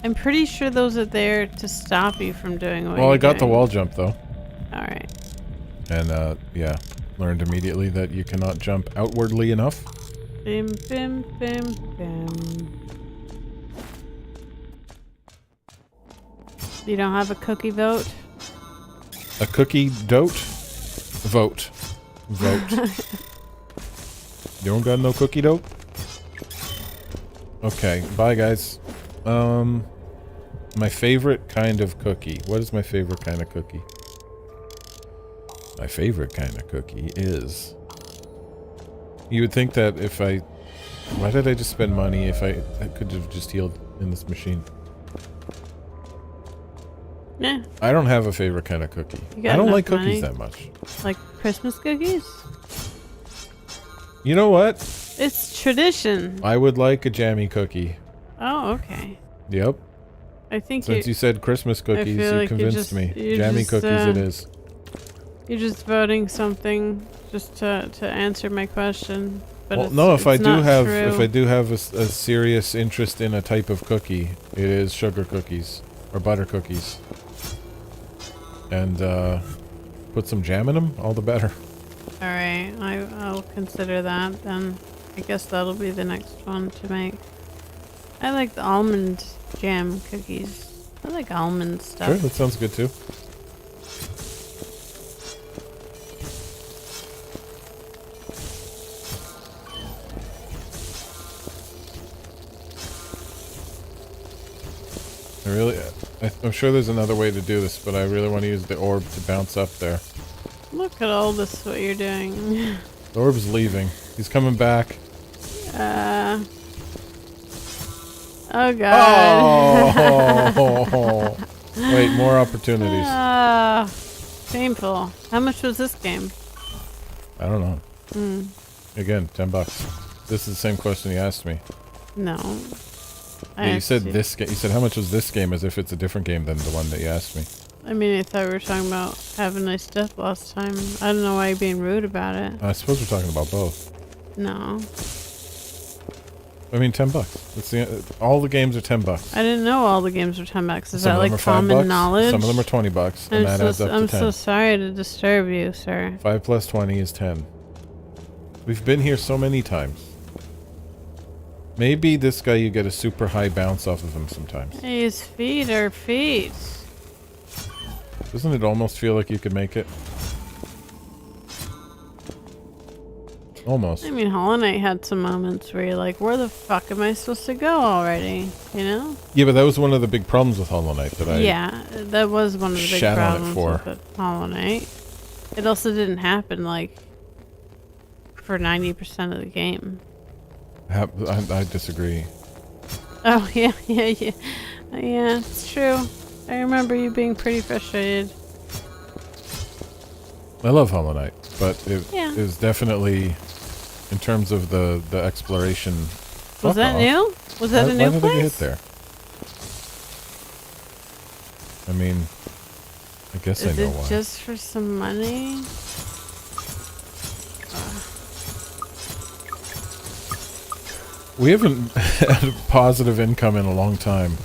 I'm pretty sure those are there to stop you from doing what Well, you're I got the doing. wall jump, though. Alright. And, yeah. Learned immediately that you cannot jump outwardly enough. Bim, bim, bim, bim. You don't have a cookie vote? A cookie dote? Vote. Vote. You don't got no cookie dote? Okay, bye guys. My favorite kind of cookie. What is my favorite kind of cookie? My favorite kind of cookie is... You would think that if I Why did I just spend money if I could have just healed in this machine? Yeah. I don't have a favorite kind of cookie. I don't like cookies that much. Like Christmas cookies? You know what? It's tradition. I would like a jammy cookie. Oh, okay. Yep. I think Since you said Christmas cookies, you like convinced me. Jammy cookies it is. You're just voting something just to answer my question. But Well, no, if I do have a serious interest in a type of cookie, it is sugar cookies or butter cookies. And put some jam in them, all the better. All right, I'll consider that then. I guess that'll be the next one to make. I like the almond jam cookies. I like almond stuff. Sure, that sounds good too. I'm sure there's another way to do this, but I really want to use the orb to bounce up there. Look at all this, what you're doing. The orb's leaving. He's coming back. Oh god. Oh! Wait, more opportunities. Painful. How much was this game? I don't know. Again, $10. This is the same question you asked me. No. Yeah, you said this game. You said how much was this game, as if it's a different game than the one that you asked me. I mean, I thought we were talking about Have a Nice Death last time. I don't know why you're being rude about it. I suppose we're talking about both. No. I mean, $10. It's all the games are $10. I didn't know all the games were $10. Is Some that like common knowledge? Some of them are $20, and that adds up to 10. I'm so sorry to disturb you, sir. 5 plus 20 is 10. We've been here so many times. Maybe this guy, you get a super high bounce off of him sometimes. His feet are feet. Doesn't it almost feel like you could make it? Almost. I mean, Hollow Knight had some moments where you're like, where the fuck am I supposed to go already? You know? Yeah, but that was one of the big problems with Hollow Knight that I... Yeah, that was one of the big shat on it problems for. with Hollow Knight. It also didn't happen, like, for 90% of the game. I disagree. Oh, yeah. Yeah, it's true. I remember you being pretty frustrated. I love Hollow Knight, but it is definitely, in terms of the exploration... Was that new? Was that a new place? Why did I get there? I mean, I guess I know why. Is it just for some money? We haven't had a positive income in a long time.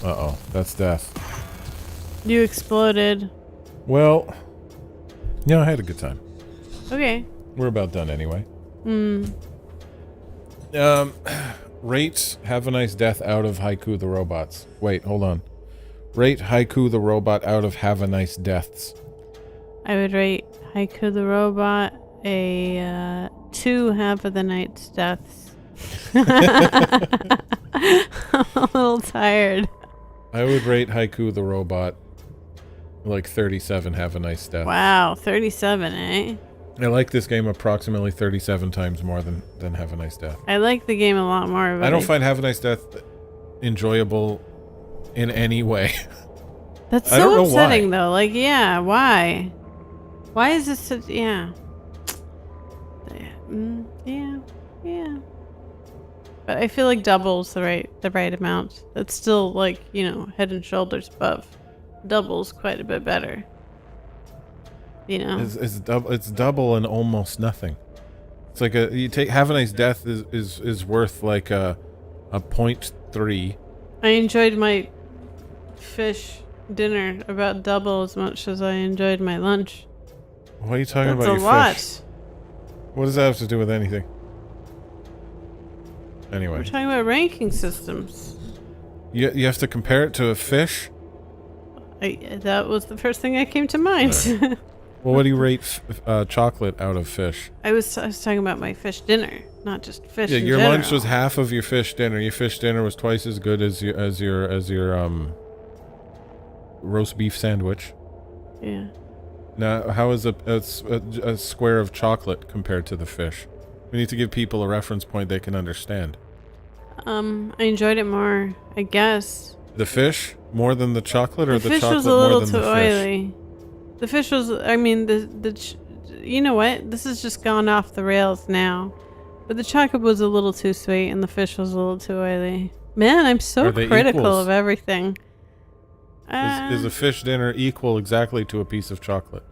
Uh-oh, that's death. You exploded. Well, yeah, I had a good time. Okay. We're about done anyway. Rate Have a Nice Death out of Haiku the Robots. Wait, hold on. Rate Haiku the Robot out of Have a Nice Deaths. I would rate Haiku the Robot a 2 Have a Night's Deaths. I'm a little tired. I would rate Haiku the Robot like 37 Have a Nice Death. Wow, 37, eh? I like this game approximately 37 times more than Have a Nice Death. I like the game a lot more. I don't find Have a Nice Death enjoyable in any way. That's so upsetting, though. Like, yeah, why? Why is this such... Yeah. Yeah. But I feel like double's the right amount. That's still, like, you know, head and shoulders above. Double's quite a bit better. You know? It's double and almost nothing. It's like you take Have a Nice Death is worth like a 0.3. I enjoyed my fish dinner about double as much as I enjoyed my lunch. Why are you talking about your fish? What does that have to do with anything? Anyway. We're talking about ranking systems. You have to compare it to a fish? That was the first thing that came to mind. Right. Well, what do you rate chocolate out of fish? I was talking about my fish dinner, not just fish. Yeah, in your general. lunch was half of your fish dinner. Your fish dinner was twice as good as your roast beef sandwich. Yeah. Now, how is a square of chocolate compared to the fish? We need to give people a reference point they can understand. I enjoyed it more, I guess. The fish more than the chocolate, or the fish chocolate was a more little than too the fish? oily. The fish was, I mean, you know what? This has just gone off the rails now. But the chocolate was a little too sweet and the fish was a little too oily. Man, I'm so critical equals? of everything. Is a fish dinner equal exactly to a piece of chocolate?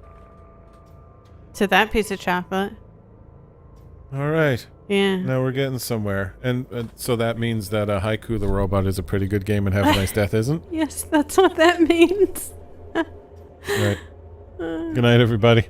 To that piece of chocolate. All right. Yeah. Now we're getting somewhere. And so that means that Haiku the Robot is a pretty good game and Have a Nice Death isn't? Yes, that's what that means. Right. Good night, everybody.